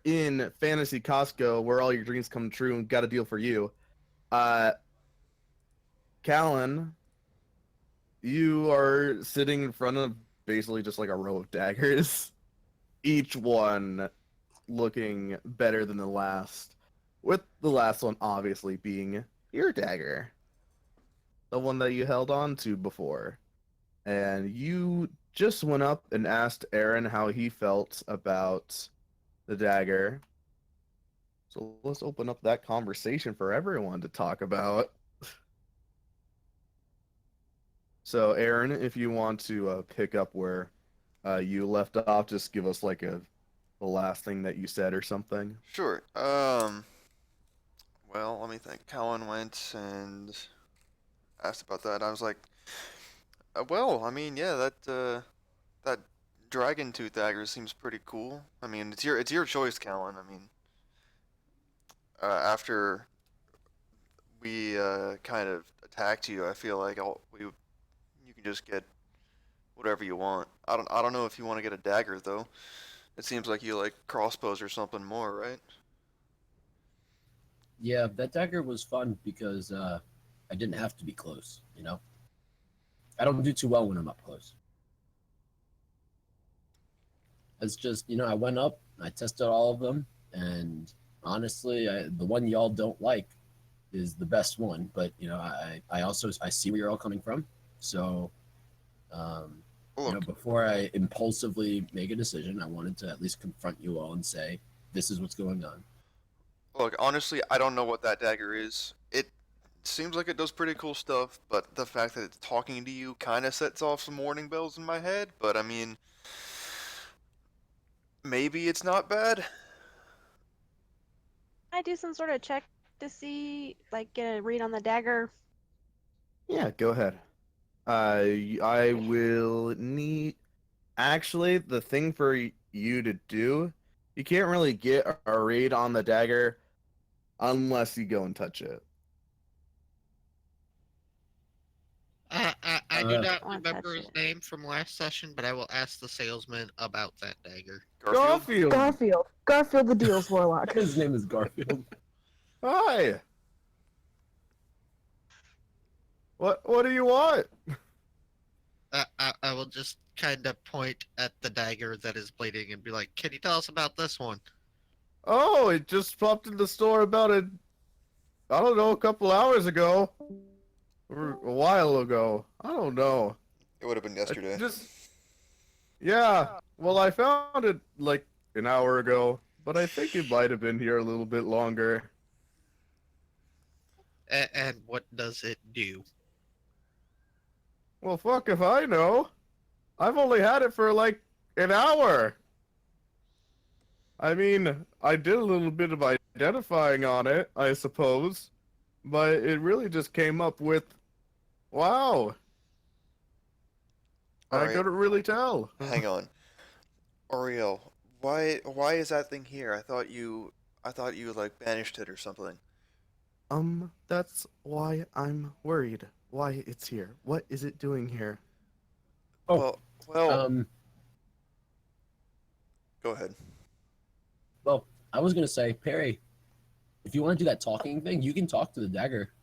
in Fantasy Costco, where all your dreams come true, and got a deal for you. Uh, Callan, you are sitting in front of basically just like a row of daggers, each one looking better than the last, with the last one obviously being your dagger, the one that you held on to before. And you just went up and asked Aaron how he felt about the dagger. So let's open up that conversation for everyone to talk about. So, Aaron, if you want to pick up where you left off, just give us like the last thing that you said or something. Sure. Well, let me think. Callan went and asked about that. I was like, well, I mean, yeah, that dragon tooth dagger seems pretty cool. I mean, it's your choice, Callan. I mean, after we kind of attacked you, I feel like you can just get whatever you want. I don't know if you want to get a dagger though. It seems like you like crossbows or something more, right? Yeah, that dagger was fun because I didn't have to be close. I don't do too well when I'm up close. It's just I went up, I tested all of them, and honestly, the one y'all don't like is the best one. But I also I see where you're all coming from. So um, Look, before I impulsively make a decision, I wanted to at least confront you all and say this is what's going on. look. Honestly, I don't know what that dagger is. It seems like it does pretty cool stuff, but the fact that it's talking to you kind of sets off some warning bells in my head. But I mean, maybe it's not bad. I do some sort of check to see, like, get a read on the dagger. Yeah, go ahead. I will need. Actually, the thing for you to do, you can't really get a read on the dagger unless you go and touch it. I do Uh, not I want to remember touch his it. name from last session, but I will ask the salesman about that dagger. Garfield. Garfield, Garfield. Garfield the Deals Warlock. his name is Garfield. hi. What do you want? I will just kind of point at the dagger that is bleeding and be like, "Can you tell us about this one?" Oh, it just popped in the store about I don't know, a couple hours ago or a while ago. I don't know. It would have been I yesterday. just yeah. Well, I found it like an hour ago, but I think it might have been here a little bit longer. And what does it do? Well, fuck if I know. I've only had it for like an hour. I mean, I did a little bit of identifying on it, I suppose, but it really just came up with, wow, All I right, couldn't really tell. hang on, Oriel. Why is that thing here? I thought you like banished it or something. That's why I'm worried. Why it's here. What is it doing here? Oh, Well, um, go ahead. well, I was gonna say, Perry, if you want to do that talking thing, you can talk to the dagger.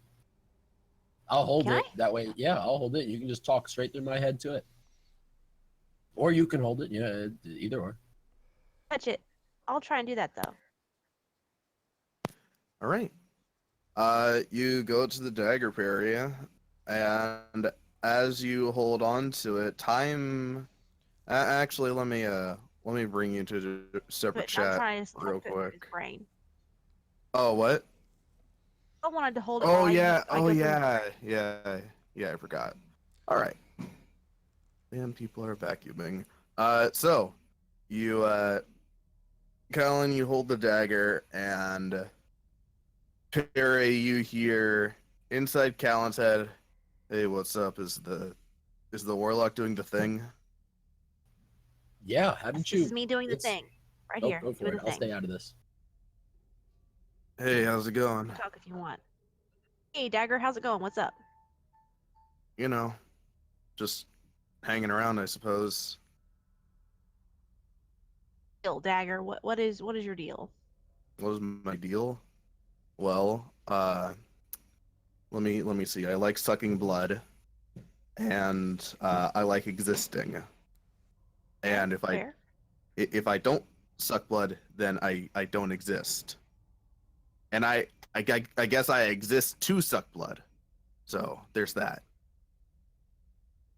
I'll hold Can I? it. That way, yeah, I'll hold it. You can just talk straight through my head to it. Or you can hold it. Yeah, either or. Touch it. I'll try and do that though. All right. You go to the dagger area, and as you hold on to it, time. Actually, let me bring you to the separate But I'm chat trying to real put it in his quick. brain. Oh, what? I wanted to hold it while Oh I yeah. I Oh go through. yeah. Yeah. Yeah. I forgot. All right. Man, people are vacuuming. So you, Colin, you hold the dagger, and Perry, you hear inside Callan's head, "Hey, what's up? Is the warlock doing the thing?" Yeah, Yes, haven't this you? is me doing the It's thing. Right Oh, here, go for doing it. the I'll thing. stay out of this. Hey, how's it You going? can talk if you want. Hey, Dagger, how's it going? What's up? You know, just hanging around, I suppose. deal, Dagger? What is your deal? What is my deal? Well, let me see. I like sucking blood, and I like existing. Fair, And fair. if I don't suck blood, then I don't exist. And I guess I exist to suck blood. So there's that.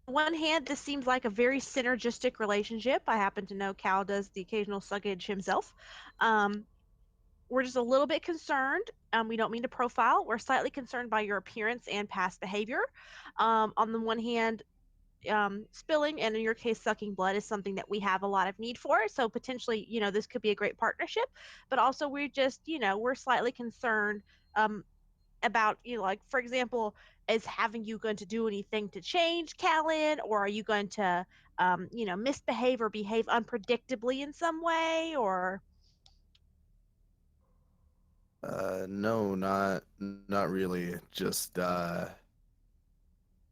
On one hand, this seems like a very synergistic relationship. I happen to know Cal does the occasional suckage himself. Um, we're just a little bit concerned. We don't mean to profile. We're slightly concerned by your appearance and past behavior. On the one hand, spilling and in your case sucking blood is something that we have a lot of need for, so potentially this could be a great partnership, but also we're just we're slightly concerned um, about like for example, is having you going to do anything to change Callan, or are you going to misbehave or behave unpredictably in some way, or No, not really. Just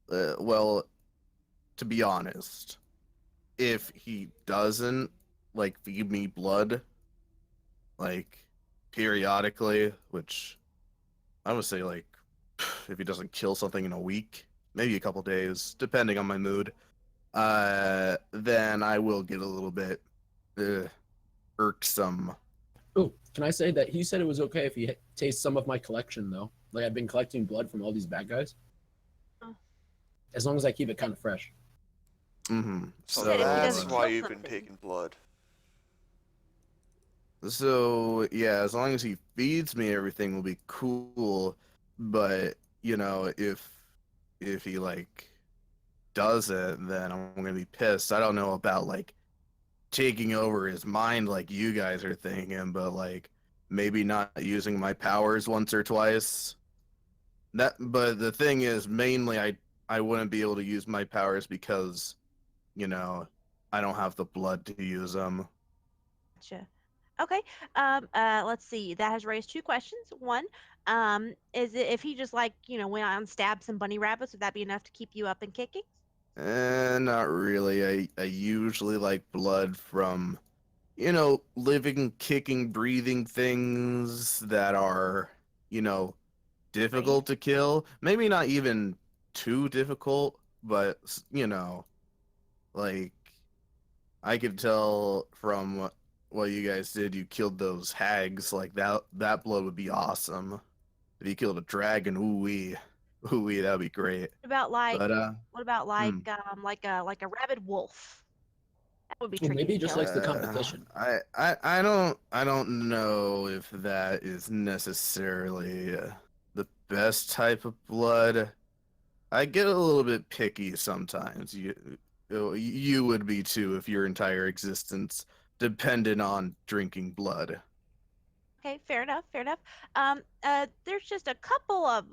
well, to be honest, if he doesn't like feed me blood like periodically, which I would say like if he doesn't kill something in a week, maybe a couple days, depending on my mood, then I will get a little bit uh, irksome. Oh, can I say that he said it was okay if he tastes some of my collection though? Like I've been collecting blood from all these bad guys, uh, as long as I keep it kind of fresh. Mm-hmm. So said if he that's doesn't why kill you've been something. taking blood. So yeah, as long as he feeds me, everything will be cool. But if he like doesn't, then I'm gonna be pissed. I don't know about like taking over his mind like you guys are thinking, but like maybe not using my powers once or twice. But the thing is, mainly I wouldn't be able to use my powers because you know I don't have the blood to use them. Gotcha. Okay. Let's see. That has raised two questions. One, is it if he just like, went out and stabbed some bunny rabbits, would that be enough to keep you up and kicking? Not really. I usually like blood from living, kicking, breathing things that are you know Right. difficult to kill. Maybe not even too difficult, but like I could tell from what you guys did, you killed those hags. Like that blood would be awesome. If you killed a dragon, ooh wee, that'd be great. What about like But what about hmm. like a rabid wolf? That would be Well, tricky maybe to he just kill. likes the competition. I don't know if that is necessarily the best type of blood. I get a little bit picky sometimes. You would be too if your entire existence depended on drinking blood. Okay, fair enough, fair enough. There's just a couple of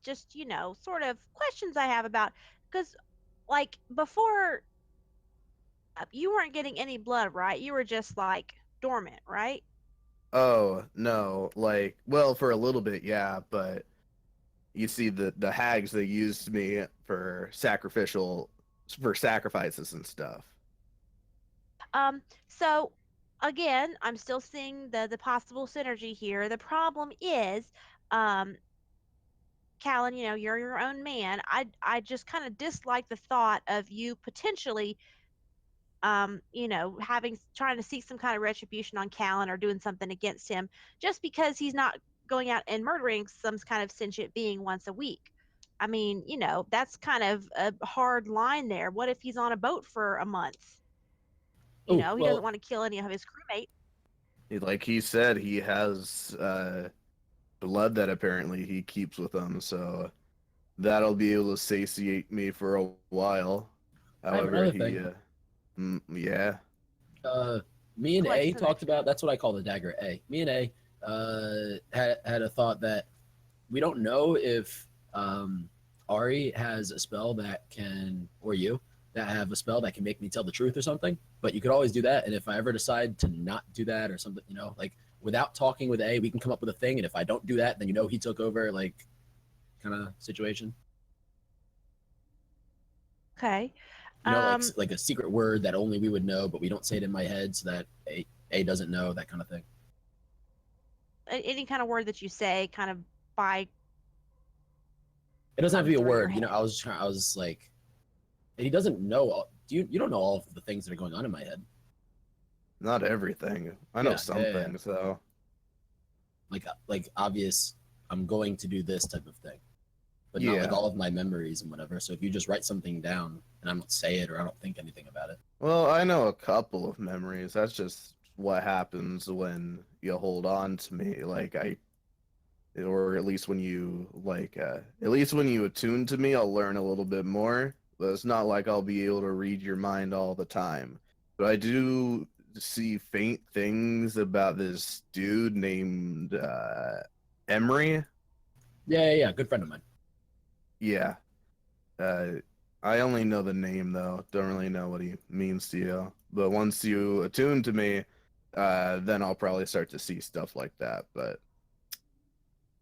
just sort of questions I have about because like before you weren't getting any blood, right? You were just like dormant, right? Oh, no, like well for a little bit, yeah, but you see the hags they used me for sacrifices and stuff. So again, I'm still seeing the possible synergy here. The problem is, um, Callan, you're your own man. I just kind of dislike the thought of you potentially, having trying to seek some kind of retribution on Callan or doing something against him just because he's not going out and murdering some kind of sentient being once a week. I mean, that's kind of a hard line there. What if he's on a boat for a month? Oh, He doesn't well, want to kill any of his crewmates. Like he said, he has blood that apparently he keeps with him, so that'll be able to satiate me for a while. I have However, another thing. yeah. Uh, Me and What's A the talked next? about. That's what I call the dagger A. Me and A had a thought that we don't know if Ari has a spell that can, or you that have a spell that can make me tell the truth or something. But you could always do that. And if I ever decide to not do that or something, like without talking with A, we can come up with a thing. And if I don't do that, then he took over, like kind of situation. Okay. Like Um, a secret word that only we would know, but we don't say it in my head, so that A doesn't know, that kind of thing. Any kind of word that you say, kind of by It doesn't have to be a comes through your word. You know, head. I was like, he doesn't know. You don't know all of the things that are going on in my head. Not everything. I know some Yeah. things though. Like obvious. I'm going to do this type of thing, but not like Yeah. all of my memories and whatever. So if you just write something down and I don't say it or I don't think anything about it, Well, I know a couple of memories. That's just what happens when you hold on to me. Or at least when at least when you attune to me, I'll learn a little bit more. But it's not like I'll be able to read your mind all the time. But I do see faint things about this dude named Emery. yeah, good friend of mine. Yeah. Uh, I only know the name though. Don't really know what he means to you. But once you attune to me, then I'll probably start to see stuff like that. But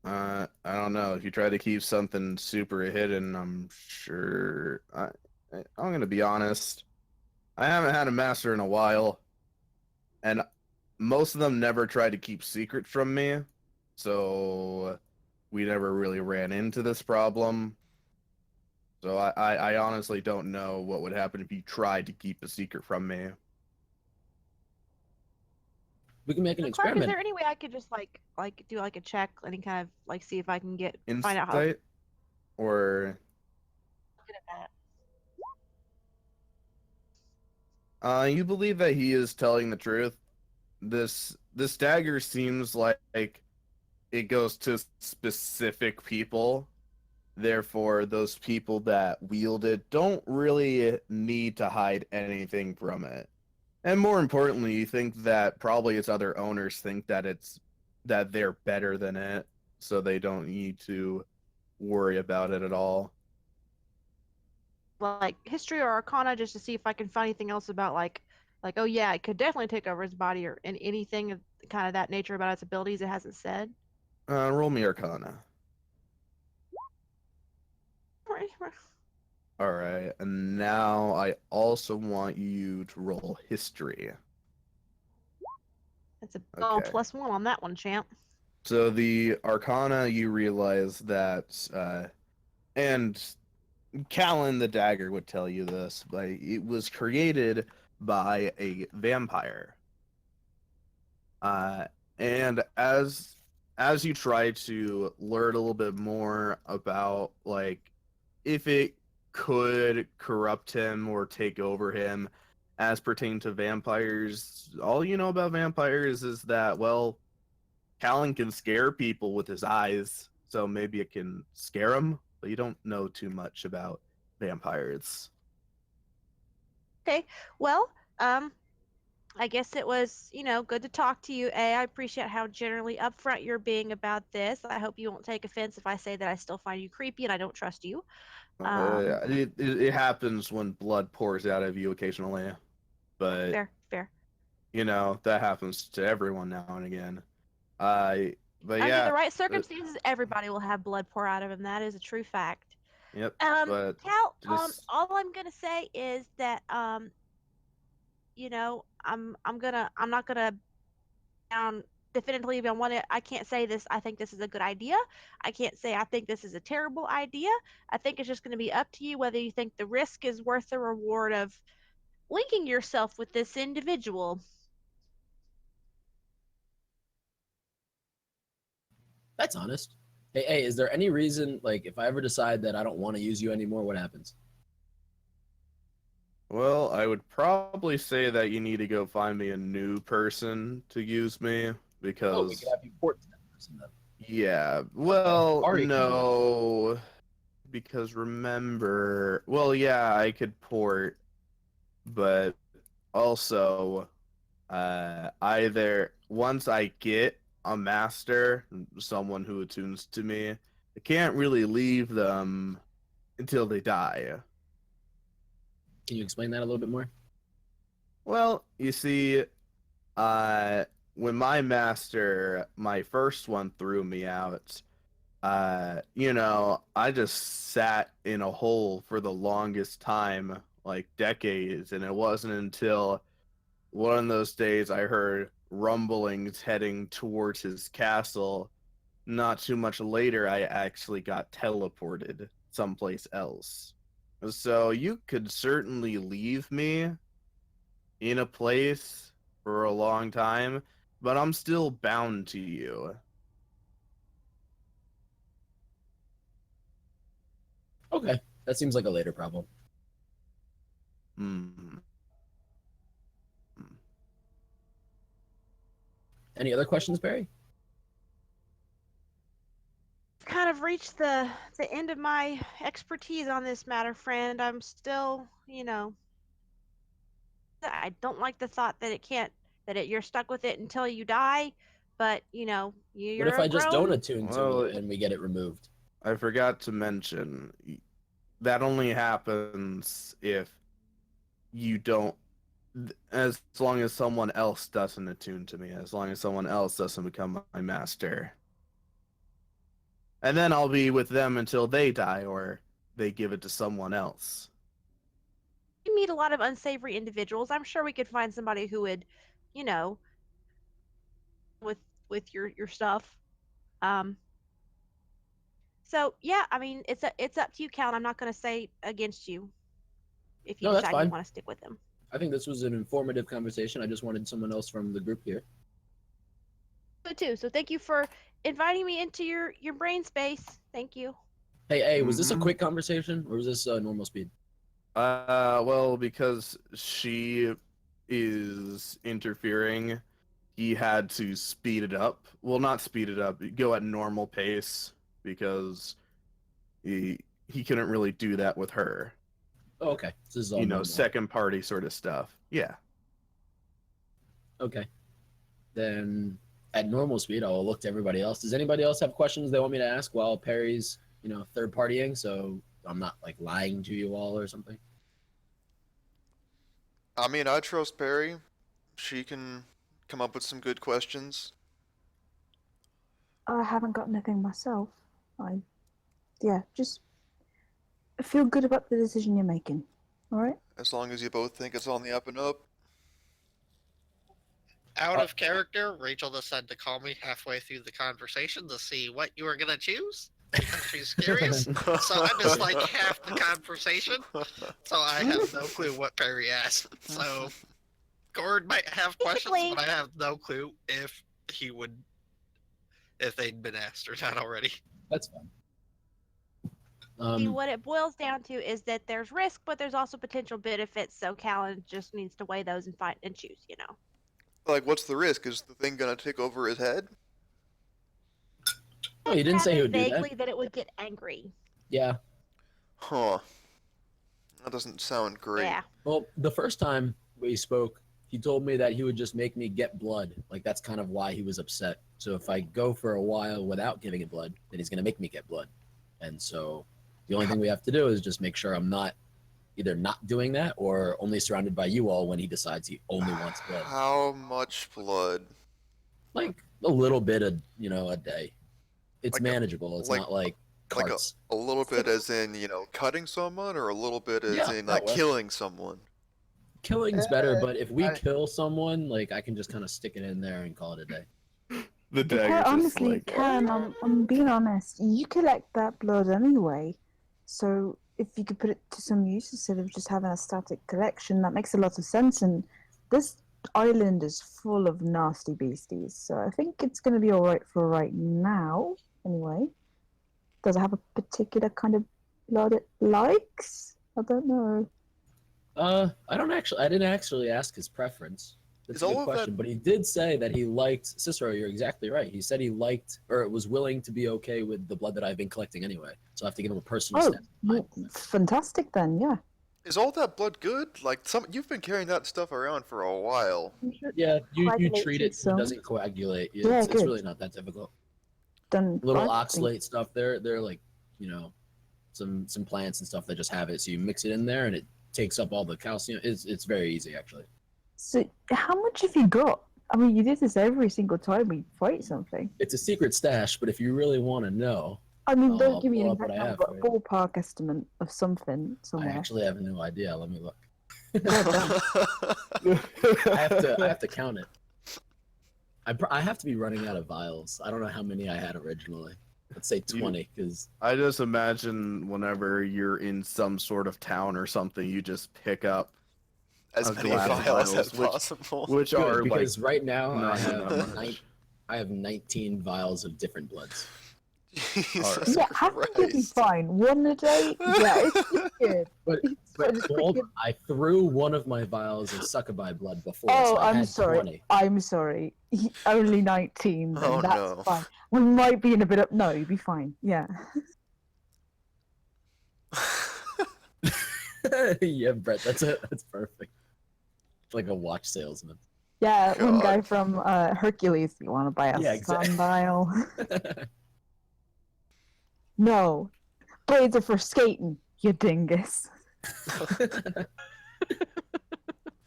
I don't know. If you try to keep something super hidden, I'm sure. I'm gonna be honest. I haven't had a master in a while, and most of them never tried to keep secrets from me, so we never really ran into this problem. So I honestly don't know what would happen if you tried to keep a secret from me. We can make an So Clark, is experiment. there any way I could just like do like a check, any kind of like see if I can find out how Insight or good at that? you believe that he is telling the truth? This dagger seems like it goes to specific people. Therefore, those people that wield it don't really need to hide anything from it. And more importantly, you think that probably its other owners think that they're better than it, so they don't need to worry about it at all. Like history or arcana just to see if I can find anything else about like oh yeah, it could definitely take over his body or anything of kind of that nature about its abilities it hasn't said. Roll me Arcana. All right, and now I also want you to roll History. That's a Okay. +1 on that one, champ. So the Arcana, you realize that, and Callan the Dagger would tell you this, but it was created by a vampire. Uh, and as you try to learn a little bit more about like if it could corrupt him or take over him as pertain to vampires, all you know about vampires is that, well, Callan can scare people with his eyes, so maybe it can scare them, but you don't know too much about vampires. Okay, well, I guess it was, good to talk to you, A. I appreciate how generally upfront you're being about this. I hope you won't take offense if I say that I still find you creepy and I don't trust you. It happens when blood pours out of you occasionally, but Fair. that happens to everyone now and again. Uh, but Under yeah, the right circumstances, everybody will have blood pour out of them. That is a true fact. yep. Um, But Cal, just all I'm gonna say is that I'm not gonna down definitively on what I can't say this. I think this is a good idea. I can't say I think this is a terrible idea. I think it's just going to be up to you whether you think the risk is worth the reward of linking yourself with this individual. That's honest. Hey, is there any reason, like, if I ever decide that I don't want to use you anymore, what happens? well, I would probably say that you need to go find me a new person to use me Oh, we could because have you port to that person then. yeah, Okay. well, Ari can do it. no, because remember, well, yeah, I could port, but also either once I get a master, someone who attunes to me, I can't really leave them until they die. Can you explain that a little bit more? Well, you see, uh, when my first one threw me out, I just sat in a hole for the longest time, like decades, and it wasn't until one of those days I heard rumblings heading towards his castle. Not too much later, I actually got teleported someplace else. So you could certainly leave me in a place for a long time, but I'm still bound to you. Okay, that seems like a later problem. Hmm. Any other questions, Barry? Kind of reached the end of my expertise on this matter, friend. I'm still, I don't like the thought that you're stuck with it until you die. But What if you're I a just don't grown. attune to Well, it and we get it removed? I forgot to mention that only happens if you don't, as long as someone else doesn't attune to me, as long as someone else doesn't become my master. And then I'll be with them until they die or they give it to someone else. You meet a lot of unsavory individuals. I'm sure we could find somebody who would, you know, with your stuff. Um, so yeah, I mean, it's up to you, Cal. I'm not going to say against you if you No, that's decide you fine. want to stick with them. I think this was an informative conversation. I just wanted someone else from the group here. But too. So thank you for inviting me into your brain space. Thank you. Hey, was this a Mhm. quick conversation or was this normal speed? Well, because she is interfering, he had to speed it up. Well, not speed it up, go at normal pace because he couldn't really do that with her. Oh, okay. This is all normal. Second party sort of stuff. Yeah. Okay. Then at normal speed, I'll look to everybody else. Does anybody else have questions they want me to ask while Perry's, third partying? So I'm not like lying to you all or something. I mean, I trust Barry. She can come up with some good questions. I haven't got anything myself. Just feel good about the decision you're making. All right? As long as you both think it's on the up and up. Out of character, Rachel decided to call me halfway through the conversation to see what you were gonna choose. Because she's curious. So I just like half the conversation. So I have no clue what Perry asked. So Gord might have questions, Basically- but I have no clue if they'd been asked or not already. That's fine. What it boils down to is that there's risk, but there's also potential benefits. So Callan just needs to weigh those and find and choose. Like, what's the risk? Is the thing gonna take over his head? Oh, you didn't say he would do that. Vaguely that it would get angry. Yeah. Huh. That doesn't sound great. Yeah. Well, the first time we spoke, he told me that he would just make me get blood. Like that's kind of why he was upset. So if I go for a while without giving it blood, then he's gonna make me get blood. And so the only thing we have to do is just make sure I'm not either not doing that or only surrounded by you all when he decides he only wants blood. How much blood? Like a little bit of a day. It's Like manageable. It's not like like carts. a little bit as in, cutting someone, or a little bit as Yeah, in that way. killing someone? Killing's better, but if we I- kill someone, like I can just kind of stick it in there and call it a day. The dagger. Yeah, honestly, Ken, I'm being honest. You collect that blood anyway. So if you could put it to some use instead of just having a static collection, that makes a lot of sense. And this island is full of nasty beasties. So I think it's going to be all right for right now, anyway. Does it have a particular kind of blood it likes? I don't know. I didn't actually ask his preference. That's Is a all good of that- question, but he did say that he liked Cicero. You're exactly right. He said he liked or was willing to be okay with the blood that I've been collecting anyway. So I have to give him a personal Oh, step. well, fantastic then, yeah. Is all that blood good? Like, you've been carrying that stuff around for a while. Yeah, you Coagulate treat it so it some. doesn't coagulate. Yeah, It's good. really not that difficult. Done Little right, I think. oxalate stuff. They're like some plants and stuff that just have it. So you mix it in there and it takes up all the calcium. It's very easy actually. So, how much have you got? I mean, you do this every single time we fight something. It's a secret stash, but if you really want to know, I mean, I'll don't give me pull an up what exact I number, have but a for ballpark estimate of something I somewhere. actually have no idea. Let me look. Well done. I have to count it. I have to be running out of vials. I don't know how many I had originally. Let's say 20, because I just imagine whenever you're in some sort of town or something, you just pick up As a many glass of vials as which, possible. which are like because right now not that much. I have 19 vials of different bloods. Jesus Yeah, I think you'll be Christ. fine. One a day, yeah, it's good. But It's pretty good. I threw one of my vials of succubi blood before, Oh, so I I'm had sorry. 20. I'm sorry. Only 19. Then Oh, that's no. fine. We might be in a bit up. No, you'll be fine. Yeah. Yeah, Brett, that's perfect. Like a watch salesman. Yeah, one guy God. from Hercules. You want to buy a Yeah, exactly. sundial? No, blades are for skating. You dingus.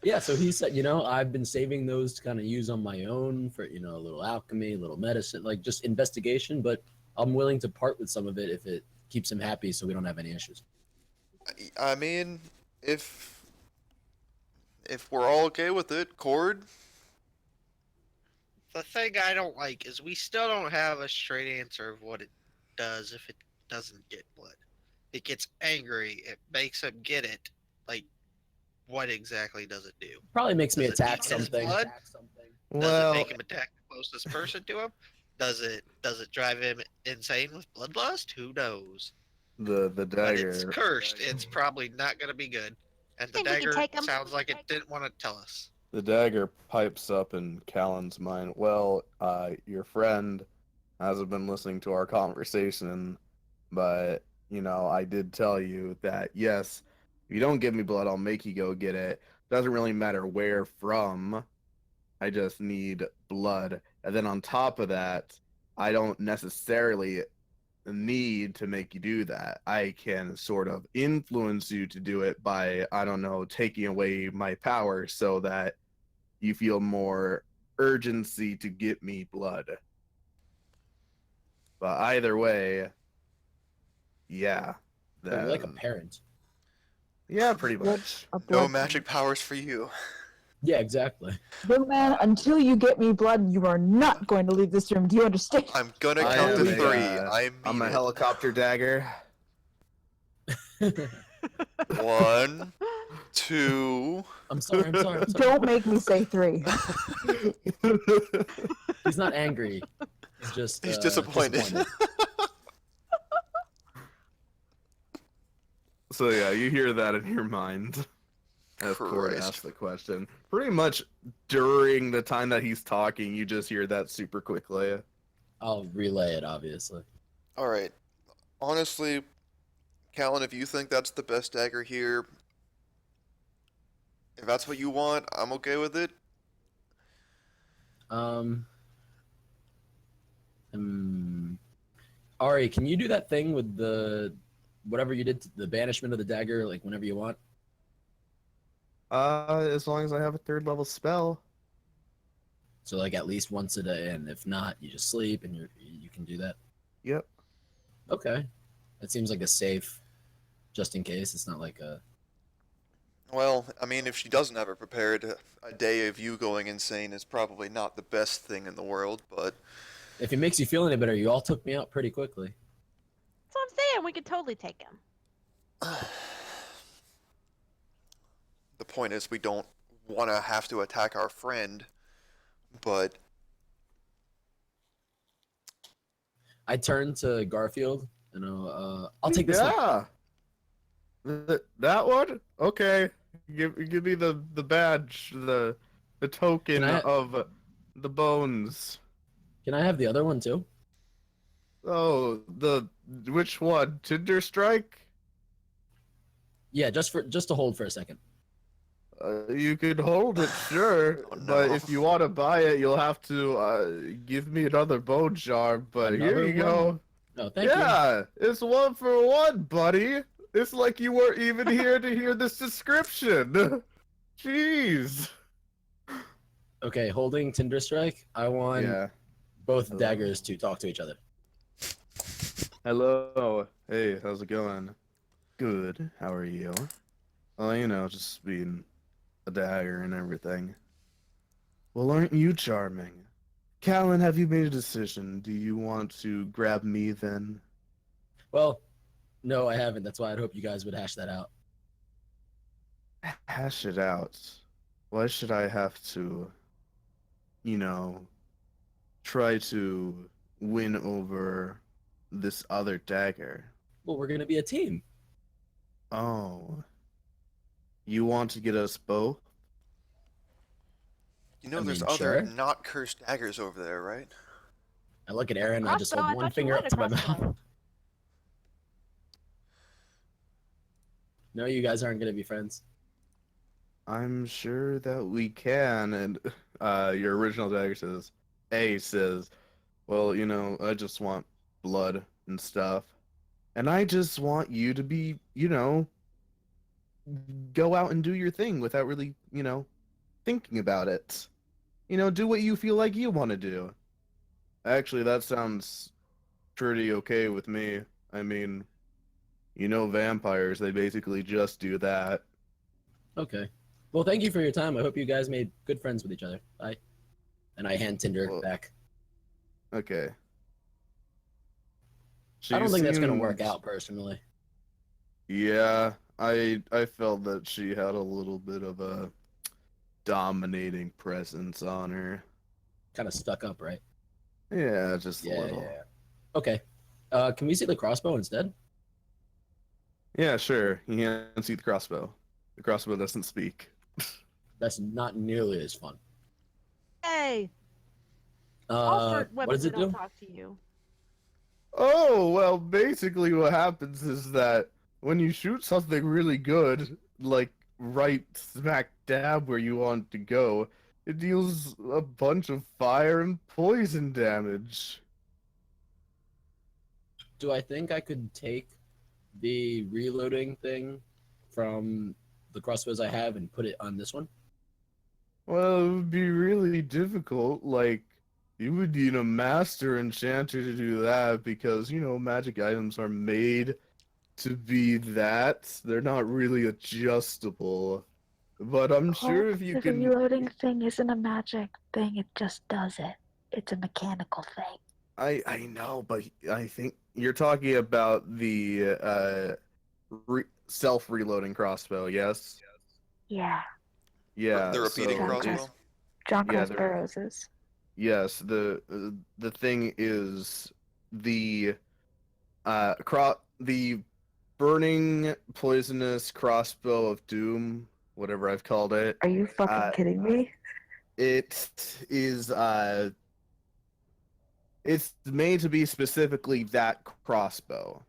Yeah, so he said, I've been saving those to kind of use on my own for, a little alchemy, a little medicine, like just investigation, but I'm willing to part with some of it if it keeps him happy so we don't have any issues. I mean, if we're all okay with it, Cord. The thing I don't like is we still don't have a straight answer of what it does if it doesn't get blood. It gets angry. It makes him get it. Like, what exactly does it do? Probably makes me Does it attack eat his something. blood? Does Well, it make him attack the closest person to him? Does it drive him insane with bloodlust? Who knows? the But it's dagger. cursed. It's probably not going to be good. And the Think we can dagger take 'em? sounds like it didn't want to tell us. The dagger pipes up in Callan's mind. Well, your friend hasn't been listening to our conversation, but I did tell you that yes, if you don't give me blood, I'll make you go get it. Doesn't really matter where from. I just need blood. And then on top of that, I don't necessarily need to make you do that. I can sort of influence you to do it by, I don't know, taking away my power so that you feel more urgency to get me blood. But either way, yeah. So you're like a parent. Yeah, pretty Blood- much. a No blood magic powers for you. Yeah, exactly. Young man, until you get me blood, you are not going to leave this room. Do you understand? I'm gonna I count am to a, 3. uh, I I'm mean a it. helicopter dagger. 1, 2. I'm sorry. Don't make me say 3. He's not angry. He's just He's disappointed. So yeah, you hear that in your mind as Cord Christ. asks the question. Pretty much during the time that he's talking, you just hear that super quickly. I'll relay it, obviously. Alright. Honestly, Callan, if you think that's the best dagger here, if that's what you want, I'm okay with it. Ari, can you do that thing with the whatever you did, the banishment of the dagger, like whenever you want? As long as I have a 3rd level spell. So like at least once a day, and if not, you just sleep and you can do that. Yep. Okay, that seems like a safe, just in case. It's not like a. Well, I mean, if she doesn't have it prepared, a day of you going insane is probably not the best thing in the world, but If it makes you feel any better, you all took me out pretty quickly. That's what I'm saying. We could totally take him. the point is we don't want to have to attack our friend, but I turned to Garfield and I'll take this. Yeah. That one? Okay. Give me the badge, the token Can I- of the bones. Can I have the other one too? Oh, which one? Tinder Strike? Yeah, just to hold for a second. You could hold it, sure, Oh, no. but if you want to buy it, you'll have to give me another bone jar. But here Another you go. No, thank you. Yeah, it's 1 for 1, buddy. It's like you weren't even here to hear this description. Jeez. Okay, holding Tinder Strike. I want Yeah. both daggers to talk to each other. Hello. Hey, how's it going? Good. How are you? Well, just being a dagger and everything. Well, aren't you charming? Callan, have you made a decision? Do you want to grab me then? Well, no, I haven't. That's why I'd hope you guys would hash that out. Hash it out. Why should I have to, you know, try to win over this other dagger? Well, we're gonna be a team. Oh. You want to get us both? You know, I there's mean, other sure. not cursed daggers over there, right? I look at Aaron and I just Crossbow, hold I one thought you finger up had a to my crossbow. mouth. No, you guys aren't gonna be friends. I'm sure that we can. And your original dagger says, A says, well, I just want blood and stuff. And I just want you to be, go out and do your thing without really, thinking about it. Do what you feel like you want to do. Actually, that sounds pretty okay with me. I mean, vampires, they basically just do that. Okay. Well, thank you for your time. I hope you guys made good friends with each other. Bye. And I hand Tinder Well, back. Okay. I don't think that's gonna seemed- work out personally. Yeah, I felt that she had a little bit of a dominating presence on her. Kind of stuck up, right? Yeah, just a Yeah, little. yeah. Okay. Can we see the crossbow instead? Yeah, sure. You can't see the crossbow. The crossbow doesn't speak. That's not nearly as fun. Hey, all for What weapons does that it don't do? talk to you. Oh, well, basically what happens is that when you shoot something really good, like right smack dab where you want to go, it deals a bunch of fire and poison damage. Do I think I could take the reloading thing from the crossbows I have and put it on this one? Well, it would be really difficult. Like, you would need a master enchanter to do that because, magic items are made to be that. They're not really adjustable. But I'm sure if you The can. reloading thing isn't a magic thing, it just does it. It's a mechanical thing. I know, but I think you're talking about the self-reloading crossbow, yes? Yeah, Yeah, The repeating so crossbow? John Yeah, Crossbows is. yes, the thing is the the burning poisonous crossbow of doom, whatever I've called it. Are you fucking Uh, kidding me? it is it's made to be specifically that crossbow.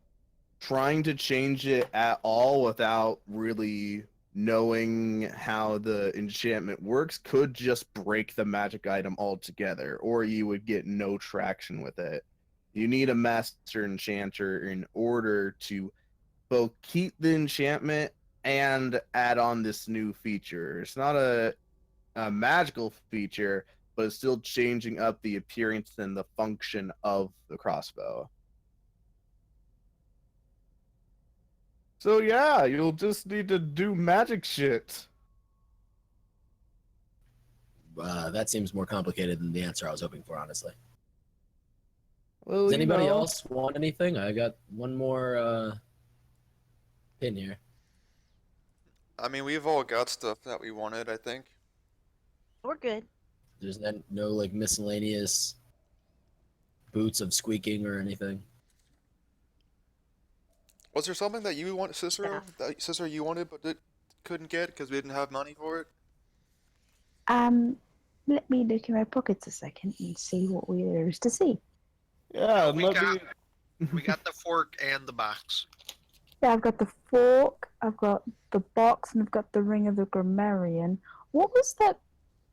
Trying to change it at all without really knowing how the enchantment works could just break the magic item altogether, or you would get no traction with it. You need a master enchanter in order to both keep the enchantment and add on this new feature. It's not a magical feature, but it's still changing up the appearance and the function of the crossbow. So yeah, you'll just need to do magic shit. That seems more complicated than the answer I was hoping for, honestly. Well, Does anybody else want anything? I got one more pin here. I mean, we've all got stuff that we wanted, I think. We're good. There's no like miscellaneous boots of squeaking or anything. Was there something that you want, Cicero? Yeah. That Cicero you wanted but couldn't get because we didn't have money for it? Let me look in my pockets a second and see what there is to see. Yeah, We we got the fork and the box. Yeah, I've got the fork, I've got the box, and I've got the ring of the grammarian. What was that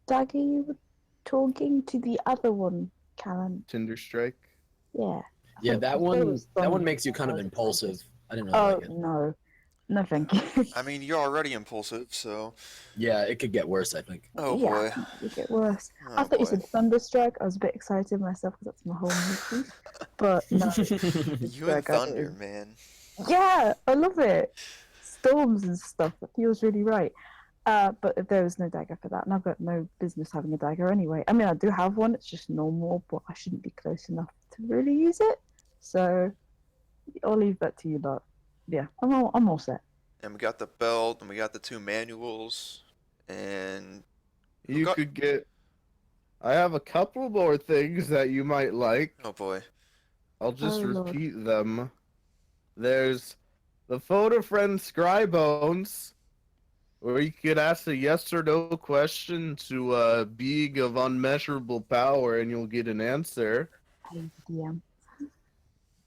dagger you were talking to the other one, Callan? Tinder strike. Yeah. Yeah, thought- that I thought it one was that one thunder. makes you kind of I was impulsive. excited. I didn't really Oh like it. no, no, thank you. I mean, you're already impulsive, so. Yeah, it could get worse, I think. Oh yeah, boy. it get worse. Oh I thought you boy. said Thunderstrike. I was a bit excited myself because that's my whole movie. But no, You and Strike, I Thunder, do. man. Yeah, I love it. Storms and stuff. That feels really right. But if there was no dagger for that, and I've got no business having a dagger anyway. I mean, I do have one. It's just normal, but I shouldn't be close enough to really use it. So I'll leave that to you, but yeah, I'm all set. And we got the belt, and we got the 2 manuals, and You got- could get. I have a couple more things that you might like. oh boy. I'll just Oh, Lord. repeat them. There's the photo friend Scribones, where you could ask a yes or no question to a being of unmeasurable power, and you'll get an answer, Hey, DM.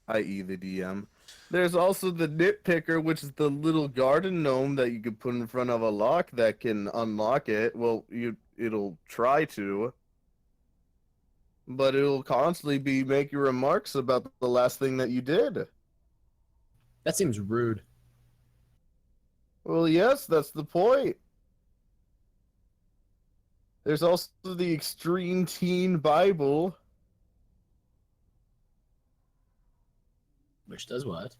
i.e., the DM. There's also the Nitpicker, which is the little garden gnome that you could put in front of a lock that can unlock it. Well, it'll try to, but it'll constantly be making remarks about the last thing that you did. That seems rude. Well, yes, that's the point. There's also the Extreme Teen Bible. Which does what?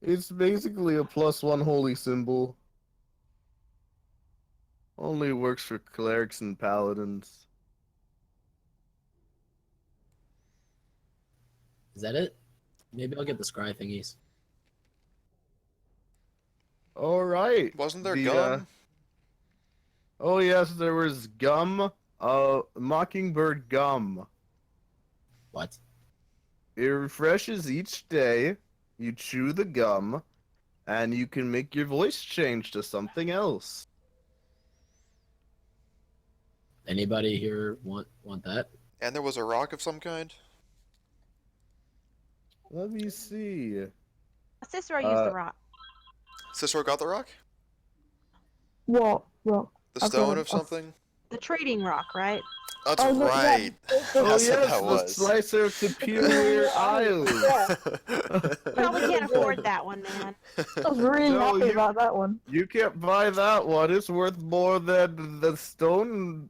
It's basically a +1 holy symbol. Only works for clerics and paladins. Is that it? Maybe I'll get the scry thingies. All right. Wasn't there The, gum? Oh yes, there was gum. Mockingbird gum. What? It refreshes each day. You chew the gum, and you can make your voice change to something else. Anybody here want that? And there was a rock of some kind? Let me see. Cicero used the rock. Cicero got the rock? What? Rock? The I've got stone a- of something? The trading rock, right? That's Oh, look, yeah, right. it's- Oh That's what yes, that the was. slicer of Superior Isles. Yeah. Probably can't afford that one, man. I was really No, happy you- about that one. You can't buy that one. It's worth more than the storm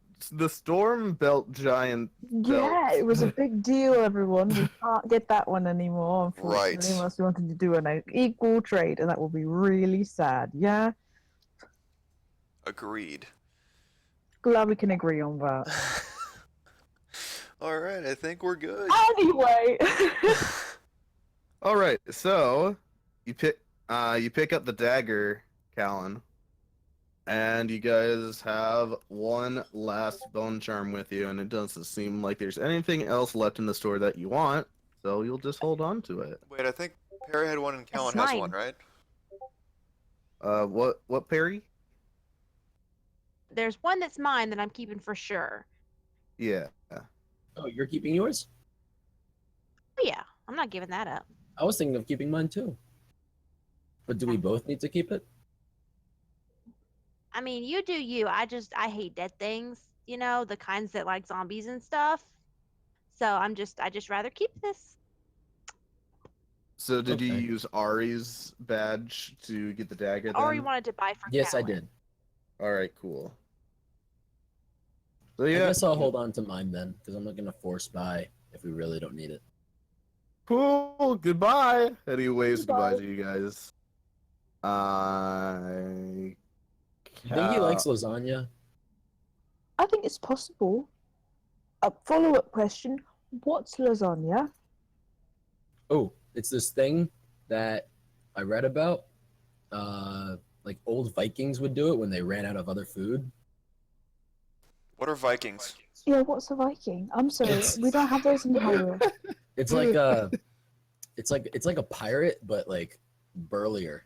belt giant. Yeah, it was a big deal, everyone. We can't get that one anymore, unfortunately, Right. unless we wanted to do an equal trade, and that would be really sad. Yeah, Agreed. glad we can agree on that. Alright, I think we're good. Anyway, All right, so you pick up the dagger, Callan, and you guys have one last bone charm with you, and it doesn't seem like there's anything else left in the store that you want, so you'll just hold on to it. Wait, I think Perry had one and Callan has one, right? What Perry? There's one that's mine that I'm keeping for sure. Yeah. Oh, you're keeping yours? Oh, yeah, I'm not giving that up. I was thinking of keeping mine too. But do we both need to keep it? I mean, you do you. I hate dead things, you know, the kinds that like zombies and stuff. So I just rather keep this. So did you Okay. use Ari's badge to get the dagger then? Or you wanted to buy for Yes, I Callan. did. All right, cool. So I yeah, guess I'll hold on to mine then, because I'm not gonna force buy if we really don't need it. cool. Goodbye. And he waves goodbye Goodbye. to you guys. You think he likes lasagna? I think it's possible. A follow-up question: what's lasagna? Oh, it's this thing that I read about. Like old Vikings would do it when they ran out of other food. What are Vikings? Yeah, what's a Viking? I'm sorry, It's- we don't have those in Hyrule. It's like it's like a pirate, but like burlier.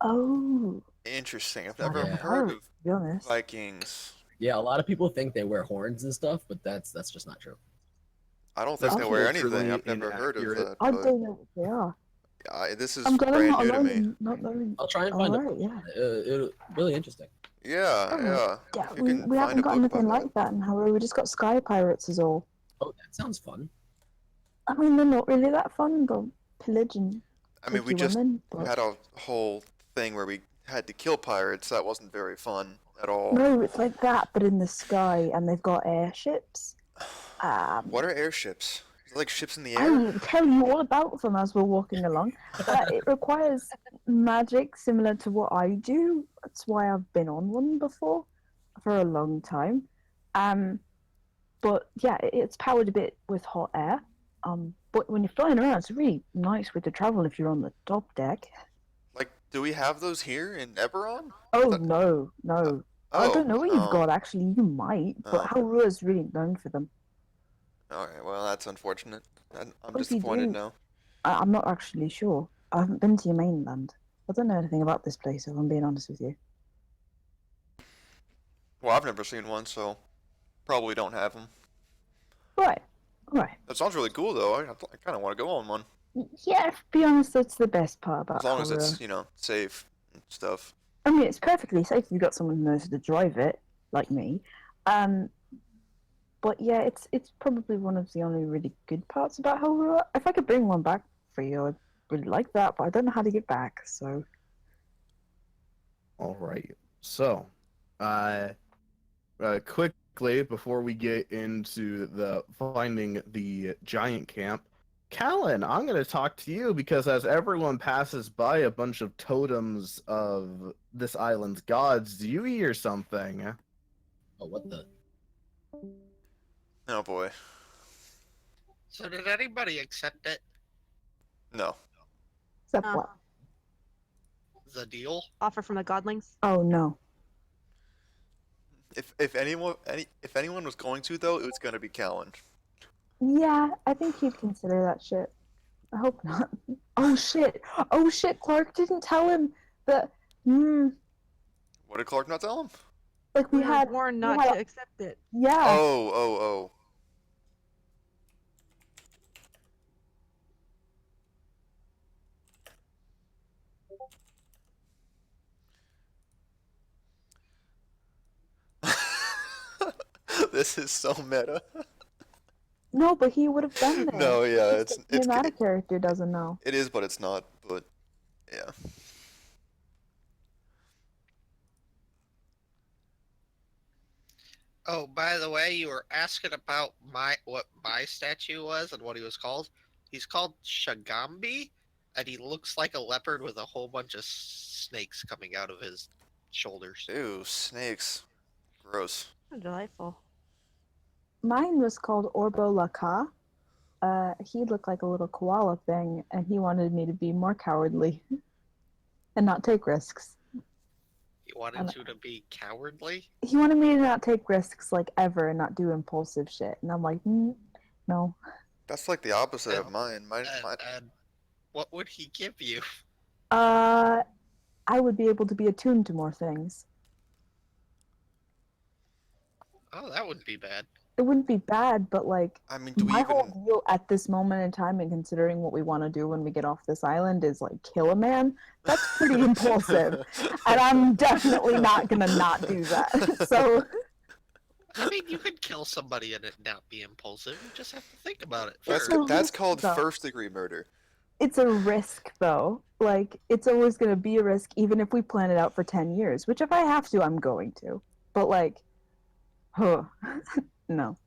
Oh, Interesting. I've Not never a heard pirate, of to be honest. Vikings. Yeah, a lot of people think they wear horns and stuff, but that's just not true. I don't think That's they wear culturally anything. I've never heard of inaccurate. that. I But don't know what they are. this is I'm glad I'm brand not new to alone me. in not knowing. I'll try and find Alright, it. yeah. It'll really interesting. Yeah, Oh, yeah. Yeah, If you we, can we find haven't a got book anything about like that in Hyrule. We just got Sky Pirates is all. Oh, that sounds fun. I mean, they're not really that fun. They'll pillage and I mean, we take your just women, but... had a whole thing where we had to kill pirates. That wasn't very fun at all. No, it's like that, but in the sky, and they've got airships. What are airships? Is it like ships in the I air? will tell you all about them as we're walking along. But it requires magic similar to what I do. That's why I've been on one before for a long time. But yeah, it's powered a bit with hot air. But when you're flying around, it's really nice with the travel if you're on the top deck. Like, do we have those here in Eberron? Oh But- no, no. I Oh, don't know what you've oh, got actually. You might, but Oh. Howrah is really known for them. Alright, well, that's unfortunate. I'm What if you disappointed do? now. I'm not actually sure. I haven't been to your mainland. I don't know anything about this place, if I'm being honest with you. Well, I've never seen one, so probably don't have them. Right, right. That sounds really cool, though. I kind of want to go on one. Yeah, to be honest, that's the best part about As long as Howrah. it's, safe and stuff. I mean, it's perfectly safe if you've got someone who knows how to drive it, like me. But yeah, it's probably one of the only really good parts about Howrah. If I could bring one back for you, I'd really like that, but I don't know how to get back, so... All right. So, quickly before we get into the finding the giant camp, Callan, I'm going to talk to you because as everyone passes by a bunch of totems of this island's gods, do you hear something? Oh, what the? Oh boy. So did anybody accept it? No. Except Uh, what? The deal? Offer from the godlings. Oh, no. If anyone was going to though, it was gonna be Callan. Yeah, I think he'd consider that shit. I hope not. Oh shit! Oh shit! Clark didn't tell him that. What did Clark not tell him? Like We we were had. warned we not had to accept it. Yeah. Oh. This is so meta. No, but he would have been there. No, yeah, Just the thematic character doesn't know. it is, but it's not. But yeah. Oh, by the way, you were asking about what my statue was and what he was called. He's called Shagambi, and he looks like a leopard with a whole bunch of snakes coming out of his shoulders. Ew, snakes. Gross. Oh, delightful. Mine was called Orbo Laka. He looked like a little koala thing, and he wanted me to be more cowardly and not take risks. He wanted you to be cowardly. He wanted me to not take risks like ever and not do impulsive shit, and I'm like, no. That's like the opposite of mine. Mine. And what would he give you? I would be able to be attuned to more things. Oh, that wouldn't be bad. It wouldn't be bad, but like I mean, do we my even? whole deal at this moment in time and considering what we want to do when we get off this island is like kill a man. That's pretty impulsive. And I'm definitely not gonna not do that. So I mean, you could kill somebody and it not be impulsive. You just have to think about it That's first. that's called No. first-degree murder. it's a risk though. Like it's always gonna be a risk even if we plan it out for 10 years, which if I have to, I'm going to. But like no.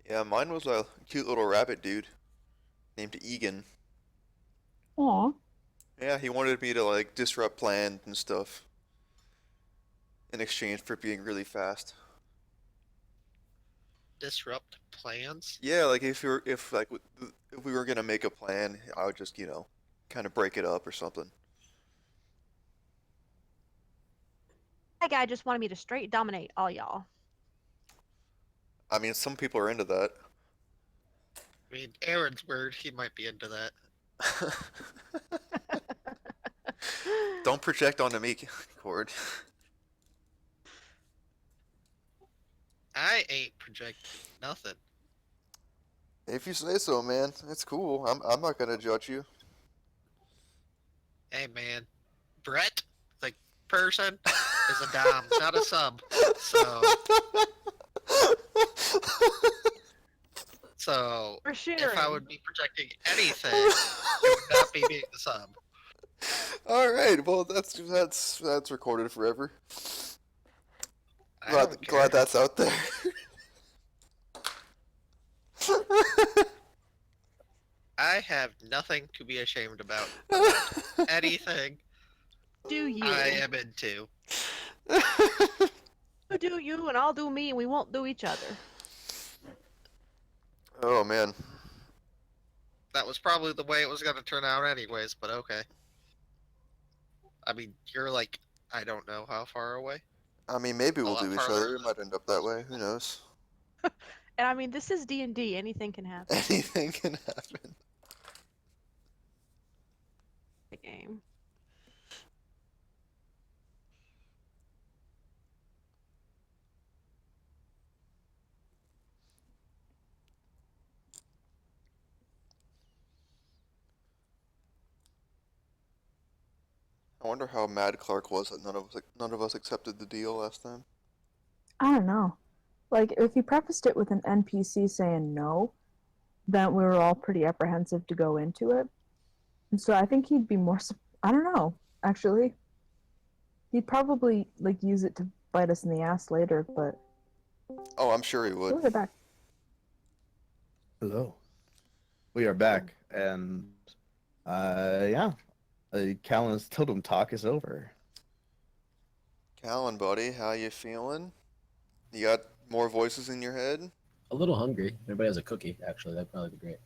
Yeah, mine was a cute little rabbit dude named Egan. Aw. Yeah, he wanted me to like disrupt plans and stuff in exchange for being really fast. Disrupt plans. Yeah, like if we were gonna make a plan, I would just kind of break it up or something. That guy just wanted me to straight dominate all y'all. I mean, some people are into that. I mean, Aaron's weird. He might be into that. Don't project onto me, Cord. I ain't projecting nothing. If you say so, man, it's cool. I'm not gonna judge you. Hey, man. Brett, the person, is a dom, not a sub. So For sure. if I would be projecting anything, it would not be being the sub. All right, well that's recorded forever. I don't care. Glad that's out there. I have nothing to be ashamed about anything Do you? I am into. You do you, and I'll do me, and we won't do each other. Oh man. That was probably the way it was going to turn out, anyways. But okay. I mean, you're like, I don't know how far away. I mean, maybe A we'll lot do each farther other. It might end up that way. Who knows? And I mean, this is D&D. Anything can happen. Anything can happen. The game. I wonder how mad Clark was that none of us accepted the deal last time. I don't know. Like, if he prefaced it with an NPC saying no, then we were all pretty apprehensive to go into it. And so I think he'd be more. I don't know, actually. He'd probably, like, use it to bite us in the ass later, but. Oh, I'm sure he would. We'll get back. Hello. We are back, and yeah, Callan's totem talk is over. Callan, buddy, how you feeling? You got more voices in your head? A little hungry. Everybody has a cookie, actually. That'd probably be great.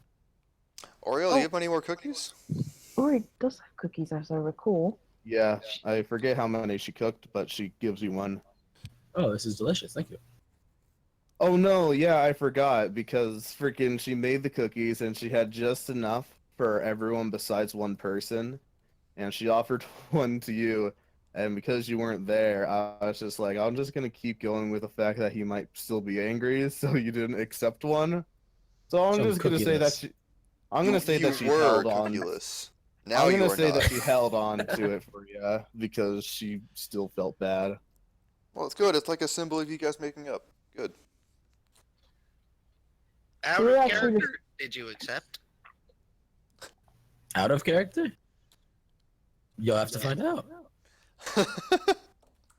Oriel, Oh. you have any more cookies? Ori does have cookies, as I recall. Yeah, I forget how many she cooked, but she gives you one. Oh, this is delicious. Thank you. Oh no, yeah, I forgot because freaking she made the cookies and she had just enough for everyone besides one person, and she offered one to you, and because you weren't there, I was just like, I'm just gonna keep going with the fact that he might still be angry, so you didn't accept one. So I'm So just gonna say that cookieless. I'm gonna say you that she were held on. cookieless. Now I'm you gonna are say not. that she held on to it for you because she still felt bad. Well, it's good. It's like a symbol of you guys making up. Good. Out We're of actually character, did you accept? Out of character? You'll have to find out.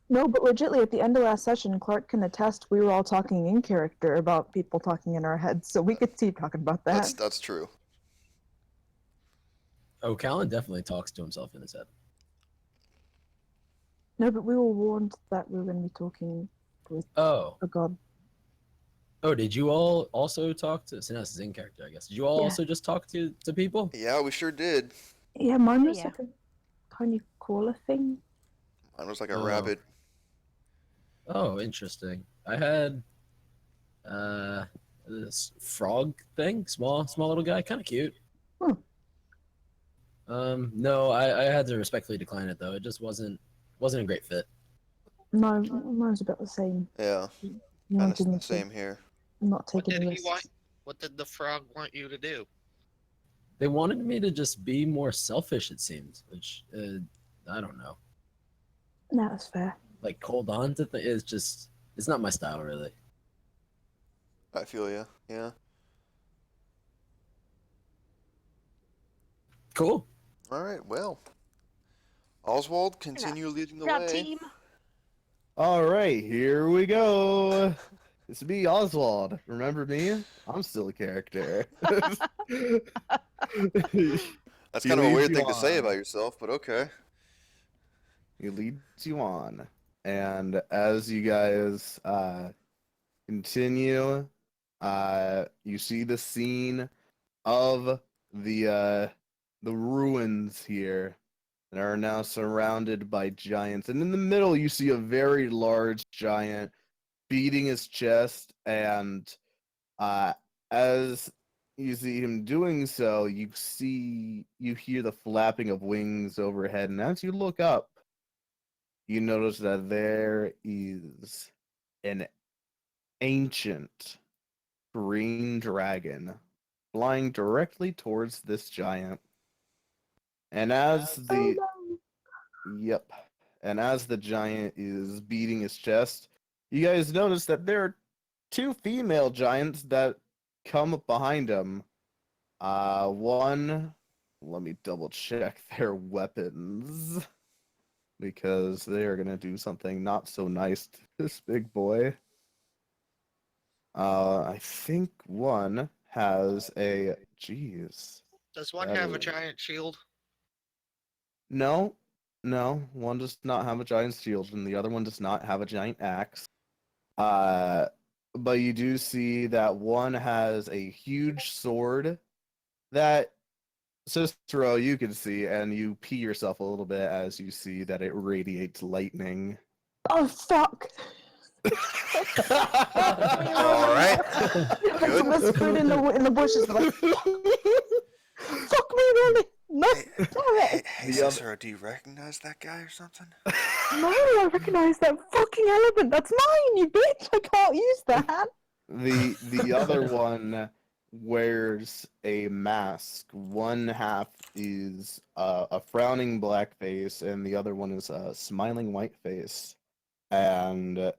No, but legitly, at the end of last session, Clark can attest we were all talking in character about people talking in our heads, so we could keep talking about that. That's true. Oh, Callan definitely talks to himself in his head. No, but we were warned that we were going to be talking with Oh. a god. Oh, did you all also talk to... So now this is in character, I guess. Did you all Yeah. also just talk to people? Yeah, we sure did. Yeah, mine was Yeah. like a tiny crawler thing. Mine was like a Oh. rabbit. Oh, interesting. I had this frog thing, small little guy, kind of cute. Hmm. No, I had to respectfully decline it though. It just wasn't a great fit. No, mine was about the same. Yeah, You kind wanted of me the to same here. not What take any did he risks. want? What did the frog want you to do? They wanted me to just be more selfish, it seems, which I don't know. No, that's fair. Like hold on to things. It's not my style really. I feel ya. Yeah. Cool. All right. Well, Oswald, continue leading the Good job, way. team. All right, here we go. It's me, Oswald. Remember me? I'm still a character. That's He kind of a leads weird you thing to say on. about yourself, but okay. He leads you on, and as you guys continue, you see the scene of the ruins here that are now surrounded by giants, and in the middle you see a very large giant beating his chest, and as you see him doing so, you hear the flapping of wings overhead, and as you look up, you notice that there is an ancient green dragon flying directly towards this giant. And as the Yep. And as the giant is beating his chest, you guys notice that there are two female giants that come up behind him. One, let me double check their weapons because they are gonna do something not so nice to this big boy. I think one has a, jeez, Does one That have a is- giant shield? No, no. One does not have a giant shield, and the other one does not have a giant axe. But you do see that one has a huge sword that Cicero you can see, and you pee yourself a little bit as you see that it radiates lightning. Oh fuck! All right. Good. Whispered in the bushes, like, fuck me, really? No, Hey, damn hey, it! hey The other- Cicero, do you recognize that guy or something? No, I recognize that fucking element. That's mine, you bitch. I can't use that. The other one wears a mask. One half is a frowning black face, and the other one is a smiling white face. And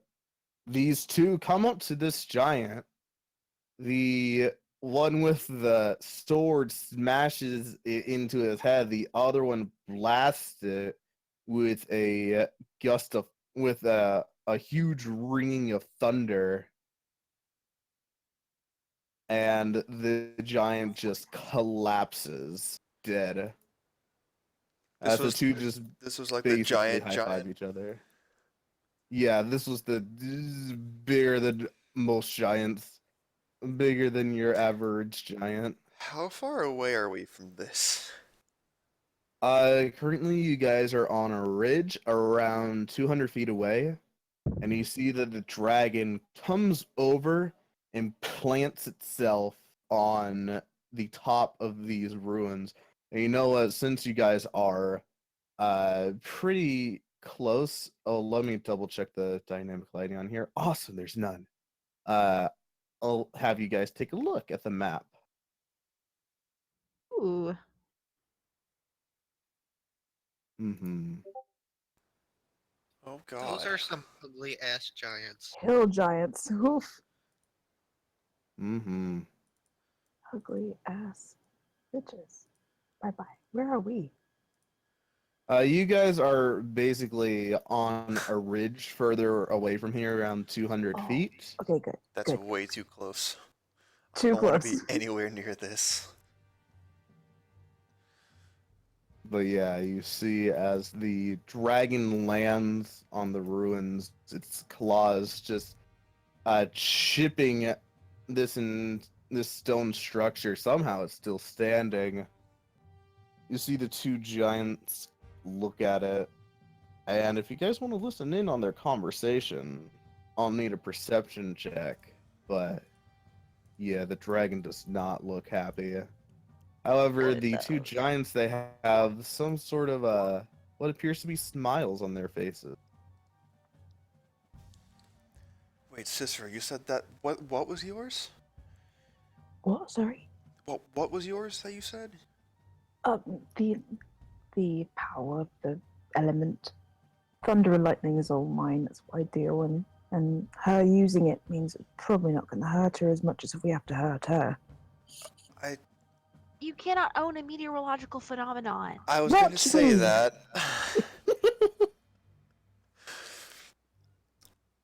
these two come up to this giant. The one with the sword smashes it into his head. The other one blasts it with a gust of with a huge ringing of thunder, and the giant just collapses dead. This As the was two just this was like the basically giant high five giant. each other. Yeah, this is bigger than most giants, bigger than your average giant. How far away are we from this? Currently you guys are on a ridge around 200 feet away, and you see that the dragon comes over and plants itself on the top of these ruins. And you know what? Since you guys are pretty close, oh, let me double check the dynamic lighting on here. Awesome, there's none. I'll have you guys take a look at the map. Ooh. Mm-hmm. Oh God. Those are some ugly ass giants. Hill giants. Oof. Mm-hmm. Ugly ass bitches. Bye bye. Where are we? You guys are basically on a ridge further away from here, around 200 Oh. feet. Okay, good. That's Good. way too close. I Too don't want to close. be anywhere near this. But yeah, you see as the dragon lands on the ruins, its claws just chipping this stone structure. Somehow it's still standing. You see the two giants look at it, and if you guys want to listen in on their conversation, I'll need a perception check. But yeah, the dragon does not look happy. However, Good the though. two giants, they have some sort of what appears to be smiles on their faces. Wait, Cicero, you said that what was yours? What? Sorry. What was yours that you said? The power of the element. Thunder and lightning is all mine. That's what I deal in. And her using it means it's probably not going to hurt her as much as if we have to hurt her. You cannot own a meteorological phenomenon. I was What gonna say do? that.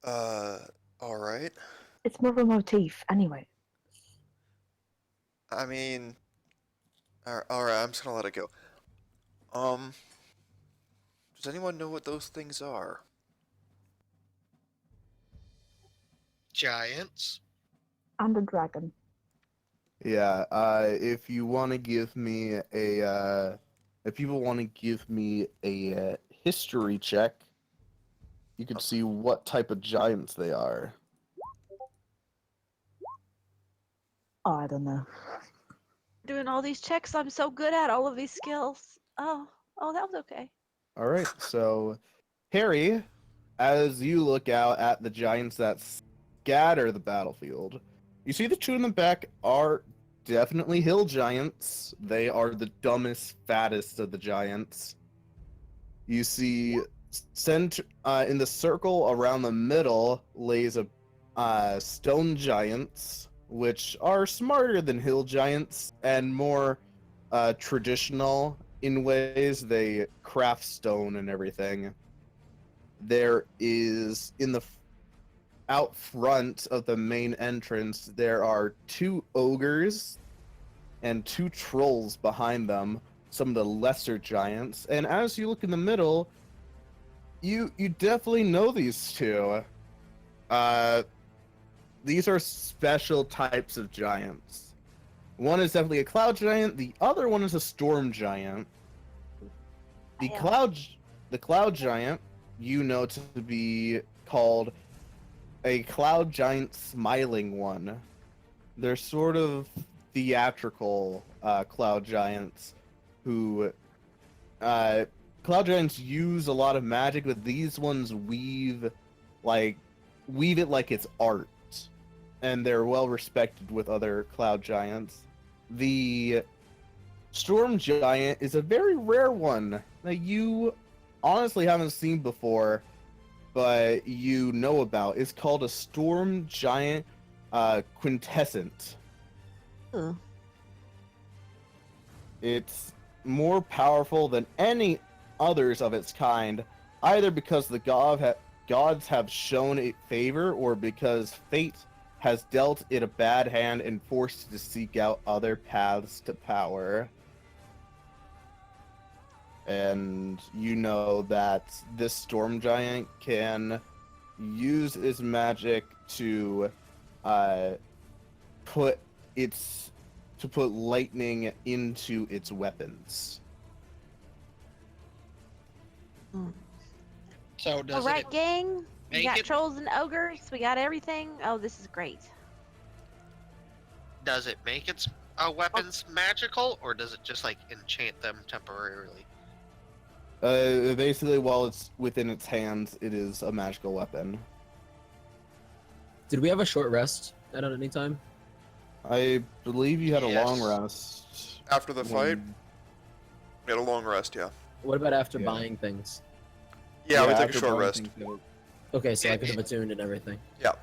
All right. It's more of a motif, anyway. I mean, all right. I'm just gonna let it go. Does anyone know what those things are? Giants. And a dragon. Yeah, if you want to give me if people want to give me a history check, you can see what type of giants they are. Oh, I don't know. Doing all these checks I'm so good at, all of these skills. Oh, that was okay. All right, so Harry, as you look out at the giants that scatter the battlefield, you see the two in the back are definitely hill giants. They are the dumbest, fattest of the giants. You see, in the circle around the middle lays a stone giants, which are smarter than hill giants and more traditional in ways. They craft stone and everything. There is out front of the main entrance, there are two ogres, and 2 trolls behind them, some of the lesser giants. And as you look in the middle, you definitely know these 2. These are special types of giants. One is definitely a cloud giant. The other one is a storm giant. The cloud giant, you know to be called a cloud giant smiling one. They're sort of theatrical cloud giants who cloud giants use a lot of magic, but these ones weave it like it's art, and they're well respected with other cloud giants. The storm giant is a very rare one that you honestly haven't seen before, but you know about. It's called a storm giant quintessent. Ugh. It's more powerful than any others of its kind, either because the gods have shown it favor, or because fate has dealt it a bad hand and forced it to seek out other paths to power. And you know that this storm giant can use its magic to put lightning into its weapons. So does All right, it gang. We make got it? trolls and ogres. We got everything. Oh, this is great. Does it make its weapons magical, or does it just like enchant them temporarily? Basically, while it's within its hands, it is a magical weapon. Did we have a short rest at any time? I believe you had a long Yes. rest. After the fight, when- we had a long rest, yeah. What about after Yeah. buying things? Yeah, we took a after short buying rest. things, Okay, so I could have attuned and everything. Yeah,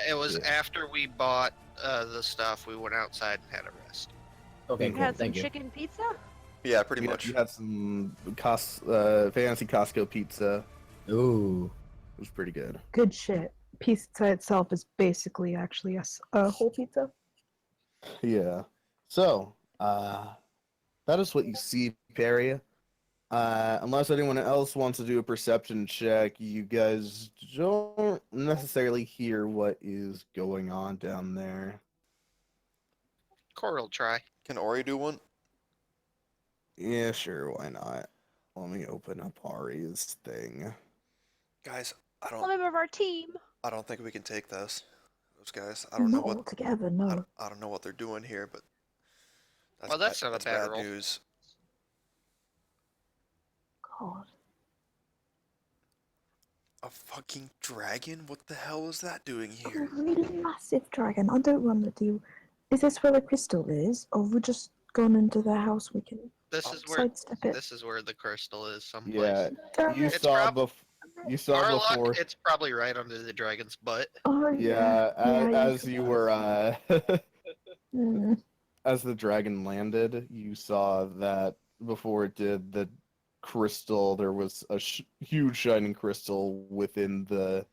it was Yeah. after we bought the stuff. We went outside and had a rest. Okay, You You cool. had some Thank you. chicken pizza? Yeah, pretty you much. You had some Fantasy Costco pizza. Ooh. It was pretty good. Good shit. Pizza itself is basically actually a whole pizza. Yeah. So, that is what you see, Perry. Unless anyone else wants to do a perception check, you guys don't necessarily hear what is going on down there. Core will try. Can Ori do one? Yeah, sure, why not? Let me open up Ari's thing. Guys, A member of our team. I don't think we can take this. Those guys, I don't know Not what altogether, no. I don't know what they're doing here, but Well, that's not a that's bad bad roll. news. God. A fucking dragon? What the hell is that doing A here? really massive dragon. I don't want to do. Is this where the crystal is? Or have we just gone into their house? We can This is where sidestep it. this is where the crystal is. Someplace. Yeah, Damn you it. It's saw prob- you saw Our before. luck, it's probably right under the dragon's butt. Oh, Yeah, yeah, as you were Mm. as the dragon landed, you saw that before it did, the crystal, there was a huge shining crystal within the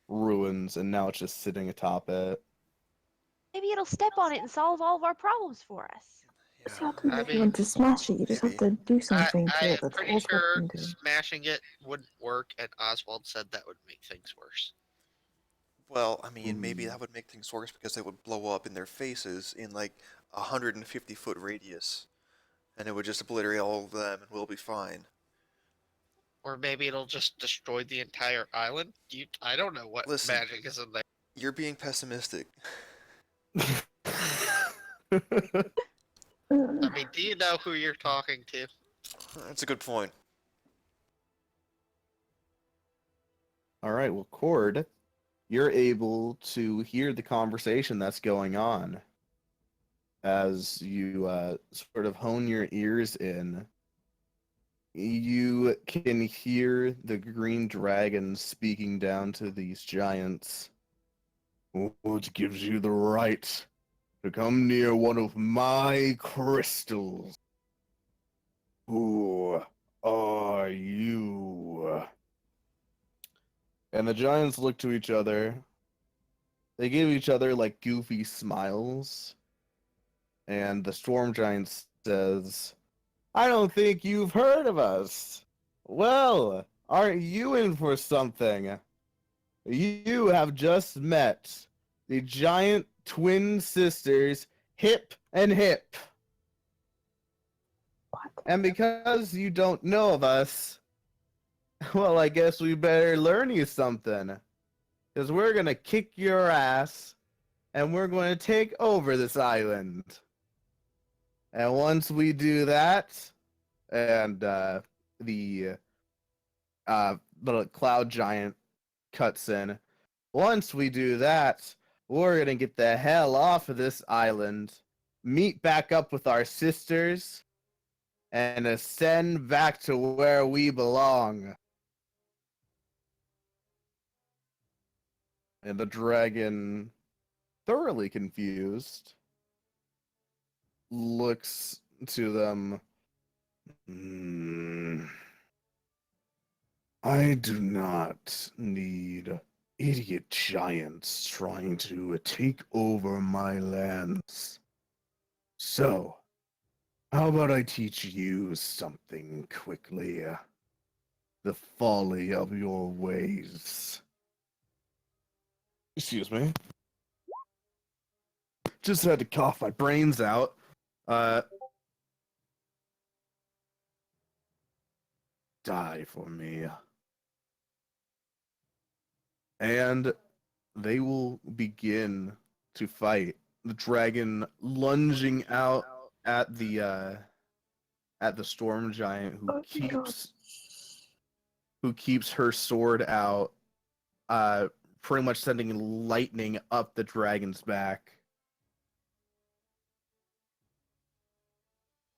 ruins, and now it's just sitting atop it. Maybe it'll step on it and solve all of our problems for us. See, I Yeah. don't know if you want to smash it. You just have to do something I to am it. That's pretty all sure fucking do. smashing it wouldn't work, and Oswald said that would make things worse. Well, I mean, maybe that would make things worse because they would blow up in their faces in like a 150-foot radius, and it would just obliterate all of them, and we'll be fine. Or maybe it'll just destroy the entire island. I don't know what Listen. magic is in there. You're being pessimistic. I mean, do you know who you're talking to? That's a good point. All right, well, Cord, you're able to hear the conversation that's going on as you sort of hone your ears in. You can hear the green dragon speaking down to these giants. What gives you the right to come near one of my crystals? Who are you? And the giants look to each other. They give each other like goofy smiles. And the storm giant says, I don't think you've heard of us. Well, aren't you in for something? You have just met the giant twin sisters, Hip and Hip. What? And because you don't know of us, well, I guess we better learn you something. Because we're going to kick your ass, and we're going to take over this island. And once we do that, and the cloud giant cuts in. Once we do that, we're gonna get the hell off of this island, meet back up with our sisters, and ascend back to where we belong. And the dragon, thoroughly confused, looks to them. I do not need idiot giants trying to take over my lands. So, how about I teach you something quickly? The folly of your ways. Excuse me. Just had to cough my brains out. Die for me. And they will begin to fight. The dragon lunging out at the storm giant Oh my God. who keeps her sword out, pretty much sending lightning up the dragon's back.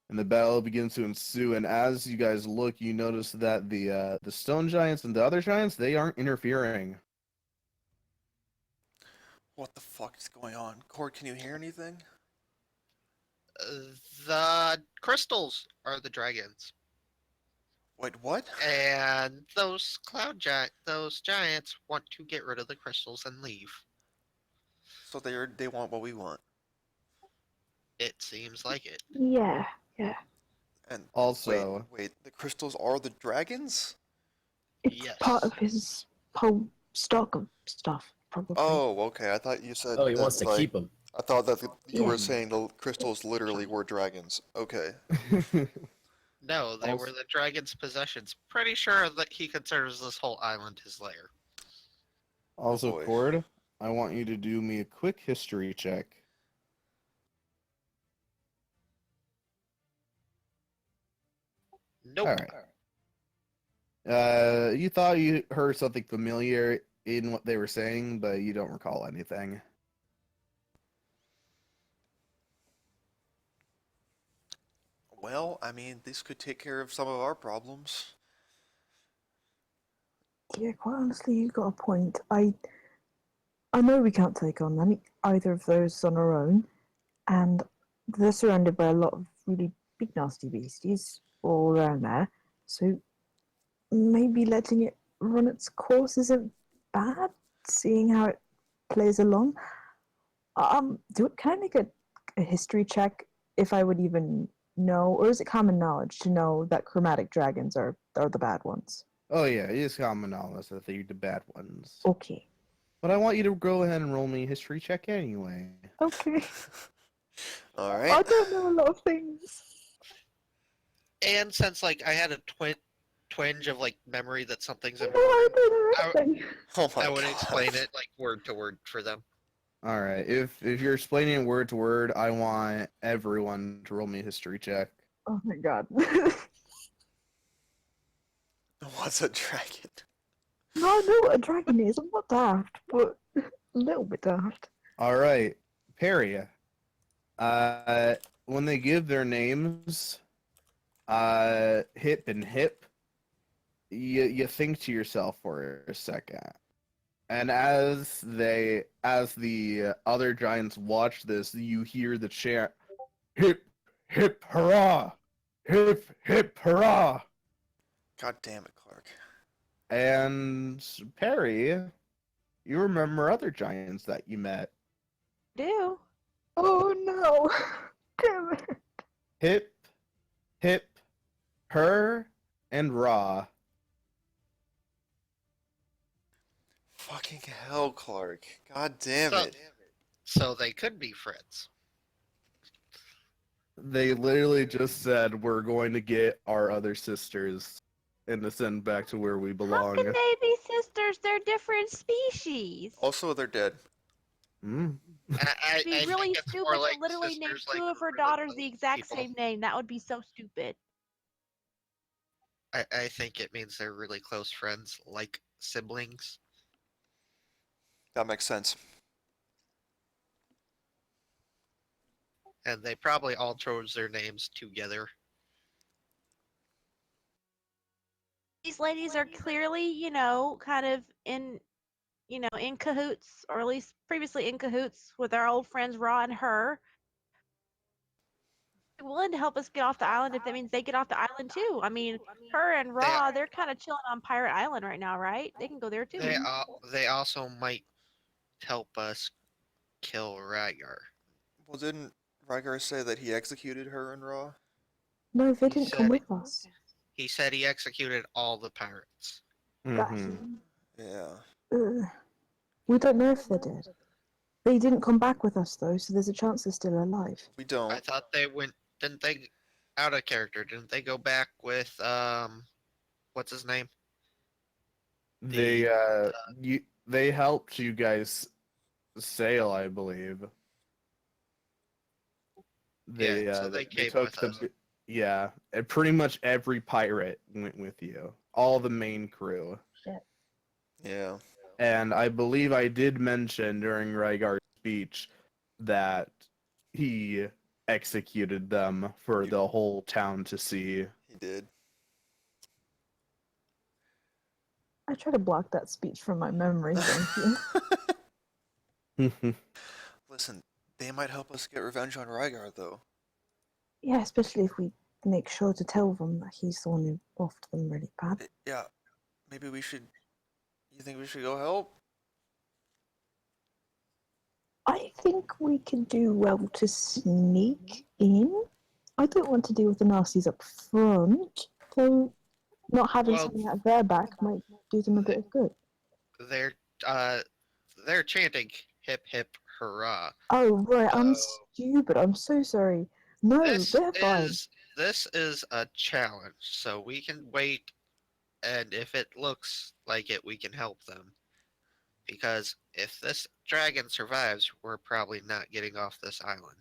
And the battle begins to ensue, and as you guys look, you notice that the stone giants and the other giants, they aren't interfering. What the fuck is going on? Cord, can you hear anything? The crystals are the dragons, Wait, what? and those giants want to get rid of the crystals and leave. So they want what we want. It seems like it. Yeah. And Also, wait, the crystals are the dragons? It's Yes. part of his whole stock of stuff, probably. Oh, okay. I thought you said. Oh, he that, wants to like, keep them. I thought that you were Yeah. saying the crystals literally were dragons. Okay. No, they were the dragon's possessions. Pretty sure that he considers this whole island his lair. also, boy. Cord, I want you to do me a quick history check. Nope. All right. You thought you heard something familiar in what they were saying, but you don't recall anything. Well, I mean, this could take care of some of our problems. Yeah, quite honestly, you got a point. I know we can't take on either of those on our own, and they're surrounded by a lot of really big nasty beasties all around there. So maybe letting it run its course isn't bad, seeing how it plays along. Can I make a history check if I would even know, or is it common knowledge to know that chromatic dragons are the bad ones? Oh yeah, it is common knowledge that they're the bad ones. Okay. But I want you to go ahead and roll me a history check anyway. Okay. All I right. don't know a lot of things. And since I had a twinge of memory that something's No, important, I don't know anything. Oh my I would God. explain it word to word for them. All right. If you're explaining it word to word, I want everyone to roll me a history check. Oh my god. What's a dragon? No, I know what a dragon is. I'm not daft, but a little bit daft. All right, Perry. When they give their names, Hip and Hip, you think to yourself for a second, and as the other giants watch this, you hear the chant, "Hip, hip, hurrah! Hip, hip, hurrah!" God damn it, Clark. And Perry, you remember other giants that you met. Do. Oh no. Damn it. Hip, hip, her, and Raw. Fucking hell, Clark. God damn So, it. so they could be friends. They literally just said we're going to get our other sisters and to send back to where we How belong. can they be sisters? They're different species. Also, they're dead. Mm. I It'd be think really it's stupid more to like literally name sisters, two like of her really daughters the close exact people. same name. That would be so stupid. I think it means they're really close friends, like siblings. That makes sense. And they probably all chose their names together. These ladies are clearly, kind of in cahoots, or at least previously in cahoots with our old friends Ra and her. They're willing to help us get off the island if that means they get off the island too. I mean, her and They Ra, they're kind of chilling on Pirate Island right now, right? They can go there too. they also might help us kill Rygar. Well, didn't Rygar say that he executed her and Raw? No, they He didn't come said- with us. He said he executed all the pirates. Mhm. Yeah. We don't know if they're dead. They didn't come back with us though, so there's a chance they're still alive. We I don't. thought they went. Didn't they? Out of character. Didn't they go back with what's his name? They they helped you guys sail, I believe. They Yeah, so they came took with the us. yeah, and pretty much every pirate went with you. All the main crew. Yeah. And I believe I did mention during Rygar's speech that he executed them for the whole town to see. He did. I try to block that speech from my memory, thank you. Listen, they might help us get revenge on Rygar, though. Yeah, especially if we make sure to tell them that he's the one who offed them really bad. Yeah. Maybe we should. You think we should go help? I think we can do well to sneak in. I don't want to deal with the nasties up front, so not having Well, something at their back might do them a bit of good. They're chanting hip hip hurrah. Oh, right, I'm So stupid. I'm so sorry. No, this they're fine. is a challenge, so we can wait, and if it looks like it, we can help them. Because if this dragon survives, we're probably not getting off this island.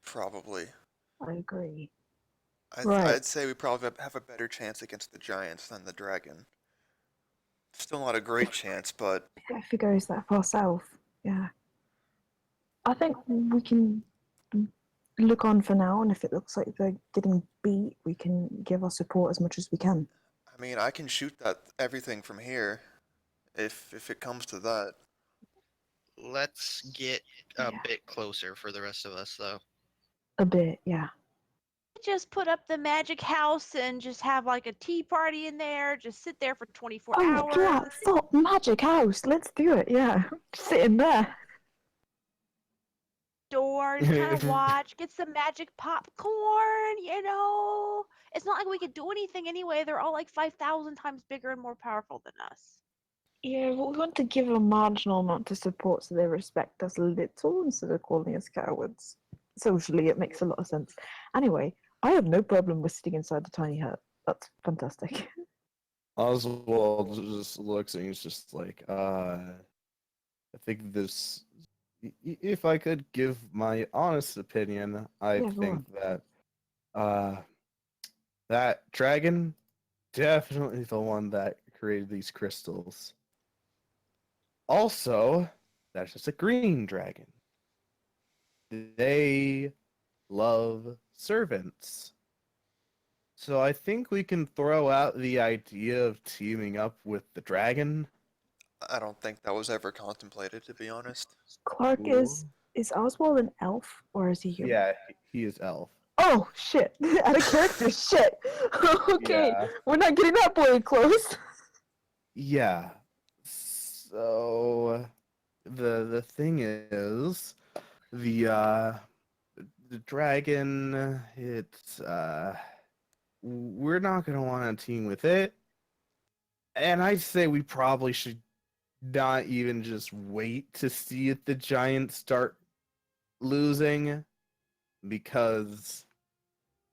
Probably. I agree. I'd, Right. I'd say we probably have a better chance against the giants than the dragon. Still not a great chance, but If it goes that far south, yeah. I think we can look on for now, and if it looks like they're getting beat, we can give our support as much as we can. I mean, I can shoot that everything from here, if it comes to that. Let's get a Yeah. bit closer for the rest of us, though. A bit, yeah. Just put up the magic house and just have like a tea party in there. Just sit there for 24 Oh, hours. yeah, fuck, magic house. Let's do it, yeah. Sit in there. Door, just kind of watch, get some magic popcorn, It's not like we could do anything anyway. They're all like 5,000 times bigger and more powerful than us. Yeah, but we want to give a marginal amount of support so they respect us a little instead of calling us cowards. Socially, it makes a lot of sense. Anyway, I have no problem with sitting inside the tiny hut. That's fantastic. Oswald just looks and he's just like, I think this. If I could give my honest opinion, I Yeah, go think that that dragon definitely the one that created these crystals. Also, that's just a green dragon. They love servants. So I think we can throw out the idea of teaming up with the dragon. I don't think that was ever contemplated, to be honest. Clark, is Oswald an elf or is he human? Yeah, he is elf. Oh, shit. Out of character, shit. Okay, Yeah. we're not getting that boy close. Yeah. So the thing is, the the dragon, we're not gonna want to team with it. And I'd say we probably should not even just wait to see if the giants start losing, because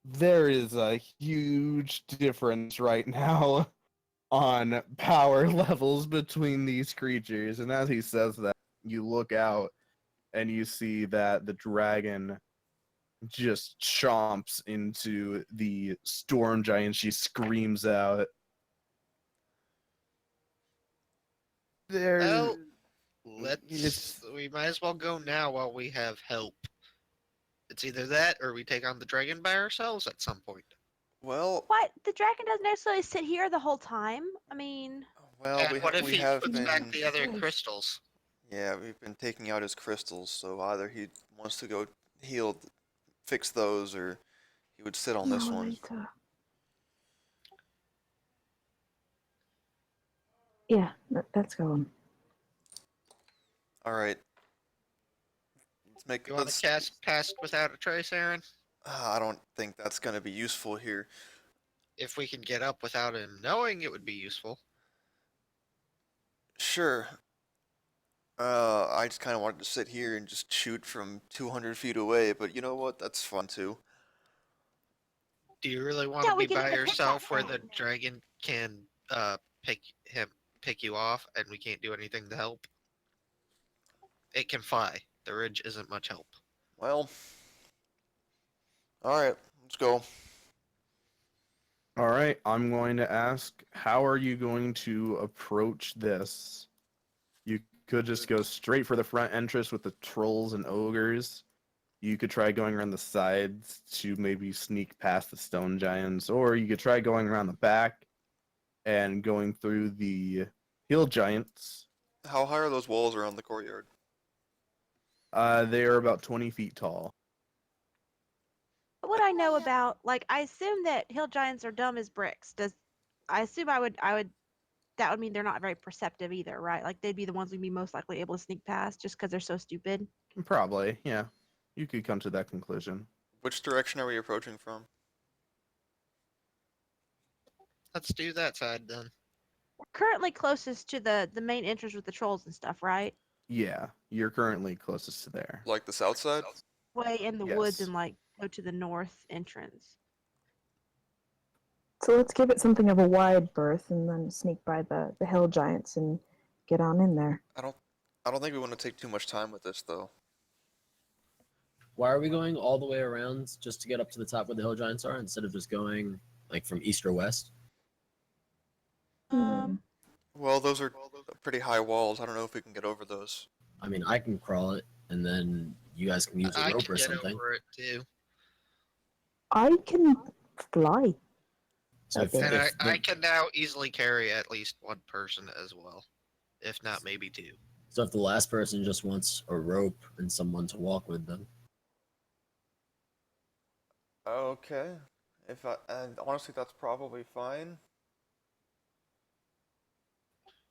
there is a huge difference right now on power levels between these creatures. And as he says that, you look out and you see that the dragon just chomps into the storm giant. She screams out. Well, It's we might as well go now while we have help. It's either that or we take on the dragon by ourselves at some point. Well, What? The dragon doesn't necessarily sit here the whole time. I mean, well, And what if we he have puts been, back the other Yes. crystals? yeah, we've been taking out his crystals. So either he wants to go heal, fix those, or he would sit on this No, one. later. Yeah, let's go on. All right. Let's make. You want Let's. to cast Past Without a Trace, Aaron? I don't think that's gonna be useful here. If we can get up without him knowing, it would be useful. Sure. I just kind of wanted to sit here and just shoot from 200 feet away, but you know what? That's fun too. Do you really want Yeah, to we be can by pick that yourself where the thing. dragon can pick you off, and we can't do anything to help? It can fly. The ridge isn't much help. Well. All right. Let's go. all right. I'm going to ask, how are you going to approach this? You could just go straight for the front entrance with the trolls and ogres. You could try going around the sides to maybe sneak past the stone giants, or you could try going around the back and going through the hill giants. How high are those walls around the courtyard? They are about 20 feet tall. what I know about, like, I assume that hill giants are dumb as bricks. I assume I would that would mean they're not very perceptive either, right? Like they'd be the ones we'd be most likely able to sneak past just because they're so stupid. Probably, yeah. You could come to that conclusion. Which direction are we approaching from? Let's do that side then. We're currently closest to the main entrance with the trolls and stuff, right? Yeah, you're currently closest to there. Like the south side? Way in the woods Yes. and like go to the north entrance. So let's give it something of a wide berth and then sneak by the hill giants and get on in there. I don't think we want to take too much time with this though. Why are we going all the way around just to get up to the top where the hill giants are instead of just going like from east or west? Um, Well, those are pretty high walls. I don't know if we can get over those. I mean, I can crawl it, and then you guys can use a I rope can or get something. over it too. I can fly. So if, Okay. And if I can now easily carry at least one person as well, if not maybe two. so if the last person just wants a rope and someone to walk with them, Okay. And honestly, that's probably fine.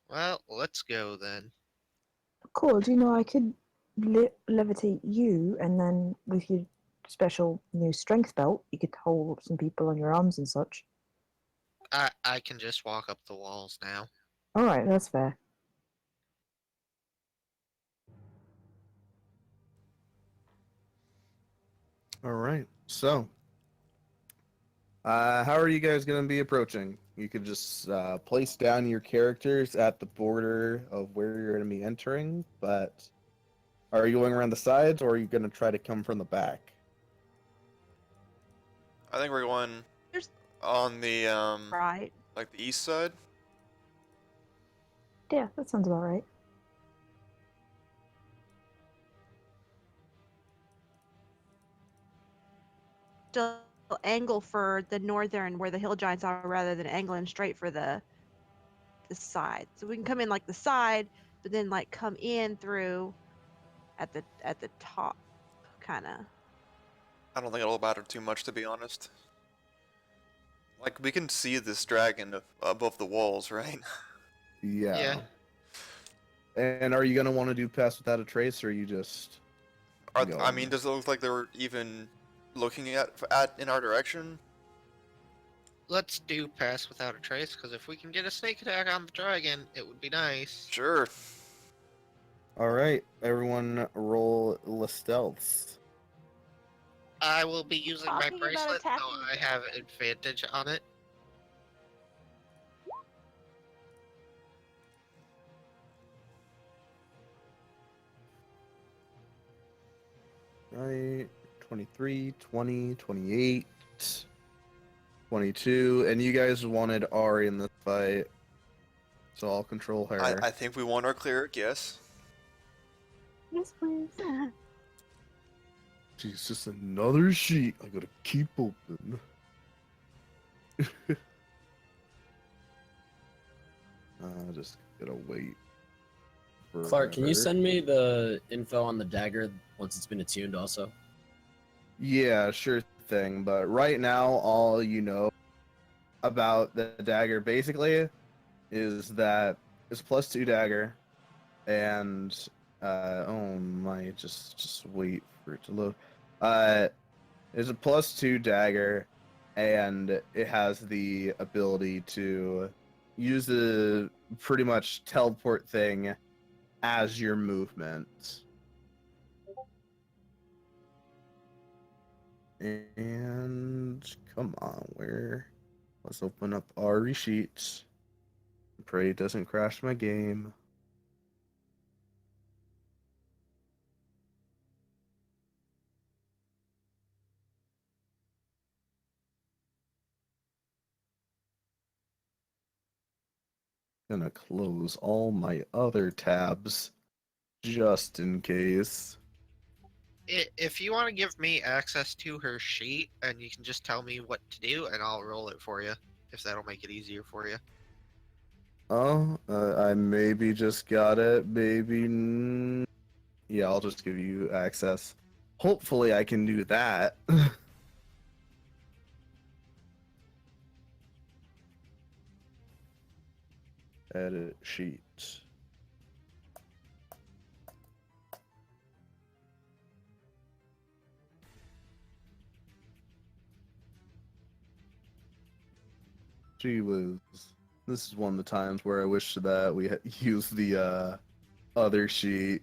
Well, let's go then. Cool. Do you know I could levitate you, and then with your special new strength belt, you could hold some people on your arms and such. I can just walk up the walls now. All right, that's fair. All right. So, how are you guys going to be approaching? You could just place down your characters at the border of where you're going to be entering, but are you going around the sides or are you going to try to come from the back? I think we're going There's- on the right. like the east side. Yeah, that sounds about right. Still angle for the northern where the hill giants are rather than angling straight for the side. So we can come in like the side, but then like come in through at the top, kind of. I don't think it'll matter too much, to be honest. Like we can see this dragon above the walls, right? Yeah. Yeah. And are you going to want to do Pass Without a Trace or are you just... I going. mean, does it look like they were even looking at in our direction? Let's do pass without a trace, because if we can get a sneak attack on the dragon, it would be nice. Sure. All right, everyone, roll the stealths. I will be using my Talking about bracelet, so attacking I have advantage on it. Right, 23, 20, 28, 22, and you guys wanted Ari in this fight, so I'll control her. I think we want our cleric, yes. Yes, please. She's just another sheet I gotta keep open. Just gotta wait. Clark, can you forever. send me the info on the dagger once it's been attuned also? Yeah, sure thing. But right now, all you know about the dagger basically is that it's +2 dagger, and oh my, just wait for it to load. It's a +2 dagger, and it has the ability to use the pretty much teleport thing as your movement. And come on, let's open up Ari sheets. Pray it doesn't crash my game. Gonna close all my other tabs just in case. If you want to give me access to her sheet, and you can just tell me what to do, and I'll roll it for you, if that'll make it easier for you. Oh, I maybe just got it. Maybe. Yeah, I'll just give you access. Hopefully, I can do that. Edit sheet. This is one of the times where I wish that we had used the other sheet.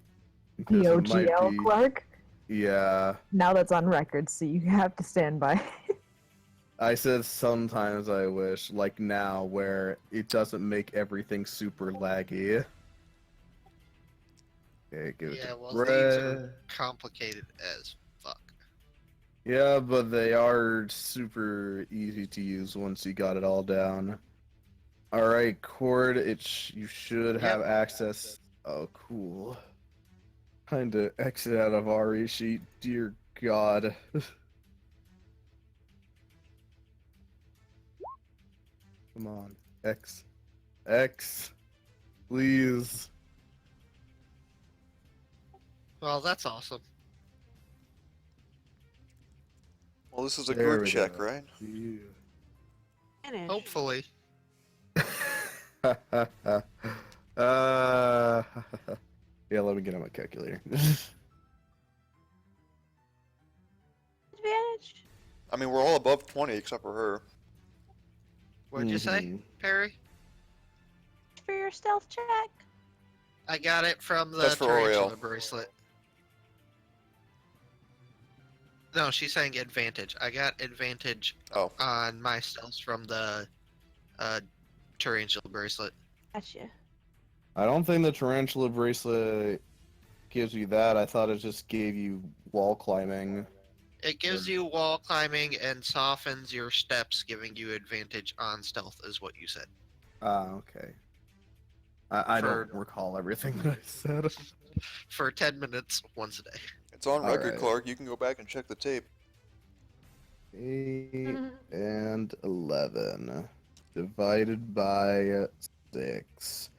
because The it might OGL be- Clark. Yeah, Now that's on record, so you have to stand by. I said sometimes I wish, like now, where it doesn't make everything super laggy. Okay, give it Yeah, to well, Brett. these are complicated as fuck. Yeah, but they are super easy to use once you got it all down. All right, Cord, you should have access. Oh, cool. Trying to exit out of RE sheet. Dear God. Come on, X, please. Well, that's awesome. Well, this is a There group we check, go. right? Yeah. Manage. Hopefully. Yeah, let me get on my calculator. Advantage. I mean, we're all above 20 except for her. What'd you say, Mhm. Perry? For your stealth check. I got it from the That's for tarantula Oriel. bracelet. No, she's saying advantage. I got advantage Oh. on my stealth from the tarantula bracelet. Gotcha. I don't think the tarantula bracelet gives you that. I thought it just gave you wall climbing. It gives you wall climbing and softens your steps, giving you advantage on stealth, is what you said. Ah, okay. I For- don't recall everything that I said. For 10 minutes once a day. It's on record, Alright. Clark. You can go back and check the tape. 8 and 11 divided by 6.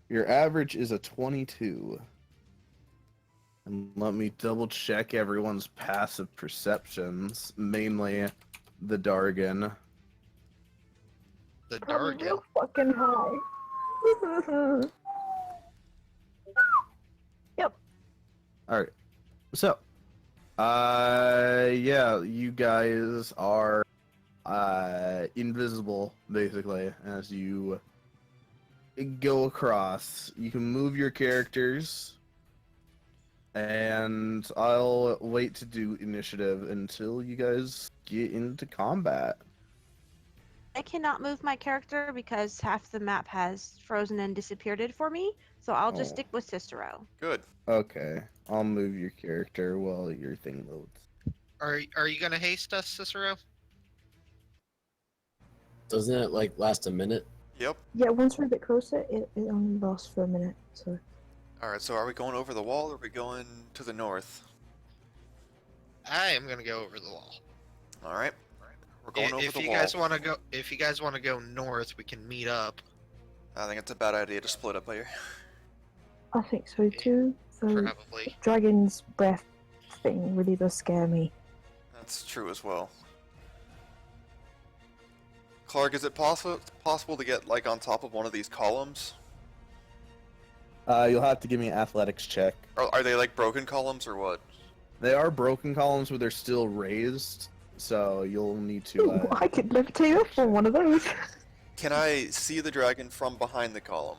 Your average is a 22. And let me double check everyone's passive perceptions, mainly the Dargan. The Probably Dargan. real fucking high. All right. So, Yeah, you guys are invisible basically as you go across. You can move your characters, and I'll wait to do initiative until you guys get into combat. I cannot move my character because half the map has frozen and disappeared for me, so I'll just Oh. stick with Cicero. Good. Okay, I'll move your character while your thing loads. Are you gonna haste us, Cicero? Doesn't it like last a minute? Yep. Yeah, once we're a bit closer, it only lasts for a minute. So Alright, so are we going over the wall or are we going to the north? I am gonna go over the wall. Alright. We're going over If the you wall. guys want to go, if you guys want to go north, we can meet up. I think it's a bad idea to split up here. I think so too. So Probably. dragon's breath thing really does scare me. That's true as well. Clark, is it possible to get like on top of one of these columns? You'll have to give me an athletics check. Are they like broken columns or what? They are broken columns, but they're still raised, so you'll need to. Ooh, I could levitate up on one of those. Can I see the dragon from behind the column?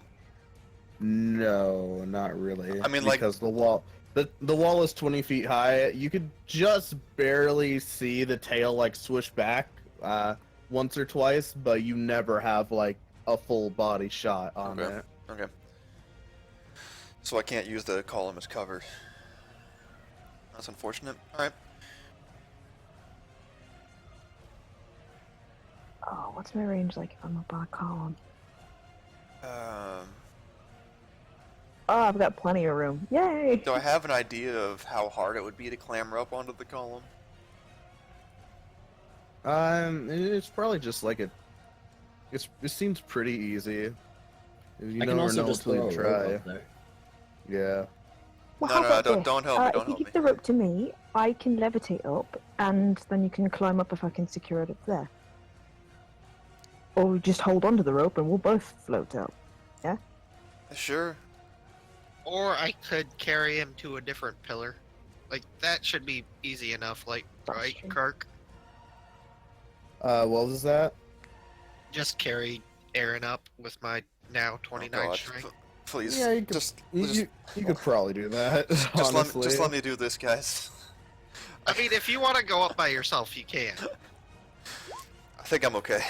No, not really. I mean, like- because the wall is 20 feet high. You could just barely see the tail like swish back once or twice, but you never have like a full body shot on Okay. it. Okay. So I can't use the column as cover. That's unfortunate. Alright. Oh, what's my range like if I'm up on a column? Oh, I've got plenty of room. Yay! Do I have an idea of how hard it would be to clamber up onto the column? It's probably just like it seems pretty easy. You I can never also know just until throw a you rope try. up there. Yeah. Well, No, how no, about don't- this? don't help me, don't if help you me. give the rope to me, I can levitate up, and then you can climb up if I can secure it up there. Or we just hold onto the rope and we'll both float out. Sure. Or I could carry him to a different pillar. Like that should be easy enough. Like That's right, true. Kirk? What was that? Just carry Aaron up with my now Oh 29 god. strength. Please. Yeah, you could, just you could probably do that. Honestly. just let me do this, guys. I mean, if you want to go up by yourself, you can. I think I'm okay.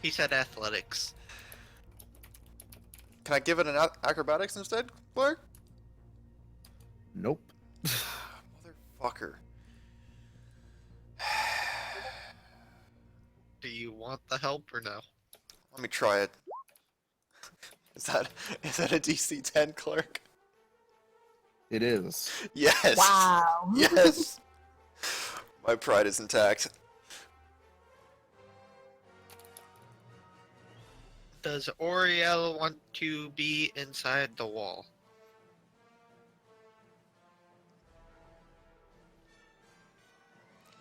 He said athletics. Can I give it an acrobatics instead, Clark? Nope. Motherfucker. Do you want the help or no? Let me try it. Is that a DC 10, Clark? It is. Yes. Wow! Yes. My pride is intact. Does Oriel want to be inside the wall?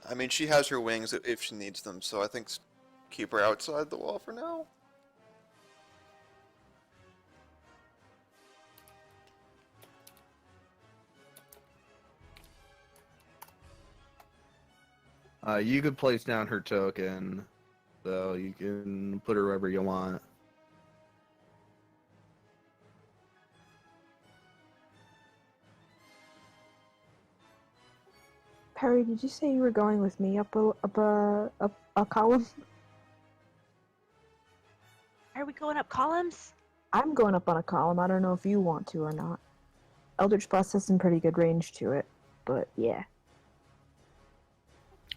I mean, she has her wings if she needs them, so I think keep her outside the wall for now. You could place down her token, so you can put her wherever you want. Perry, did you say you were going with me up a column? Are we going up columns? I'm going up on a column. I don't know if you want to or not. Eldritch Blast has some pretty good range to it, but yeah.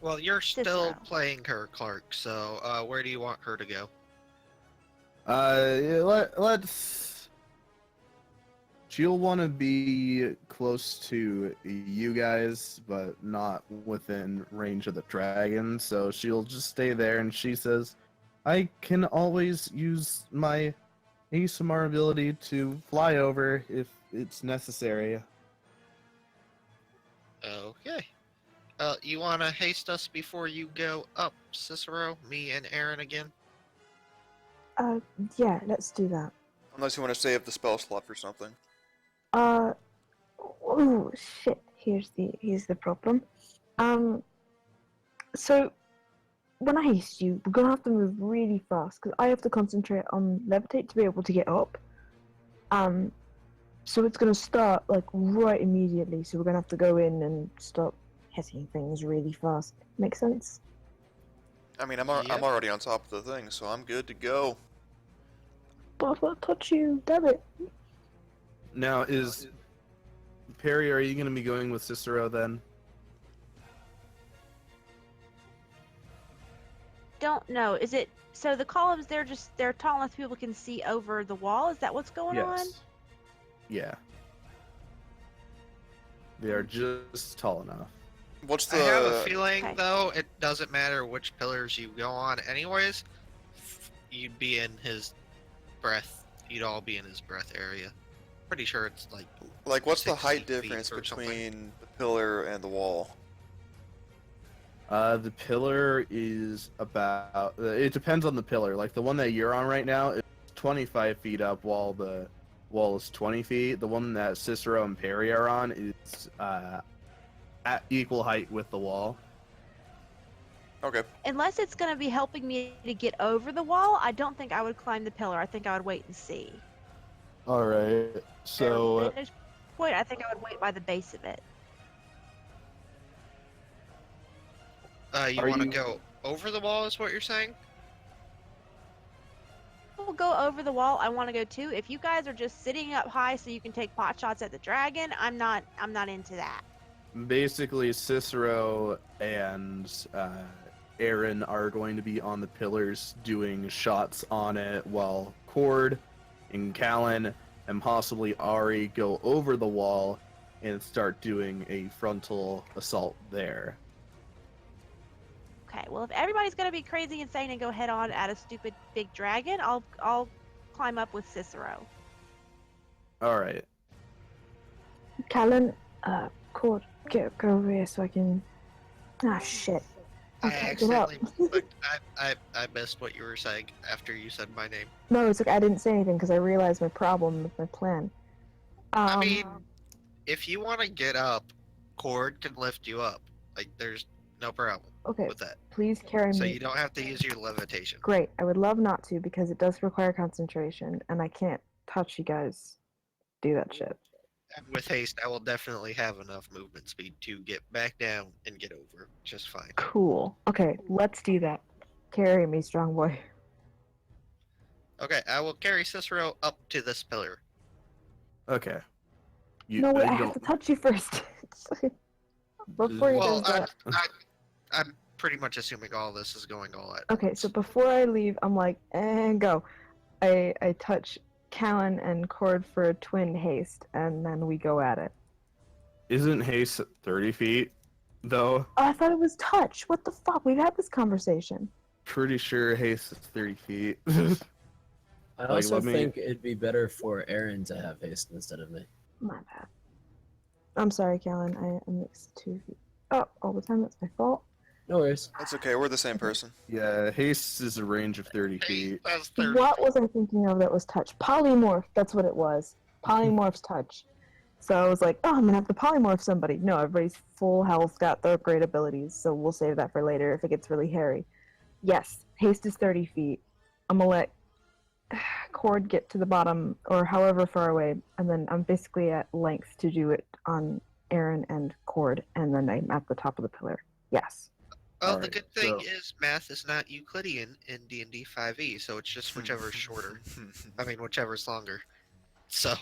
Well, you're still Cicero. playing her, Clark, so where do you want her to go? Yeah, let's. She'll want to be close to you guys, but not within range of the dragon. So she'll just stay there, and she says, "I can always use my ASMR ability to fly over if it's necessary." Okay. You want to haste us before you go up, Cicero? Me and Aaron again? Yeah, let's do that. Unless you want to save the spell slot for something. Oh, shit. here's the problem. So when I haste you, we're gonna have to move really fast because I have to concentrate on levitate to be able to get up. So it's gonna start like right immediately. So we're gonna have to go in and start hitting things really fast. Make sense? I mean, I'm Yep. already on top of the thing, so I'm good to go. But if I touch you, damn it. Now, is Perry? Are you going to be going with Cicero then? Don't know. Is it so the columns they're tall enough people can see over the wall? Is that what's going on? Yeah. They are just tall enough. What's the? I have a feeling, Okay. though, it doesn't matter which pillars you go on, anyways. You'd be in his breath. You'd all be in his breath area. Pretty sure it's like What's the 60 height feet difference or something. between the pillar and the wall? The pillar is about. It depends on the pillar. Like the one that you're on right now is 25 feet up, while the wall is 20 feet. The one that Cicero and Perry are on is at equal height with the wall. Okay. Unless it's going to be helping me to get over the wall, I don't think I would climb the pillar. I think I would wait and see. All right. At So a vantage point, I think I would wait by the base of it. You Are want to you- go over the wall, is what you're saying? We'll go over the wall. I want to go too. If you guys are just sitting up high so you can take pot shots at the dragon, I'm not into that. basically, Cicero and Aaron are going to be on the pillars doing shots on it, while Cord and Callan and possibly Ari go over the wall and start doing a frontal assault there. Okay, well if everybody's gonna be crazy insane and go head on at a stupid big dragon, I'll climb up with Cicero. All right. Callan, Cord, go over here so I can. Ah, shit. I Okay, get up. accidentally. Look, I missed what you were saying after you said my name. No, it's like I didn't say anything because I realized my problem with my plan. I mean, if you want to get up, Cord can lift you up. Like, there's no problem okay, with that. please carry So me. you don't have to use your levitation. Great. I would love not to because it does require concentration, and I can't touch you guys do that shit. And with haste, I will definitely have enough movement speed to get back down and get over just fine. Cool. Okay, let's do that. Carry me, strong boy. Okay, I will carry Cicero up to this pillar. Okay. You, No, wait, you I have don't- to touch you first. Before he Well, does that. I'm pretty much assuming all this is going all at Okay, once. so before I leave, I'm like, and go. I touch Callan and Cord for a twin haste, and then we go at it. Isn't haste 30 feet, though? Oh, I thought it was touch. What the fuck? We've had this conversation. Pretty sure haste is 30 feet. I also let me- think it'd be better for Aaron to have haste instead of me. My bad. I'm sorry, Callan. I mixed 2 feet up all the time. That's my fault. No worries. That's okay. We're the same person. Yeah, haste is a range of 30 Hey, feet. that's 30. What was I thinking of that was touch? Polymorph. That's what it was. Polymorph's touch. So I was like, oh, I'm gonna have to polymorph somebody. No, everybody's full health, got their great abilities, so we'll save that for later if it gets really hairy. Yes, haste is 30 feet. I'm gonna let Cord get to the bottom or however far away, and then I'm basically at length to do it on Aaron and Cord, and then I'm at the top of the pillar. Yes. Well, the Alright, good thing so- is math is not Euclidean in D&D 5e, so it's just whichever's shorter. I mean, whichever's longer. So,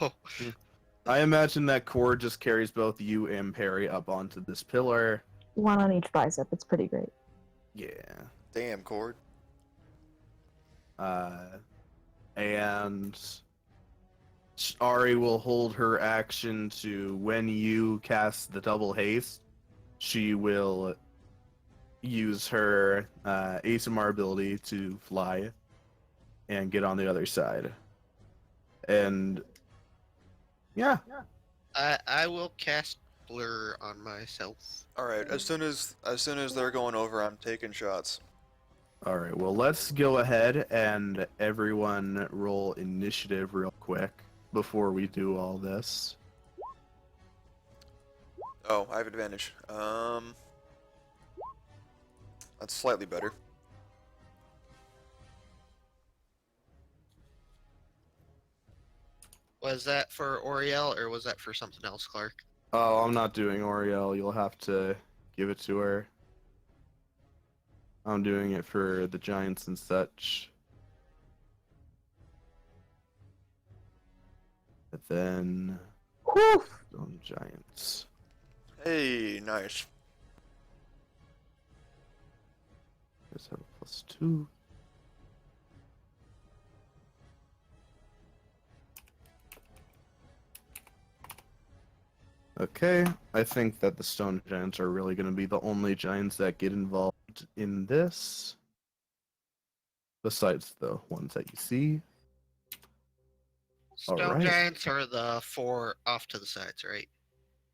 I imagine that Cord just carries both you and Perry up onto this pillar. One on each bicep. It's pretty great. Yeah. Damn, Cord. And Ari will hold her action to when you cast the double haste, she will use her ASMR ability to fly and get on the other side. And yeah, I will cast Blur on myself. All right. As soon as they're going over, I'm taking shots. all right. Well, let's go ahead and everyone roll initiative real quick before we do all this. Oh, I have advantage. That's slightly better. Was that for Oriel or was that for something else, Clark? Oh, I'm not doing Oriel. You'll have to give it to her. I'm doing it for the giants and such. And then Whew. stone giants. Hey, nice. Let's have a +2. Okay, I think that the stone giants are really going to be the only giants that get involved in this. Besides the ones that you see. Stone Alright. giants are the 4 off to the sides, right?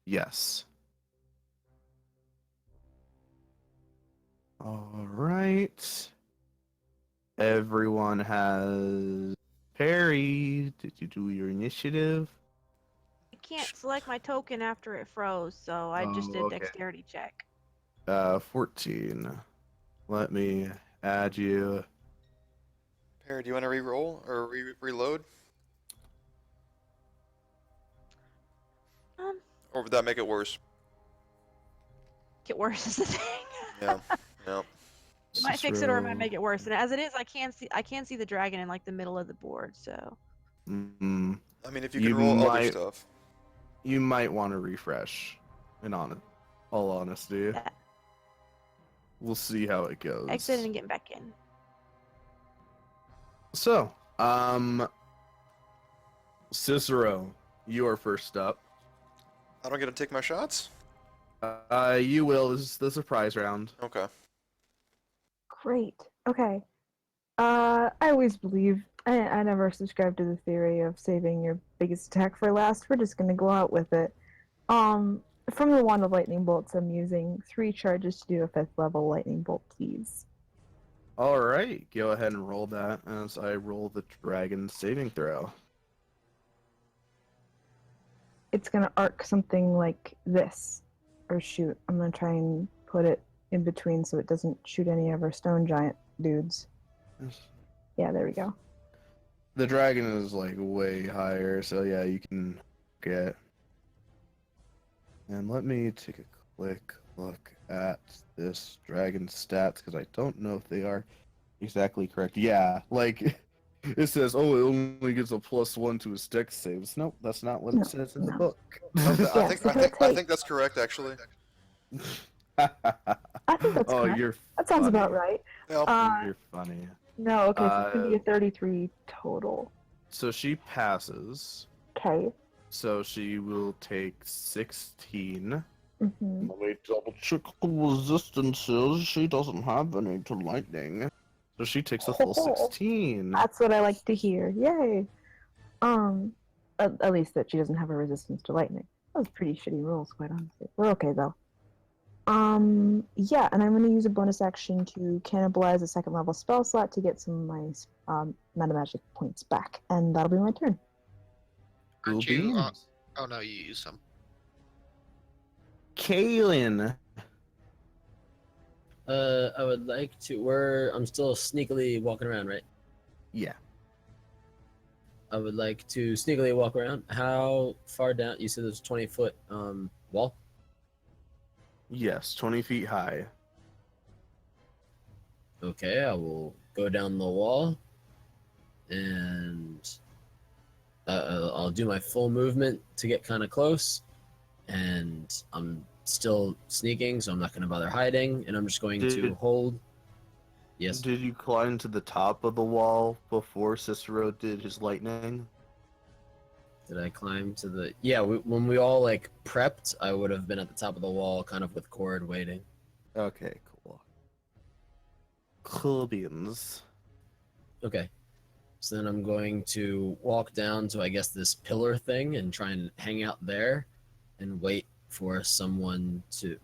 Yes. Alright. Everyone has Perry. Did you do your initiative? I can't select my token after it froze, so I just did a okay. dexterity check. 14. Let me add you. Perry, do you want to re-roll or reload? Or would that make it worse? Get worse is the thing. Yeah. Yeah. It might fix it or it might make it worse. And as it is, I can't see the dragon in like the middle of the board. So Mm, I mean, if you You can roll other might- stuff. you might want to refresh. All honesty, Yeah. we'll see how it goes. exit and get back in. So, Cicero, you are first up. I don't get to take my shots? You will. This is the surprise round. Okay. Great. Okay. I always believe I never subscribe to the theory of saving your biggest attack for last. We're just gonna go out with it. From the wand of lightning bolts, I'm using 3 charges to do a 5th level lightning bolt, please. All right, go ahead and roll that as I roll the dragon saving throw. It's gonna arc something like this, or shoot. I'm gonna try and put it in between so it doesn't shoot any of our stone giant dudes. Yeah, there we go. The dragon is like way higher, so yeah, you can get. And let me take a quick look at this dragon stats because I don't know if they are exactly correct. Yeah, like it says, oh, it only gets a +1 to his dex saves. Nope, that's not what No, it says in the no. book. I think that's correct actually. I think that's oh, correct. you're. That sounds funny. about right. Yeah. You're funny. No, okay, so it's gonna be a 33 total. So she passes. Okay. So she will take 16. Mm-hmm. Let me double check the resistances. She doesn't have any to lightning. So she takes a full 16. That's what I like to hear. Yay. At least that she doesn't have a resistance to lightning. That was pretty shitty rolls, quite honestly. We're okay though. Yeah, and I'm gonna use a bonus action to cannibalize a 2nd level spell slot to get some of my meta magic points back, and that'll be my turn. Cool Aren't you? beans. Oh no, you use some. Kaylin. I would like to. I'm still sneakily walking around, right? Yeah. I would like to sneakily walk around. How far down? You said there's a 20-foot wall. Yes, 20 feet high. Okay, I will go down the wall, and I'll do my full movement to get kind of close. And I'm still sneaking, so I'm not going to bother hiding, and I'm just going to hold. Yes. Did you climb to the top of the wall before Cicero did his lightning? Did I climb to the? Yeah, when we all like prepped, I would have been at the top of the wall, kind of with cord waiting. Okay, cool. Cool beans. Okay. So then I'm going to walk down to, I guess, this pillar thing and try and hang out there and wait for someone to,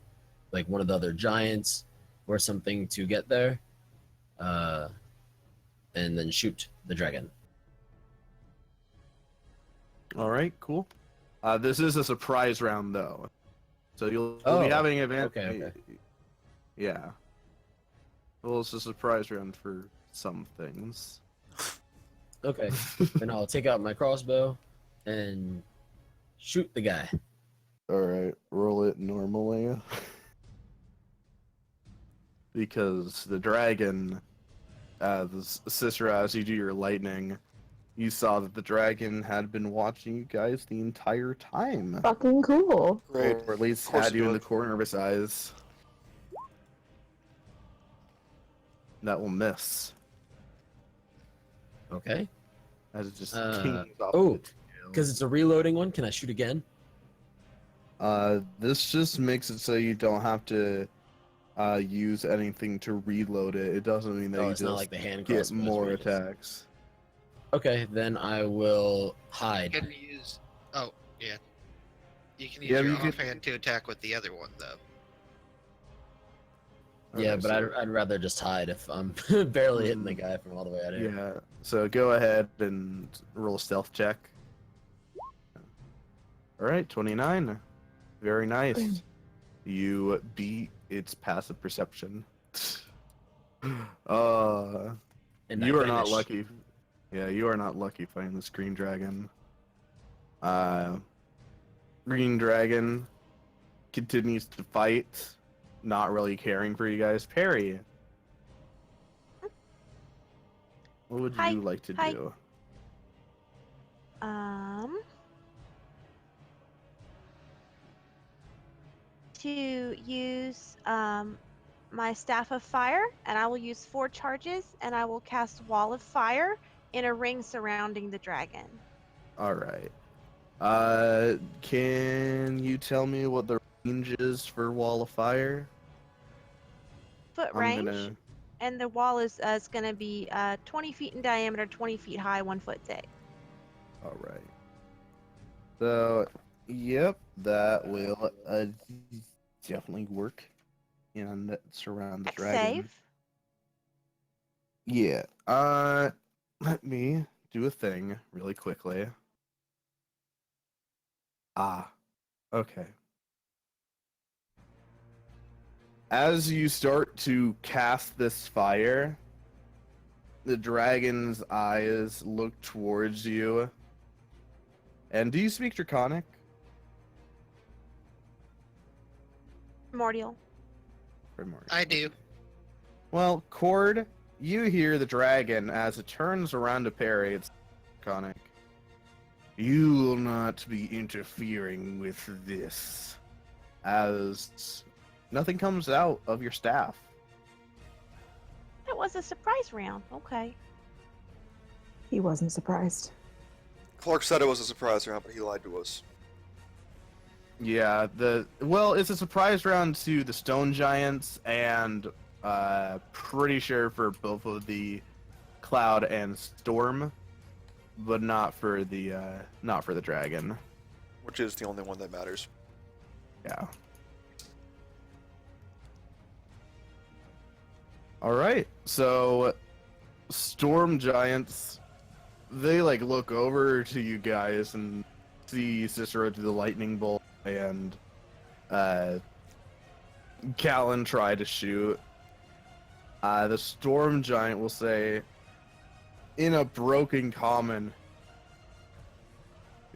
like one of the other giants or something to get there. And then shoot the dragon. All right, cool. This is a surprise round, though. So you'll be Oh, having an event. okay. Yeah. Well, it's a surprise round for some things. Okay. Then I'll take out my crossbow and shoot the guy. Alright, roll it normally. Because the dragon, Cicera, as you do your lightning, you saw that the dragon had been watching you guys the entire time. Fucking cool. Great. Or at least Of course had it you in the did. corner of his eyes. That will miss. Okay. As it just Uh, kings off oh, the tail. Because it's a reloading one, can I shoot again? This just makes it so you don't have to use anything to reload it. It doesn't mean that Oh, you it's just not like the hand get crossbow. more where you just- attacks. Okay, then I will You hide. can use. Oh, yeah. You can use Yeah, your you could- offhand to attack with the other one, though. Yeah, Okay, but so- I'd rather just hide if I'm barely hitting the Mm. guy from all the way out here. Yeah, so go ahead and roll a stealth check. Alright, 29. Very nice. You beat its passive perception. And I You are not vanish. lucky. Yeah, you are not lucky fighting this green dragon. Green dragon continues to fight, not really caring for you guys. Perry, what would Hi. you like to Hi. do? To use my staff of fire, and I will use 4 charges, and I will cast Wall of Fire in a ring surrounding the dragon. All right. Can you tell me what the range is for Wall of Fire? Foot I'm range, gonna. and the wall is going to be 20 feet in diameter, 20 feet high, 1 foot thick. All right. So, yep, that will definitely work and surround the Dex dragon. save. Yeah. Let me do a thing really quickly. Okay. As you start to cast this fire, the dragon's eyes look towards you. And do you speak Draconic? Primordial. Primordial. I do. Well, Cord, you hear the dragon as it turns around to parry. It's Draconic. You will not be interfering with this, as nothing comes out of your staff. It was a surprise round. Okay. He wasn't surprised. Clark said it was a surprise round, but he lied to us. Yeah, it's a surprise round to the Stone Giants, and pretty sure for both of the Cloud and Storm, but not for the dragon. Which is the only one that matters. Yeah. All right, so Storm Giants, they look over to you guys and see Cicero do the lightning bolt and Callan try to shoot. The Storm Giant will say, in a broken common,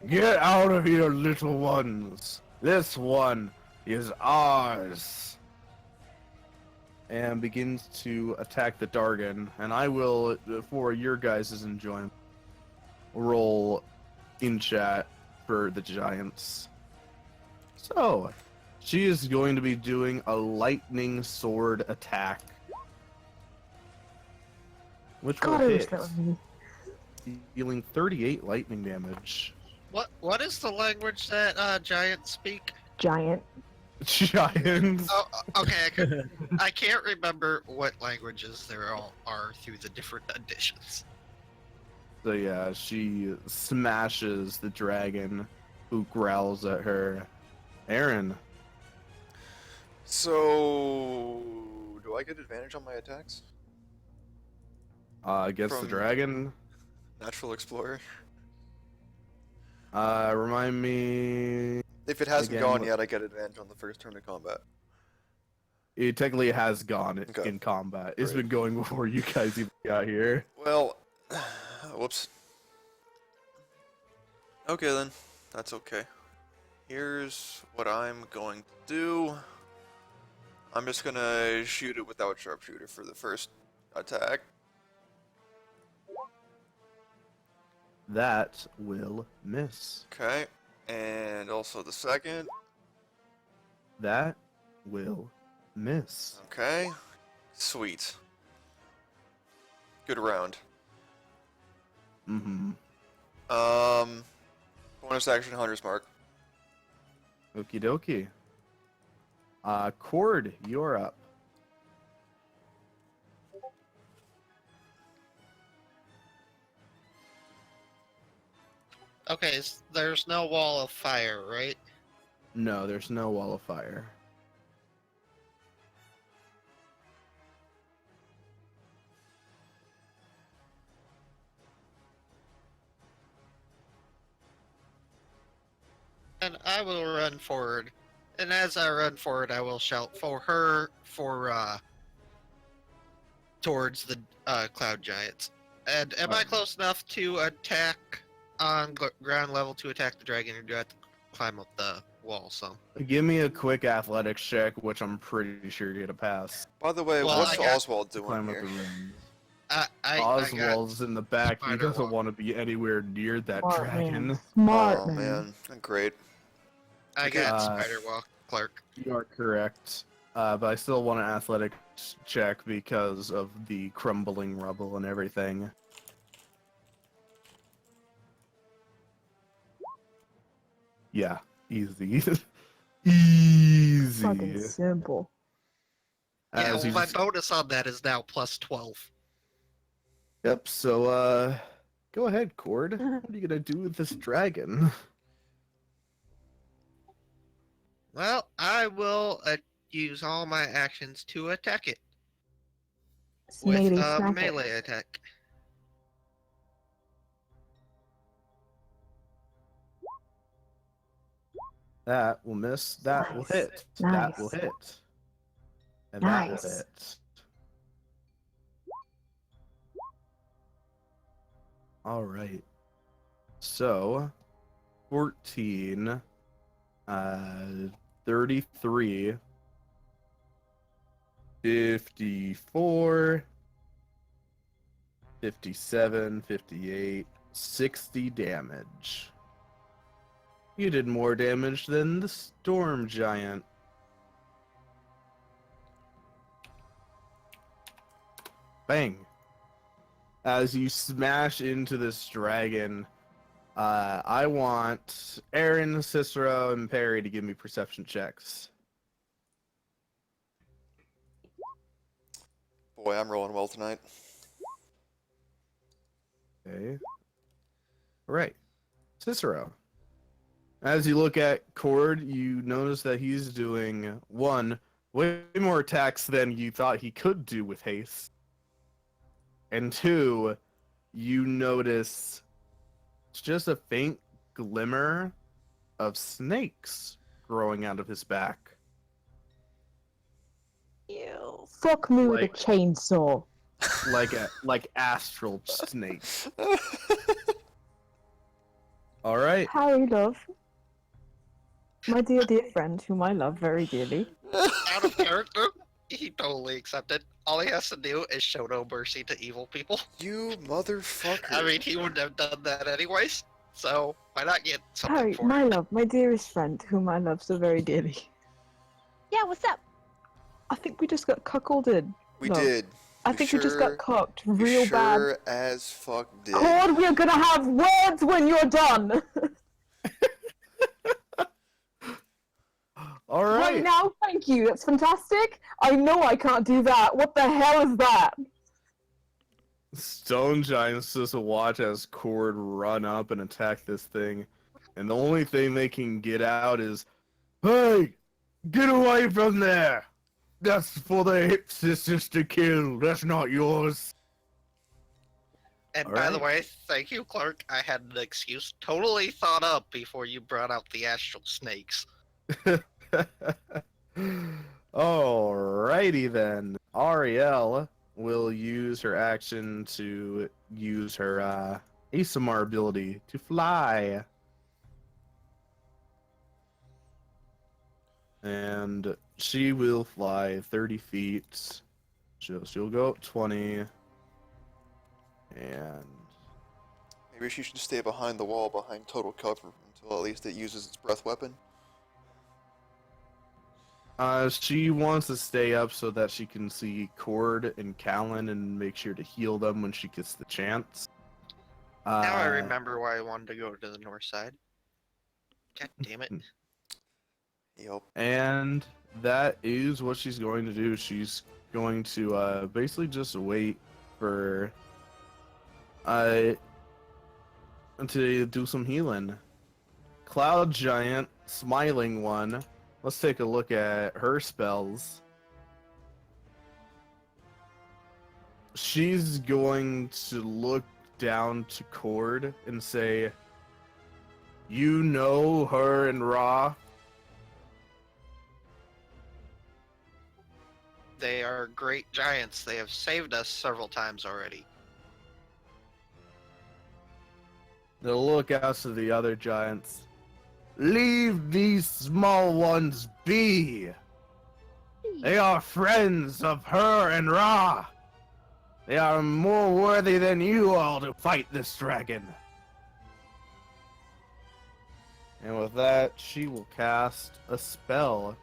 "Get out of here, little ones! This one is ours!" And begins to attack the Dargon. And I will, for your guys' enjoyment, roll in chat for the Giants. So, she is going to be doing a lightning sword attack. Which will God, I wish hit, that was me. dealing 38 lightning damage. What is the language that giants speak? Giant. Giants. Oh, okay. I can't remember what languages there all are through the different editions. So yeah, she smashes the dragon, who growls at her. Aaron. So, do I get advantage on my attacks? Against the From- dragon. Natural Explorer. Remind me. If it hasn't Again, gone what- yet, I get advantage on the first turn of combat. It technically has gone Okay. in combat. It's Great. been going before you guys even got here. Well, whoops. Okay then, that's okay. Here's what I'm going to do. I'm just gonna shoot it without sharpshooter for the first attack. That will miss. Okay, and also the second. That will miss. Okay, sweet. Good round. Mm-hmm. Bonus action, Hunter's Mark. Okie dokie. Cord, you're up. Okay, there's no wall of fire, right? No, there's no wall of fire. And I will run forward. And as I run forward, I will shout for her towards the cloud giants. And am I close enough to attack on ground level to attack the dragon, or do I have to climb up the wall some? Give me a quick athletics check, which I'm pretty sure you're gonna pass. By the way, Well, what's I got- Oswald doing Climb up the here? ring. I Oswald's in the back. He spider doesn't walk. want to be anywhere near that Smart dragon. man. Smart Oh man, great. I got Uh, spider walk, Clark. You are correct. But I still want an athletics check because of the crumbling rubble and everything. Yeah, easy. Easy. Fucking simple. Yeah, As well, you my just- bonus on that is now plus 12. Yep, so go ahead, Cord. What are you gonna do with this dragon? Well, I will use all my actions to attack it with Smeary a snack it. melee attack. That will miss. That will Nice. hit. That will Nice. hit. And that will Nice. hit. All right. So, 14, 33, 54, 57, 58, 60 damage. You did more damage than the storm giant. Bang. As you smash into this dragon, I want Aaron, Cicero, and Perry to give me perception checks. Boy, I'm rolling well tonight. Okay. All right. Cicero. As you look at Cord, you notice that he's doing, one, way more attacks than you thought he could do with haste. And two, you notice just a faint glimmer of snakes growing out of his back. Ew. Fuck me with a Like- chainsaw. like astral snakes. All right. Harry, love. My dear friend, whom I love very dearly. Out of character, he totally accepted. All he has to do is show no mercy to evil people. You motherfucker. I mean, he wouldn't have done that anyways, so why not get something Harry, for my it? love, my dearest friend, whom I love so very dearly. Yeah, what's up? I think we just got cuckolded. We No. did. I You think we just sure- got cocked You real bad. sure as fuck did. Cord, we're gonna have words when you're done. All Right right. now, thank you. That's fantastic. I know I can't do that. What the hell is that? Stone giants just watch as Cord run up and attack this thing, and the only thing they can get out is, "Hey, get away from there! That's for the hip sisters to kill. That's not yours." And All by the right. way, thank you, Clark. I had an excuse totally thought up before you brought out the astral snakes. Alrighty then. Ariel will use her action to use her ASMR ability to fly. And she will fly 30 feet. She'll go up 20. And Maybe she should stay behind the wall, behind total cover, until at least it uses its breath weapon. she wants to stay up so that she can see Cord and Callan and make sure to heal them when she gets the chance. Now I remember why I wanted to go to the north side. God damn it. Yep. And that is what she's going to do. She's going to basically just wait for to do some healing. Cloud Giant, Smiling One. Let's take a look at her spells. She's going to look down to Cord and say, "You know her and Ra." They are great giants. They have saved us several times already. They'll look out to the other giants. "Leave these small ones be. They are friends of her and Ra. They are more worthy than you all to fight this dragon." And with that, she will cast a spell.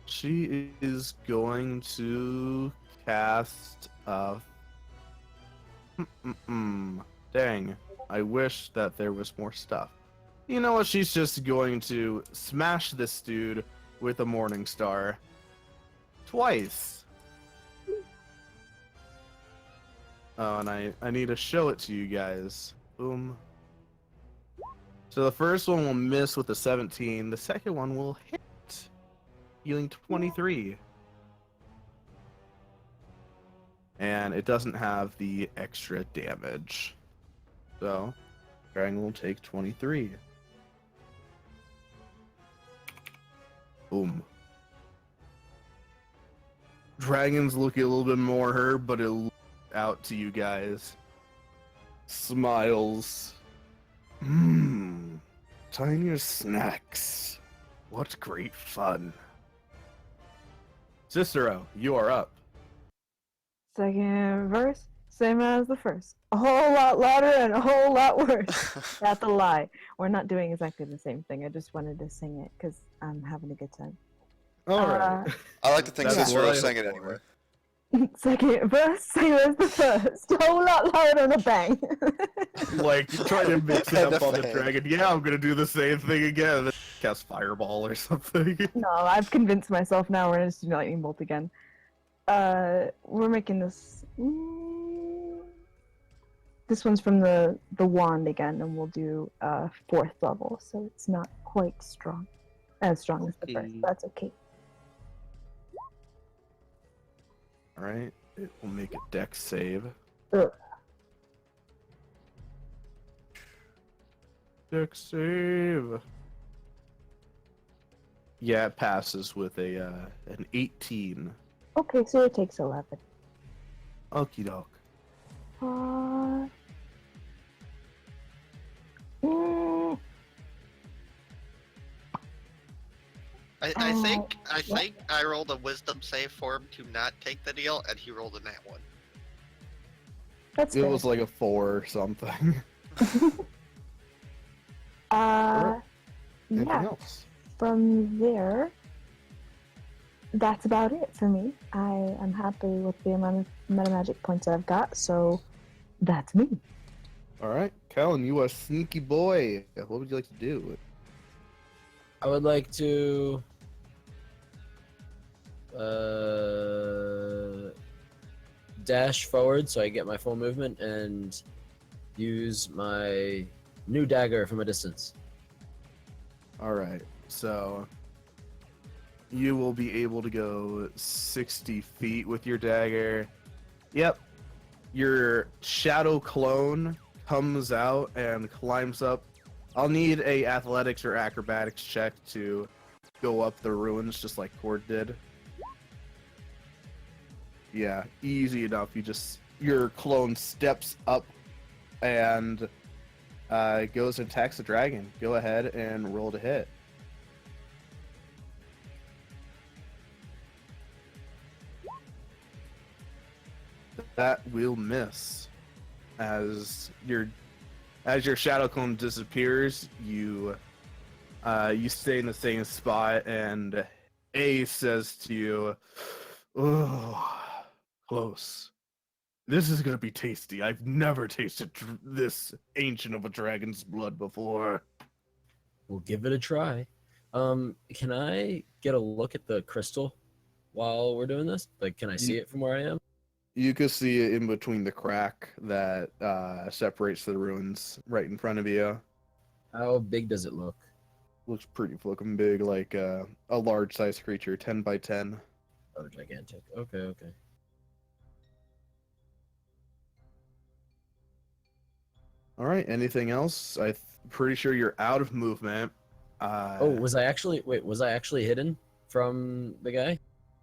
She is going to cast dang. I wish that there was more stuff. You know what? She's just going to smash this dude with a Morning Star. Twice. Oh, and I need to show it to you guys. Boom. So the first one will miss with a 17. The second one will hit, healing 23. And it doesn't have the extra damage. So, Dragon will take 23. Boom. Dragon's looking a little bit more hurt, but it'll look out to you guys. Smiles. Tinier snacks. What great fun. Cicero, you are up. Second verse, same as the first. A whole lot louder and a whole lot worse. That's a lie. We're not doing exactly the same thing. I just wanted to sing it because I'm having a good time. Alright. I like to think That's Cicero what I sang it hope for. anyway. Second verse, same as the first. A whole lot louder and a bang. Like, trying to mix it And up a on the fan. dragon. Yeah, I'm gonna do the same thing again. Then cast Fireball or something. No, I've convinced myself now we're gonna just do lightning bolt again. We're making this. This one's from the wand again, and we'll do 4th level, so it's not quite strong, as strong as the first. Okay. But that's okay. Alright, it will make a dex save. Ugh. Dex save. Yeah, it passes with a an 18. Okay, so it takes 11. Okie doke. I think I rolled a wisdom save for him to not take the deal, and he rolled a nat one. That's It good. was like a 4 or something. Anything Yeah. else? From there, that's about it for me. I am happy with the amount of meta magic points I've got, so that's me. Alright, Callan, you are a sneaky boy. What would you like to do? I would like to dash forward so I get my full movement and use my new dagger from a distance. Alright, so you will be able to go 60 feet with your dagger. Yep. Your shadow clone comes out and climbs up. I'll need a athletics or acrobatics check to go up the ruins just like Cord did. Yeah, easy enough. Your clone steps up and goes and attacks the dragon. Go ahead and roll to hit. That will miss. As your shadow clone disappears, you stay in the same spot, and Ace says to you, "Oh, close. This is gonna be tasty. I've never tasted this ancient of a dragon's blood before." We'll give it a try. Can I get a look at the crystal while we're doing this? Like, can I see it from where I am? You can see it in between the crack that separates the ruins right in front of you. How big does it look? Looks pretty fucking big, like a large-sized creature, 10 by 10. Oh, gigantic. Okay, okay. All right. Anything else? I'm pretty sure you're out of movement. Was I actually hidden from the guy?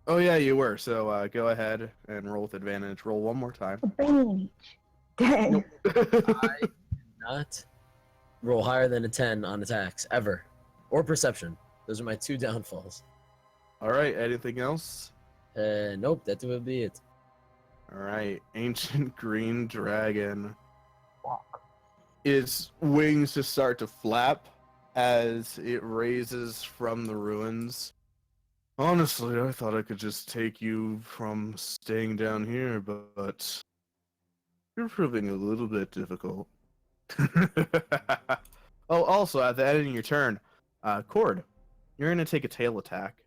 Oh yeah, you were. So go ahead and roll with advantage. Roll one more time. Advantage. Dang. I did not roll higher than a 10 on attacks ever, or perception. Those are my two downfalls. All right. Anything else? Nope, that would be it. All right. Ancient green dragon. Fuck. Its wings just start to flap as it raises from the ruins. Honestly, I thought I could just take you from staying down here, but you're proving a little bit difficult. Oh, also, at the end of your turn, Cord, you're going to take a tail attack.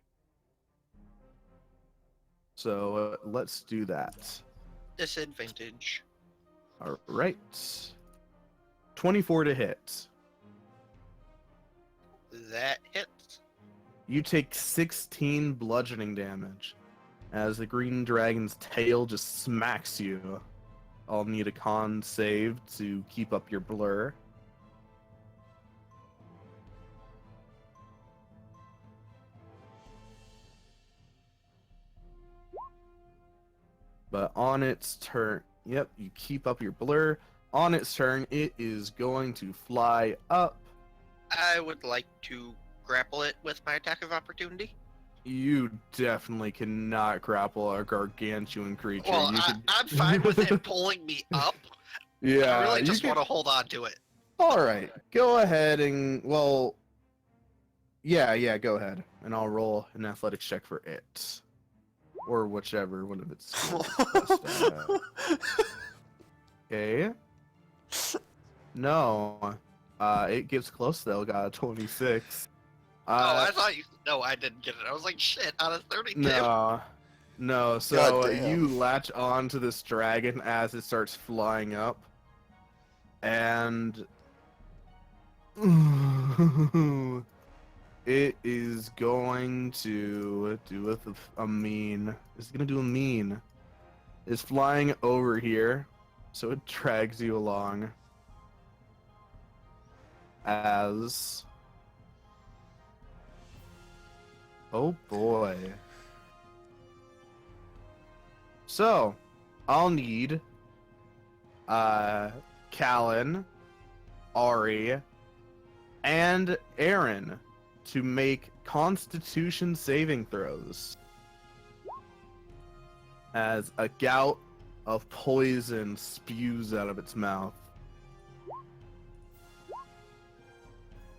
So let's do that. Disadvantage. All right. 24 to hit. That hits. You take 16 bludgeoning damage as the green dragon's tail just smacks you. I'll need a con save to keep up your blur. But on its turn, yep, you keep up your blur. On its turn, it is going to fly up. I would like to grapple it with my attack of opportunity. You definitely cannot grapple a gargantuan creature. Well, I'm fine with it pulling me up. Yeah, I really you just can- want to hold on to it. All right, go ahead and yeah, go ahead, and I'll roll an athletics check for it, or whichever one of its. Okay. No, it gets close though. Got a 26. I thought you. No, I didn't get it. I was like, shit, out of 32. No. So Goddamn. you latch on to this dragon as it starts flying up, and it is going to do a mean. It's gonna do a mean. It's flying over here, so it drags you along as. Oh boy. So, I'll need Callan, Ari, and Aaron to make Constitution saving throws. As a gout of poison spews out of its mouth.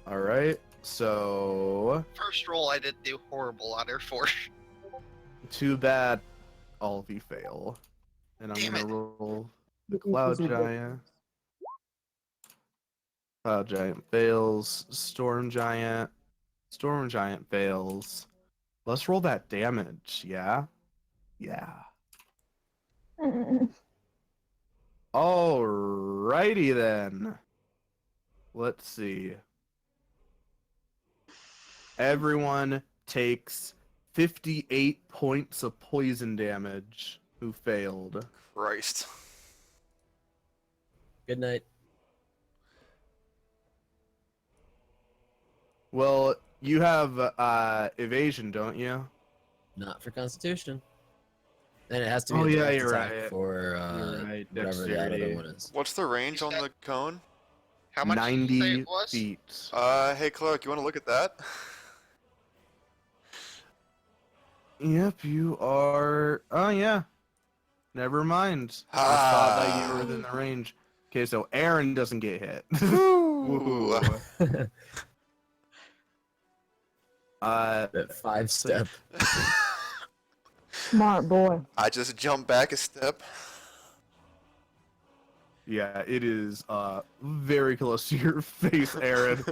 Alright, so First roll, I didn't do horrible on her for. too bad all of you fail. And I'm Damn gonna it. roll the Cloud Giant. Cloud Giant fails. Storm Giant. Storm Giant fails. Let's roll that damage, yeah? Yeah. Alrighty then. Let's see. Everyone takes 58 points of poison damage. Who failed? Christ. Good night. Well, you have evasion, don't you? Not for Constitution. And it has to be Oh, a yeah, direct you're attack right. for You're right, whatever that other dexterity. one is. What's the range You on said- the cone? How much did you say 90 it was? feet. Hey Clark, you want to look at that? Yep, you are. Oh, yeah. Never mind. I thought that you were within the range. Okay, so Aaron doesn't get hit. Ooh. Woohoo. That 5-step. Smart boy. I just jumped back a step. yeah, it is very close to your face, Aaron.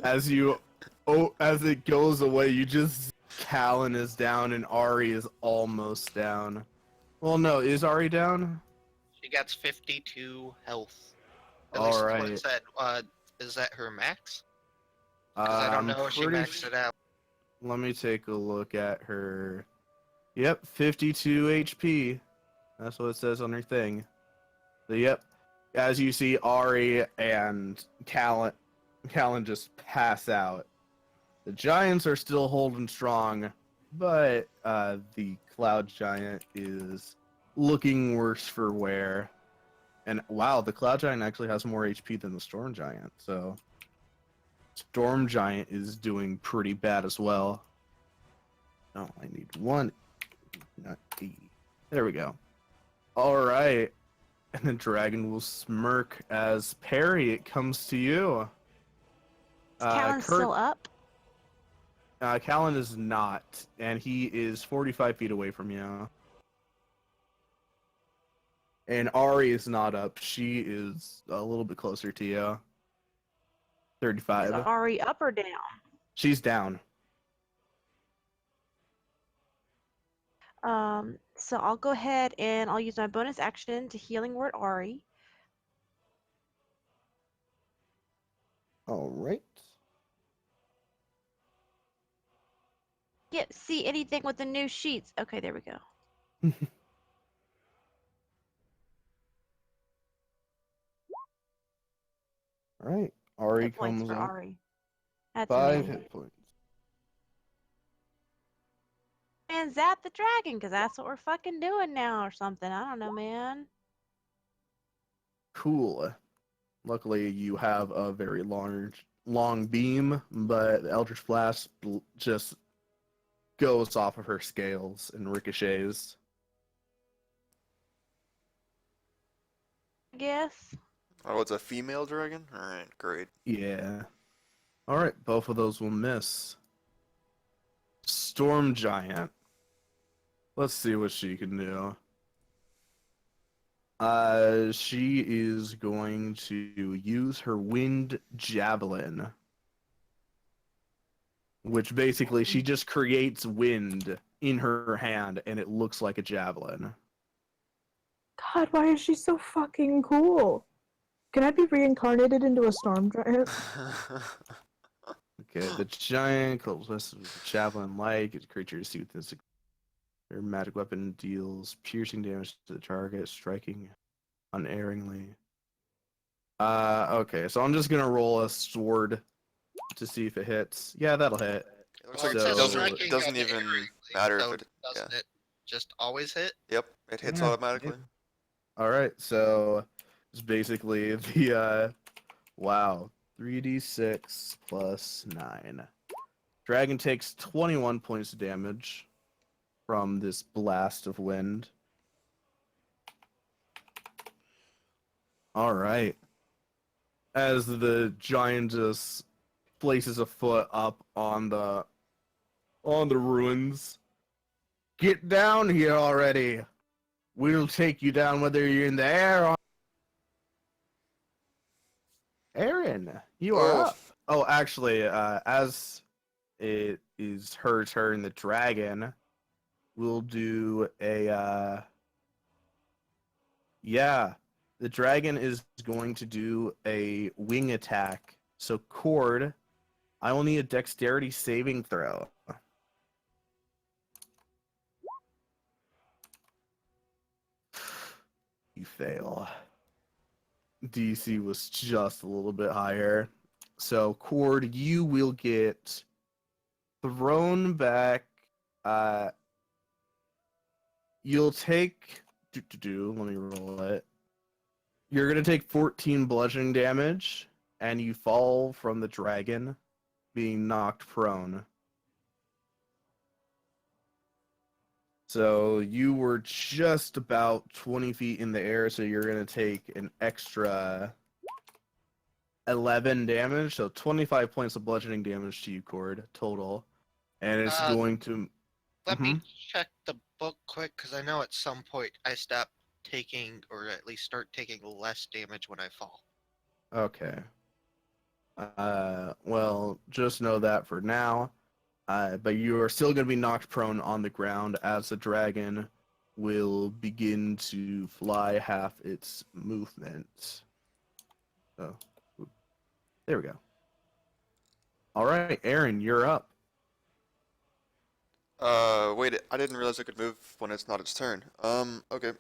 As it goes away, you just Callan is down and Ari is almost down. Well, no, is Ari down? She gets 52 health. At All least that's right. what it said. Is that her max? Because I don't I'm know if she pretty maxed it out. Let me take a look at her. Yep, 52 HP. That's what it says on her thing. So, yep. As you see, Ari and Callan just pass out. The giants are still holding strong, but the cloud giant is looking worse for wear. And wow, the cloud giant actually has more HP than the storm giant. So storm giant is doing pretty bad as well. Oh, I need one, not 80. There we go. All right. And the dragon will smirk as Perry, it comes to you. Is Callan still up? Callan is not, and he is 45 feet away from you. And Ari is not up. She is a little bit closer to you. Is 35. Ari up or down? She's down. So I'll go ahead and I'll use my bonus action to healing word Ari. All right. Can't see anything with the new sheets. Okay, there we go. All right. Ari Hit points comes for on. Ari. That's 5 me. hit points. And zap the dragon, because that's what we're fucking doing now or something. I don't know, man. Cool. Luckily, you have a very long beam, but the Eldritch Blast just goes off of her scales and ricochets. I guess. Oh, it's a female dragon? Alright, great. Yeah. All right, both of those will miss. Storm Giant. Let's see what she can do. She is going to use her Wind Javelin, which basically she just creates wind in her hand, and it looks like a javelin. God, why is she so fucking cool? Can I be reincarnated into a storm giant? Okay, the giant calls this javelin-like. Its creature is with this. Her magic weapon deals piercing damage to the target, striking unerringly. Okay, so I'm just gonna roll a sword to see if it hits. Yeah, that'll hit. It looks Well, like it says it striking doesn't on even the matter so if it. doesn't it just always hit? Yep, it hits Yeah, automatically. All right, so it's basically the wow, 3d6 plus 9. Dragon takes 21 points of damage from this blast of wind. All right. As the giant just places a foot up on the ruins. Get down here already. We'll take you down whether you're in the air or... Aaron, you are up. Oh, actually, as it is her turn, the dragon will do a yeah. The dragon is going to do a wing attack. So Cord, I will need a dexterity saving throw. you fail. DC was just a little bit higher. So, Cord, you will get thrown back. You'll take. Let me roll it. You're going to take 14 bludgeoning damage, and you fall from the dragon, being knocked prone. So you were just about 20 feet in the air, so you're going to take an extra 11 damage, so 25 points of bludgeoning damage to you, Cord, total. And it's going to... Let me check the book quick, because I know at some point I stopped taking, or at least start taking less damage when I fall. Okay. Well, just know that for now. But you are still going to be knocked prone on the ground as the dragon will begin to fly half its movement. Oh, there we go. All right, Aaron, you're up. Wait, I didn't realize I could move when it's not its turn. Okay.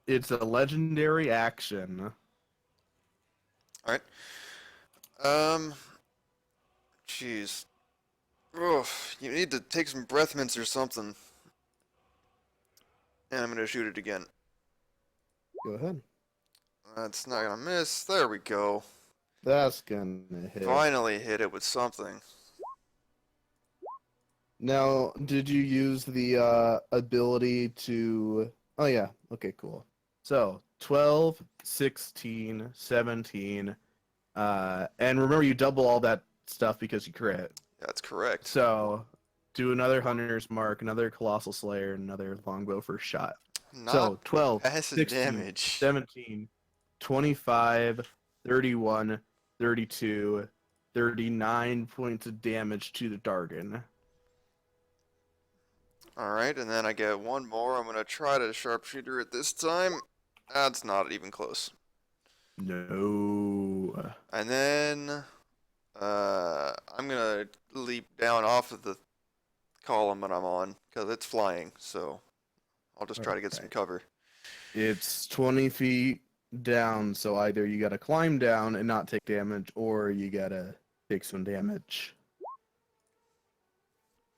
It's a legendary action. Alright. Jeez. Oof, you need to take some breath mints or something. And I'm gonna shoot it again. Go ahead. That's not gonna miss. There we go. That's gonna hit. Finally hit it with something. Now, did you use the ability to... Oh, yeah. Okay, cool. So, 12, 16, 17, and remember you double all that stuff because you crit. That's correct. So, do another Hunter's Mark, another Colossal Slayer, another Longbow first shot. Not So, 12, passive 16, damage. 17, 25, 31, 32, 39 points of damage to the Dargon. Alright, and then I get one more. I'm gonna try to sharpshooter it this time. That's not even close. No. And then I'm gonna leap down off of the column that I'm on because it's flying. So I'll just try to get some cover. It's 20 feet down, so either you gotta climb down and not take damage, or you gotta take some damage.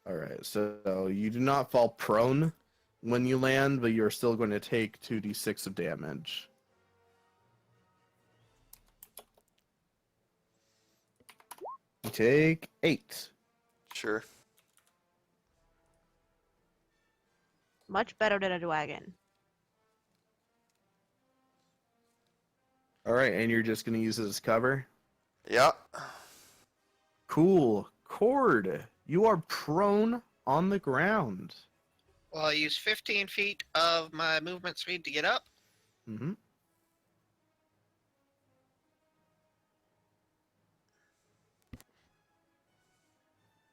Alright, so you do not fall prone when you land, but you're still going to take 2d6 of damage. You take 8. Sure. Much better than a dragon. Alright, and you're just going to use it as cover? Yeah. Cool. Cord, you are prone on the ground. Well, I use 15 feet of my movement speed to get up. Mm-hmm.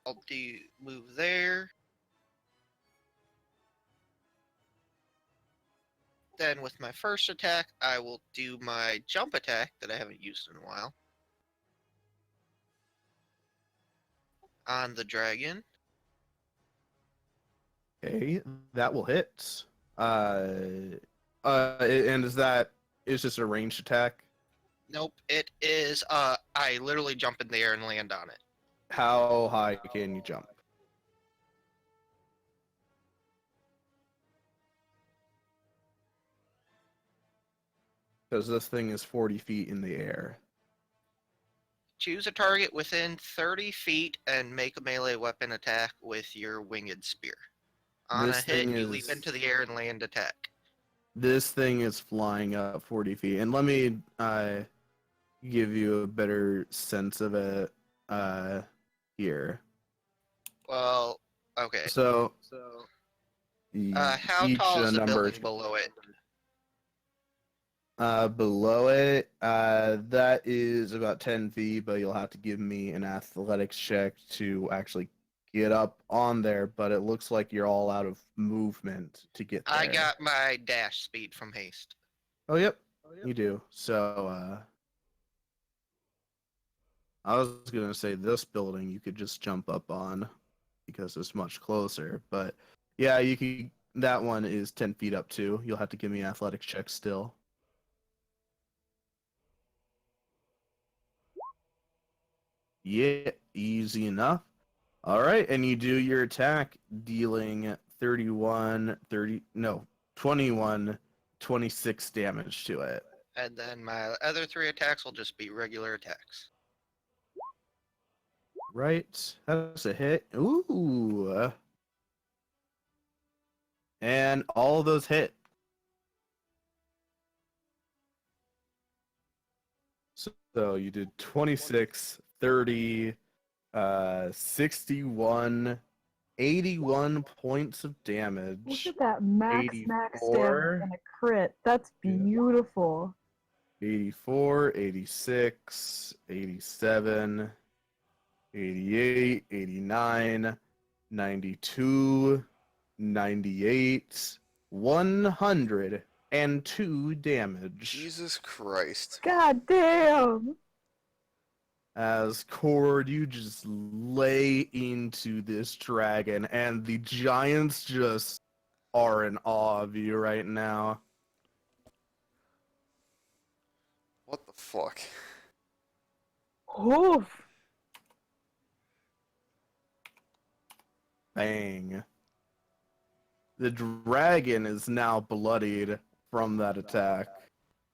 I'll move there. Then with my first attack, I will do my jump attack that I haven't used in a while. On the dragon. Okay, that will hit. And is that... It's just a ranged attack? Nope, it is, I literally jump in the air and land on it. How high can you jump? Because this thing is 40 feet in the air. Choose a target within 30 feet and make a melee weapon attack with your winged spear. On This a hit, thing you is- leap into the air and land attack. This thing is flying up 40 feet. And let me give you a better sense of it here. Well, okay. So How each tall is the number building below it? below it, that is about 10 feet, but you'll have to give me an athletics check to actually get up on there, but it looks like you're all out of movement to get there. I got my dash speed from haste. Oh, yep, you do. So, I was going to say this building you could just jump up on because it's much closer, but yeah, you could. That one is 10 feet up too. You'll have to give me an athletics check still. Yeah, easy enough. All right, and you do your attack, dealing 21, 26 damage to it. And then my other 3 attacks will just be regular attacks. Right, that's a hit. Ooh. And all of those hit. So you did 26, 30, 61, 81 points of Look damage. at that max 84. damage and a crit. That's Yeah. beautiful. 84, 86, 87, 88, 89, 92, 98, 102 damage. Jesus Christ. God damn. As Cord, you just lay into this dragon, and the giants just are in awe of you right now. What the fuck? Oof. Bang. The dragon is now bloodied from that attack.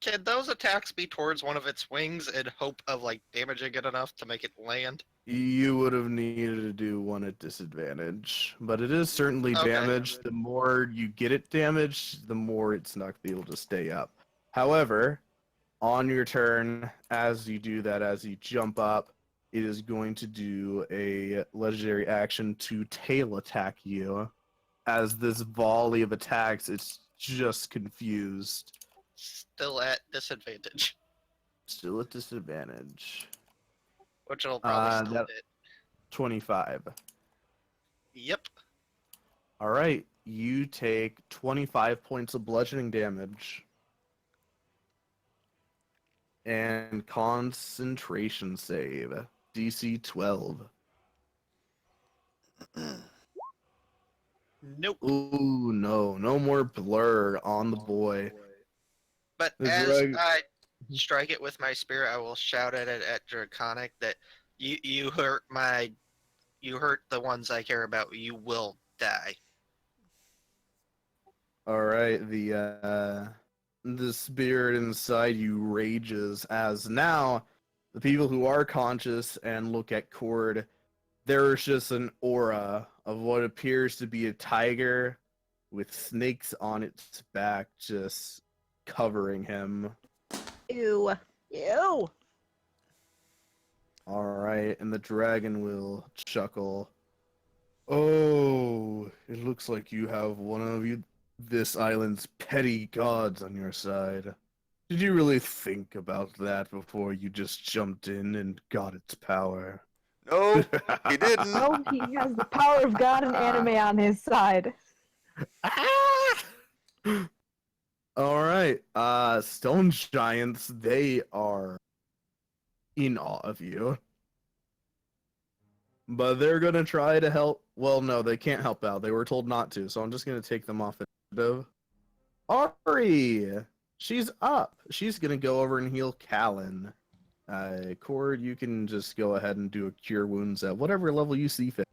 Can those attacks be towards one of its wings in hope of like damaging it enough to make it land? You would have needed to do one at disadvantage, but it is certainly Okay. damaged. The more you get it damaged, the more it's not going to be able to stay up. However, on your turn, as you do that, as you jump up, it is going to do a legendary action to tail attack you. As this volley of attacks, it's just confused. Still at disadvantage, Still at disadvantage. which will probably still that- hit. 25. Yep. All right, you take 25 points of bludgeoning damage. And concentration save. DC 12. Nope. Ooh, no more blur on the boy. But The as drag- I strike it with my spear, I will shout at it at Draconic that you hurt the ones I care about. You will die. All right, the spirit inside you rages as now the people who are conscious and look at Cord, there's just an aura of what appears to be a tiger with snakes on its back just covering him. Ew. Ew. All right, and the dragon will chuckle. Oh, it looks like you have one of this island's petty gods on your side. Did you really think about that before you just jumped in and got its power? No, he didn't. Oh, he has the power of God and anime on his side. All right, stone giants, they are in awe of you. But they're gonna try to help. Well, no, they can't help out. They were told not to, so I'm just gonna take them off initiative. Ari! She's up. She's gonna go over and heal Callan. Cord, you can just go ahead and do a cure wounds at whatever level you see fit.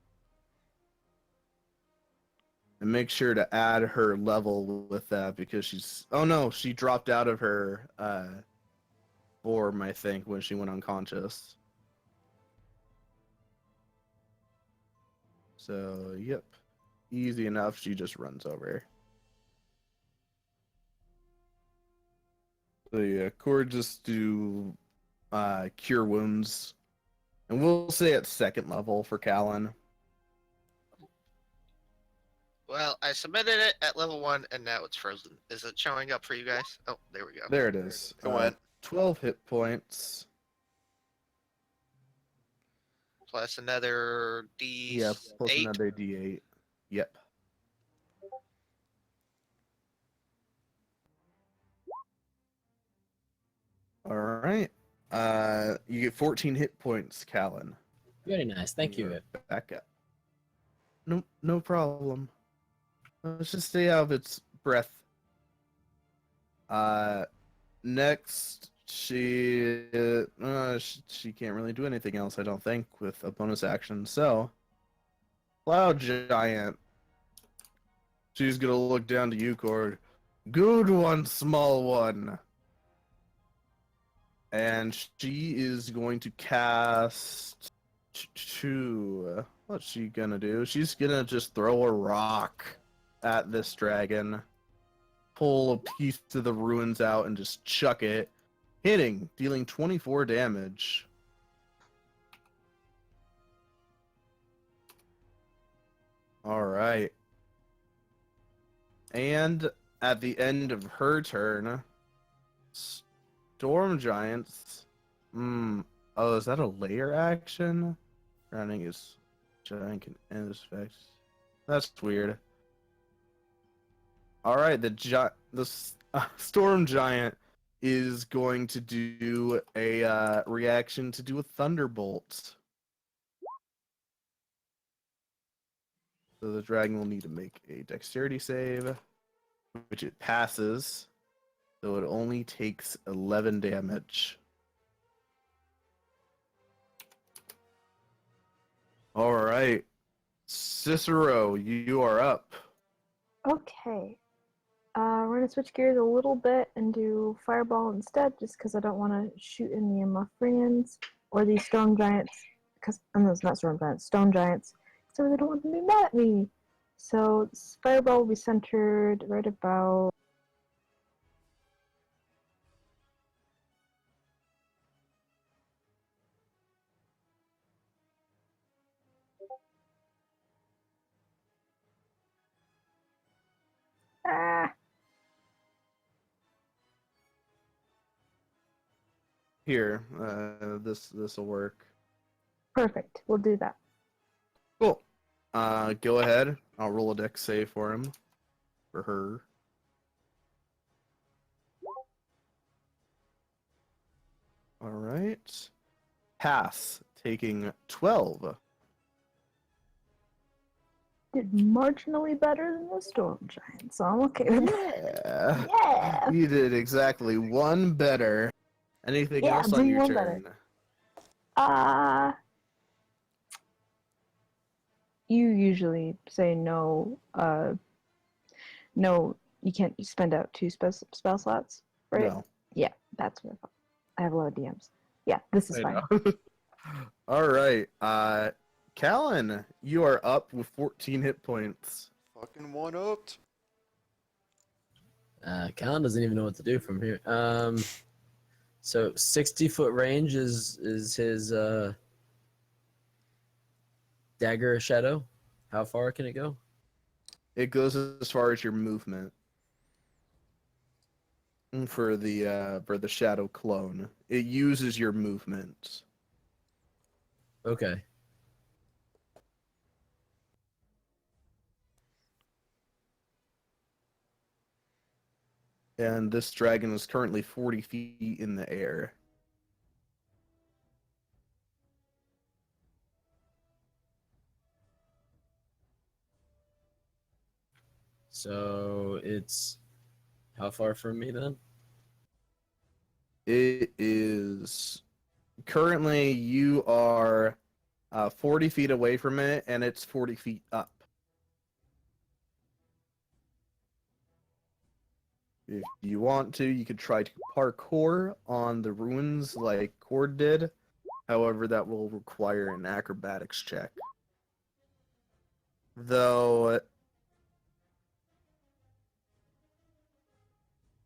And make sure to add her level with that because she's... Oh no, she dropped out of her form, I think, when she went unconscious. So, yep. Easy enough, she just runs over. So yeah, Cord just do cure wounds. And we'll say at second level for Callan. Well, I submitted it at level 1, and now it's frozen. Is it showing up for you guys? Oh, there we go. There it is. It went. 12 hit points. Plus another D8. Yeah, plus another D8. Yep. All right. You get 14 hit points, Callan. Very nice. Thank you. Back up. No problem. Let's just stay out of its breath. Next, She can't really do anything else, I don't think, with a bonus action. So, Cloud Giant, she's gonna look down to you, Cord. Good one, small one. And she is going to cast two. What's she gonna do? She's gonna just throw a rock at this dragon, pull a piece of the ruins out, and just chuck it, hitting, dealing 24 damage. All right. And at the end of her turn, Storm Giants. Oh, is that a layer action? Rounding is giant can end this effect. That's weird. All right, Storm Giant is going to do a reaction to do a thunderbolt. So the dragon will need to make a dexterity save, which it passes. So it only takes 11 damage. All right. Cicero, you are up. Okay. We're gonna switch gears a little bit and do fireball instead, just because I don't want to shoot any of my friends or these storm giants. Because it's not storm giants, stone giants. So they don't want them to be mad at me. So this fireball will be centered right about. Ah, Here, this will work. perfect. We'll do that. Cool. Go ahead. I'll roll a dex save for him. For her. All right. Pass, taking 12. Did marginally better than the storm giant, so I'm okay with that. Yeah. Yeah. You did exactly one better. Anything Yeah, else on doing your one turn? better. You usually say no. No, you can't spend out 2 spell slots, right? No. Yeah, that's what I thought. I have a lot of DMs. Yeah, this is I fine. know. All right. Callan, you are up with 14 hit points. Fucking one upped. Callan doesn't even know what to do from here. So 60-foot range is his dagger shadow. How far can it go? It goes as far as your movement. For the shadow clone, it uses your movement. Okay. And this dragon is currently 40 feet in the air. So it's how far from me then? It is currently you are 40 feet away from it, and it's 40 feet up. If you want to, you could try to parkour on the ruins like Cord did. However, that will require an acrobatics check. Though,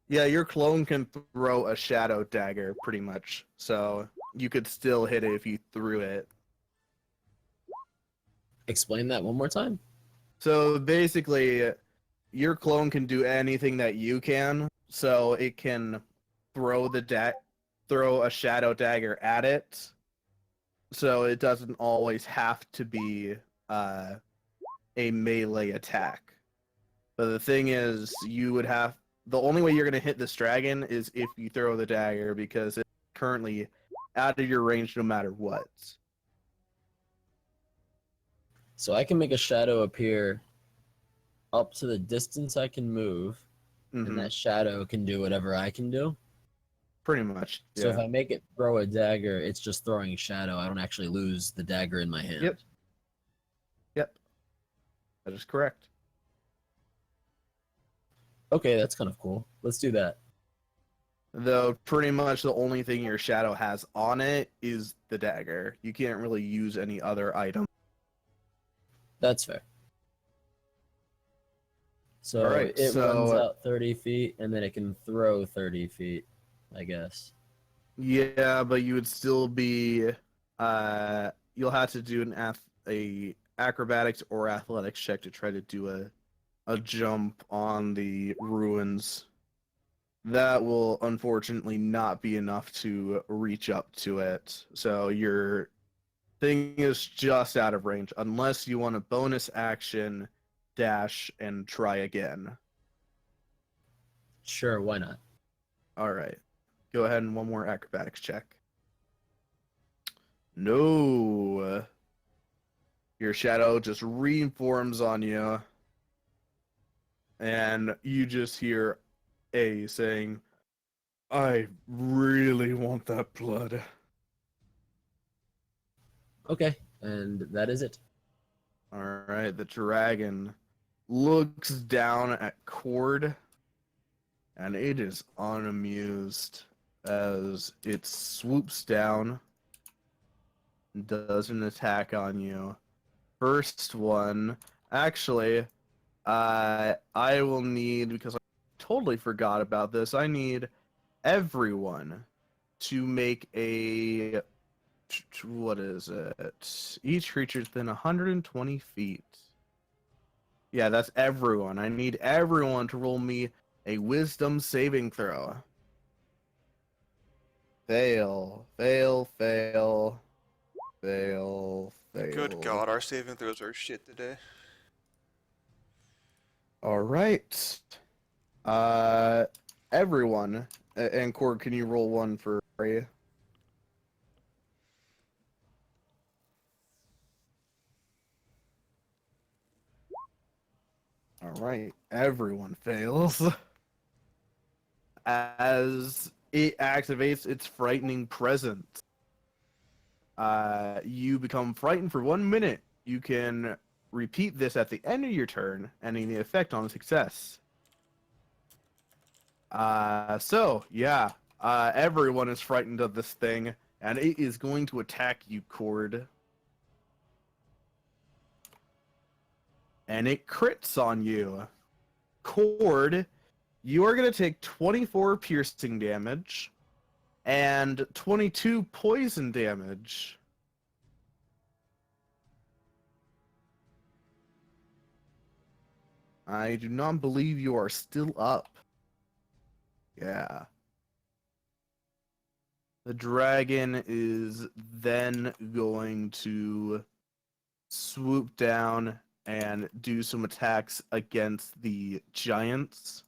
yeah, your clone can throw a shadow dagger pretty much. So you could still hit it if you threw it. Explain that one more time. So basically, your clone can do anything that you can. So it can throw throw a shadow dagger at it. So it doesn't always have to be a melee attack. But the thing is, the only way you're going to hit this dragon is if you throw the dagger, because it's currently out of your range no matter what. So I can make a shadow appear up to the distance I can move, Mhm. and that shadow can do whatever I can do. Pretty much. So if Yeah. I make it throw a dagger, it's just throwing shadow. I don't actually lose the dagger in my hand. Yep. Yep. That is correct. Okay, that's kind of cool. Let's do that. Though pretty much the only thing your shadow has on it is the dagger. You can't really use any other item. That's fair. So Alright, it so- runs out 30 feet, and then it can throw 30 feet, I guess. Yeah, but you would still be you'll have to do a acrobatics or athletics check to try to do a jump on the ruins. That will unfortunately not be enough to reach up to it. So your thing is just out of range unless you want a bonus action dash and try again. Sure, why not? All right. Go ahead and one more acrobatics check. No. Your shadow just reforms on you. And you just hear A saying, I really want that blood. Okay, and that is it. All right. The dragon looks down at Cord, and it is unamused as it swoops down, does an attack on you. First one, actually, I will need, because I totally forgot about this, I need everyone to make a, what is it? Each creature's within 120 feet. Yeah, that's everyone. I need everyone to roll me a wisdom saving throw. Fail, fail, fail, fail, fail. Good God, our saving throws are shit today. All right. Everyone, and Cord, can you roll one for Arya? All right, everyone fails. As it activates its frightening presence, you become frightened for 1 minute. You can repeat this at the end of your turn, ending the effect on success. Everyone is frightened of this thing, and it is going to attack you, Cord. And it crits on you. Cord, you are going to take 24 piercing damage and 22 poison damage. I do not believe you are still up. Yeah. The dragon is then going to swoop down and do some attacks against the giants.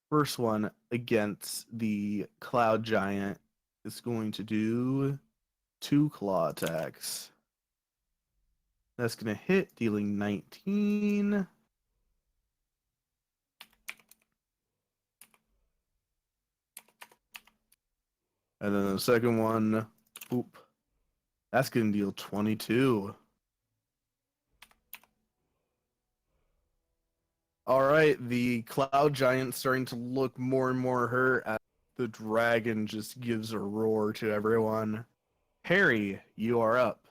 First one against the cloud giant is going to do 2 claw attacks. That's going to hit, dealing 19. And then the second one, oop, that's going to deal 22. All right, the cloud giant starting to look more and more hurt as the dragon just gives a roar to everyone. Harry, you are up.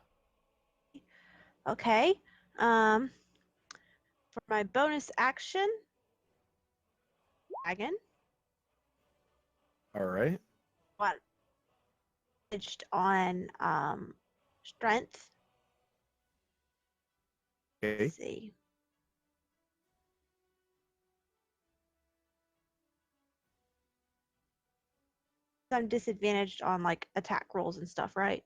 Okay. For my bonus action, dragon. All right. What? On strength. Okay. Let's see. I'm disadvantaged on like attack rolls and stuff, right?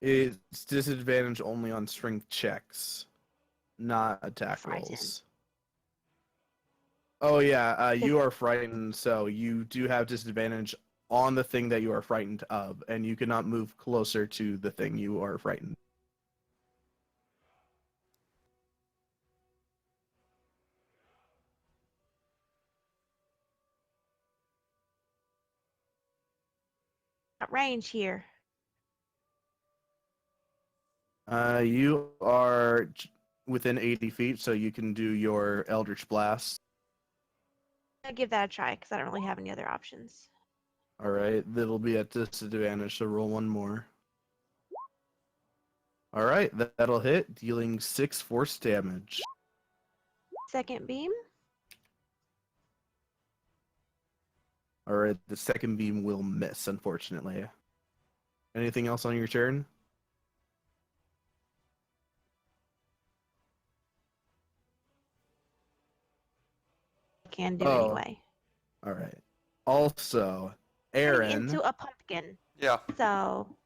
It's disadvantage only on strength checks, not attack Frightened. rolls. Oh yeah, you are frightened, so you do have disadvantage on the thing that you are frightened of, and you cannot move closer to the thing you are frightened. At range here. You are within 80 feet, so you can do your Eldritch Blast. I'll give that a try because I don't really have any other options. All right, that'll be at disadvantage, so roll one more. All right, that'll hit, dealing 6 force damage. Second beam. All right, the second beam will miss, unfortunately. Anything else on your turn? Can do Oh. anyway. All right. Also, Turning Aaron. into a pumpkin. Yeah. So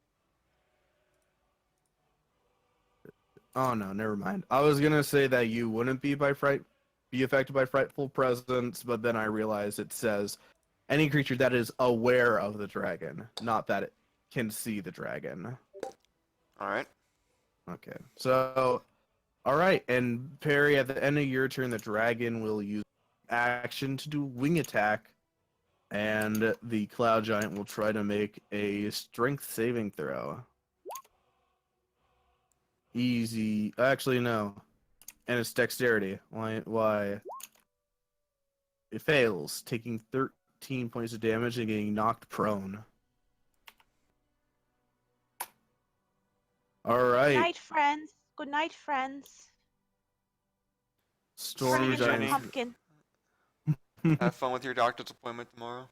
Oh no, never mind. I was gonna say that you wouldn't be affected by frightful presence, but then I realized it says any creature that is aware of the dragon, not that it can see the dragon. All right. Okay. So, all right, and Perry, at the end of your turn, the dragon will use action to do wing attack, and the cloud giant will try to make a strength saving throw. Easy. Actually, no. And it's dexterity. Why? It fails, taking 13 points of damage and getting knocked prone. All good right. night, friends. Good night, friends. Storm See you, Turning into a Jenny. pumpkin. Have fun with your doctor's appointment tomorrow.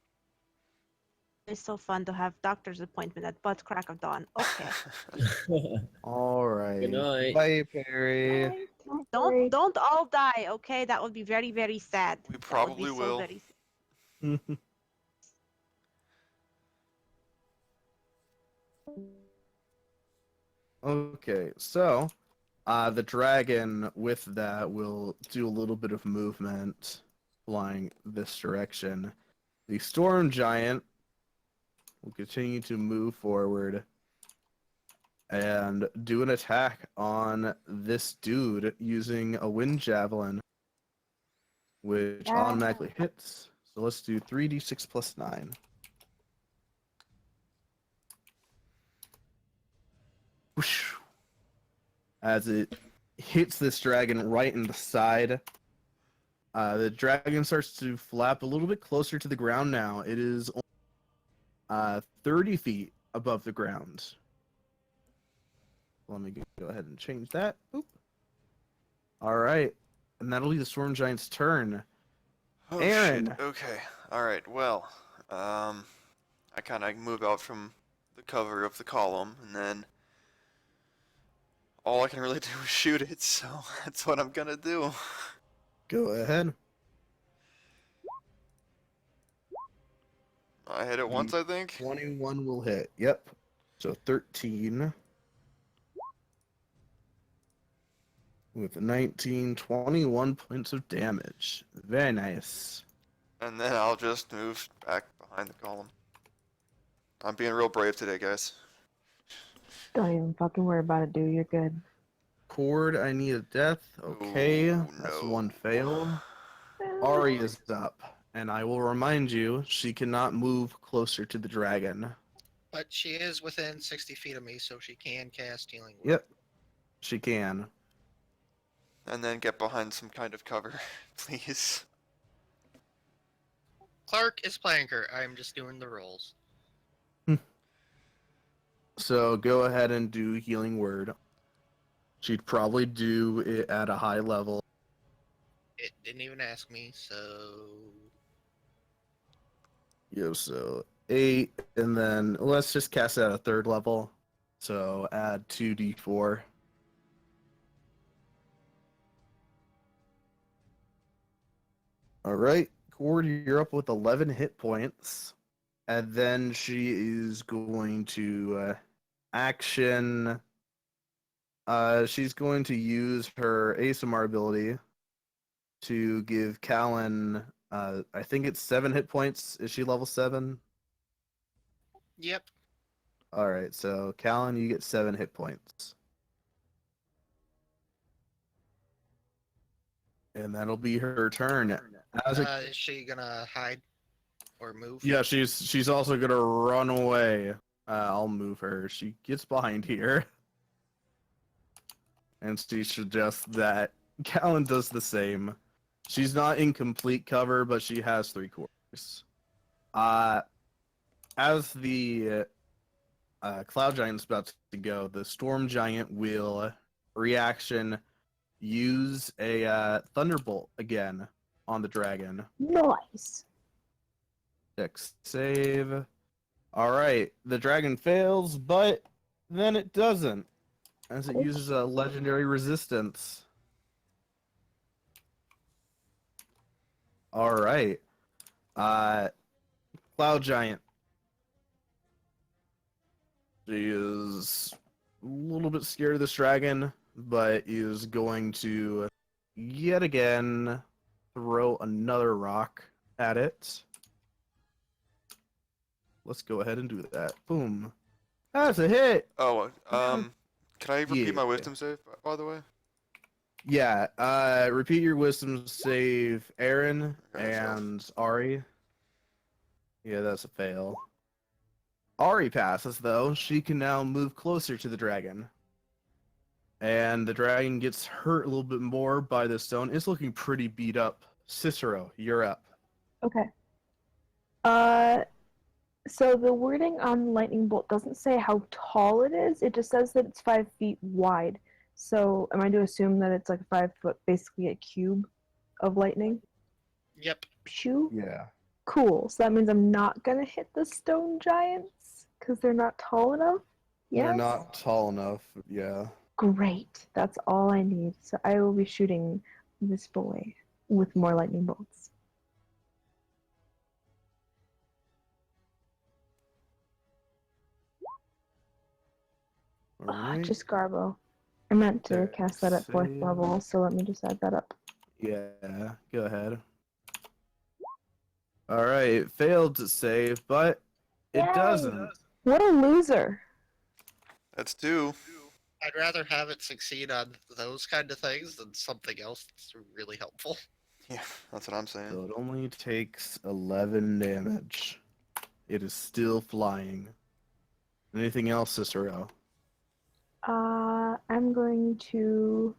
It's so fun to have doctor's appointment at butt crack of dawn. Okay. All right. Good night. Bye, Perry. Night, Perry. Don't all die, okay? That would be very, very sad. We That would be probably so will. very sad. Okay, so the dragon with that will do a little bit of movement flying this direction. The storm giant will continue to move forward and do an attack on this dude using a wind javelin, which Yeah. automatically hits. So let's do 3d6 plus 9. Whoosh. As it hits this dragon right in the side, the dragon starts to flap a little bit closer to the ground now. It is 30 feet above the ground. Let me go ahead and change that. Oop. All right. And that'll be the storm giant's turn. Oh Aaron. shit. Okay. All right. Well, I kind of move out from the cover of the column, and then all I can really do is shoot it. So that's what I'm gonna do. Go ahead. I hit it once, I think. 21 will hit. Yep. So 13. With 19, 21 points of damage. Very nice. And then I'll just move back behind the column. I'm being real brave today, guys. Don't even fucking worry about it, dude. You're good. Cord, I need a death. Okay, Ooh, that's no. one fail. Ari is up, and I will remind you, she cannot move closer to the dragon. But she is within 60 feet of me, so she can cast Healing Word. Yep, she can. And then get behind some kind of cover, please. Clark is playing her. I'm just doing the rolls. So go ahead and do Healing Word. She'd probably do it at a high level. It didn't even ask me, so So 8, and then let's just cast it at a third level. So add 2d4. All right, Cord, you're up with 11 hit points. And then she is going to action. She's going to use her ASMR ability to give Callan, I think it's 7 hit points. Is she level 7? yep. All right, so Callan, you get 7 hit points. And that'll be her turn. Is she gonna hide or move? Yeah, she's also gonna run away. I'll move her. She gets behind here. And she suggests that Callan does the same. She's not in complete cover, but she has 3/4. As the Cloud Giant's about to go, the Storm Giant will reaction use a Thunderbolt again on the dragon. Nice. Dex save. Alright, the dragon fails, but then it doesn't, as it uses a legendary resistance. Alright. Cloud Giant. She is a little bit scared of this dragon, but is going to yet again throw another rock at it. Let's go ahead and do that. Boom. That's a hit. Oh, can I repeat my Yeah. wisdom save, by the way? Yeah, repeat your wisdom save, Aaron Okay, so- and Ari. Yeah, that's a fail. Ari passes, though. She can now move closer to the dragon. And the dragon gets hurt a little bit more by the stone. It's looking pretty beat up. Cicero, you're up. Okay. So the wording on lightning bolt doesn't say how tall it is. It just says that it's 5 feet wide. So am I to assume that it's like 5 foot, basically a cube of lightning? Yep. Shoo. Yeah. Cool. So that means I'm not gonna hit the stone giants because they're not tall enough. Yes. They're not tall enough, yeah. Great. That's all I need. So I will be shooting this boy with more lightning bolts. Alright. Just Garbo. I meant to There, cast that at 4th save. level, so let me just add that up. Yeah, go ahead. Alright, it failed to save, but it Yay! doesn't. What a loser. That's 2. I'd rather have it succeed on those kind of things than something else that's really helpful. Yeah, that's what I'm saying. So it only takes 11 damage. It is still flying. Anything else, Cicero? I'm going to...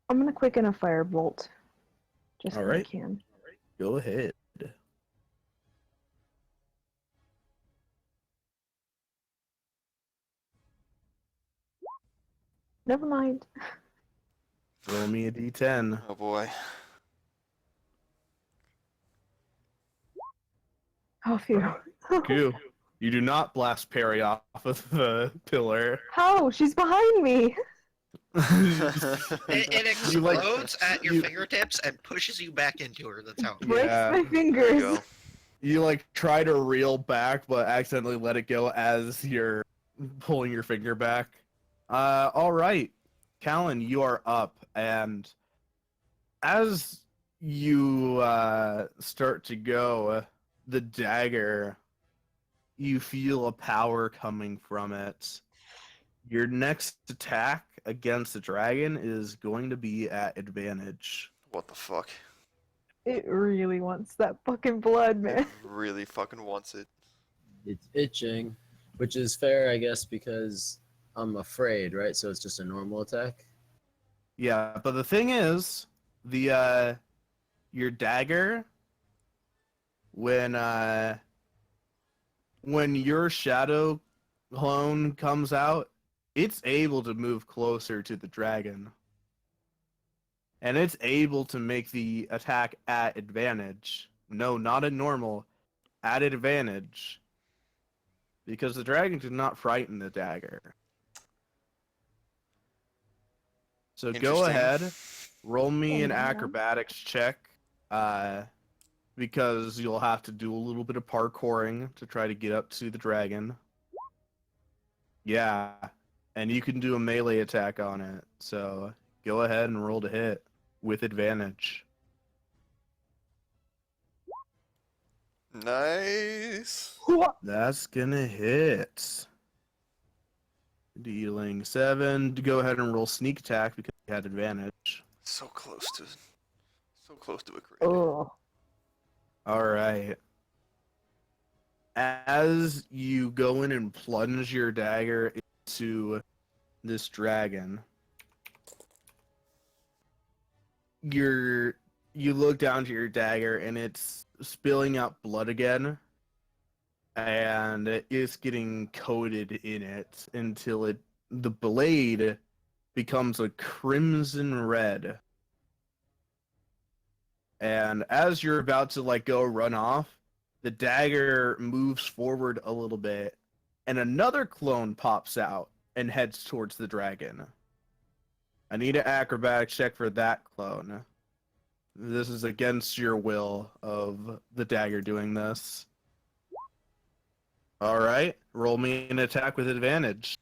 I'm going to quicken a firebolt. Just so I Alright. can. Go ahead. Never mind. Roll me a d10. Oh boy. Oh, phew. Q. You do not blast Perry off of the pillar. How? She's behind me. It You, like, explodes at your you- fingertips and pushes you back into her. That's how it Breaks Yeah. my There you fingers. go. You like try to reel back, but accidentally let it go as you're pulling your finger back. All right, Callan, you are up, and as you start to go, the dagger, you feel a power coming from it. Your next attack against the dragon is going to be at advantage. What the fuck? It really wants that fucking blood, man. It really fucking wants it. It's itching, which is fair, I guess, because I'm afraid, right? So it's just a normal attack. Yeah, but the thing is, the your dagger, when your shadow clone comes out, it's able to move closer to the dragon. And it's able to make the attack at advantage. No, not at normal, at advantage. Because the dragon did not frighten the dagger. So go Interesting. ahead, roll me an Yeah. acrobatics check, because you'll have to do a little bit of parkouring to try to get up to the dragon. Yeah, and you can do a melee attack on it. So go ahead and roll to hit with advantage. Nice. That's gonna hit. Dealing 7. Go ahead and roll sneak attack because you had advantage. So close to a crit. Oh. All right. as you go in and plunge your dagger into this dragon, you look down to your dagger and it's spilling out blood again, and it's getting coated in it until the blade becomes a crimson red. And as you're about to like go run off, the dagger moves forward a little bit, and another clone pops out and heads towards the dragon. I need an acrobatics check for that clone. This is against your will of the dagger doing this. All right, roll me an attack with advantage.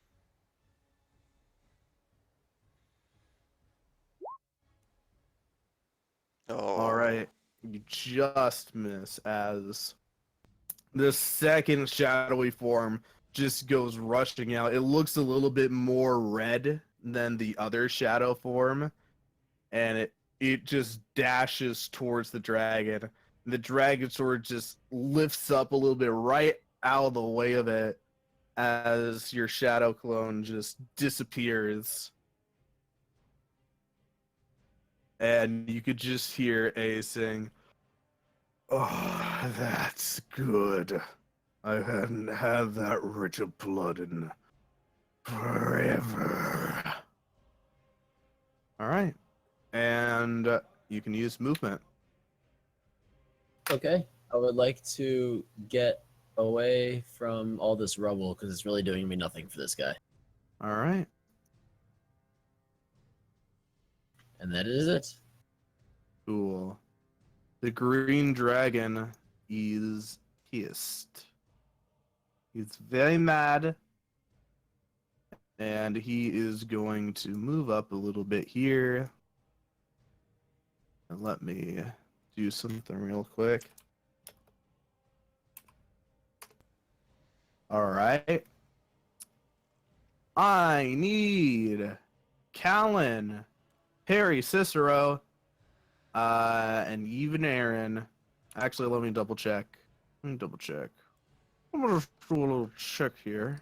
Oh. All right, you just miss as the second shadowy form just goes rushing out. It looks a little bit more red than the other shadow form, and it just dashes towards the dragon. The dragon sword just lifts up a little bit right out of the way of it as your shadow clone just disappears. And you could just hear A saying, "Oh, that's good. I hadn't had that rich of blood in forever." All right. And you can use movement. Okay. I would like to get away from all this rubble because it's really doing me nothing for this guy. All right. And that is it. Cool. The green dragon is pissed. He's very mad. And he is going to move up a little bit here. And let me do something real quick. All right. I need Callan, Harry, Cicero, and even Aaron. Actually, let me double check. I'm gonna do a little check here.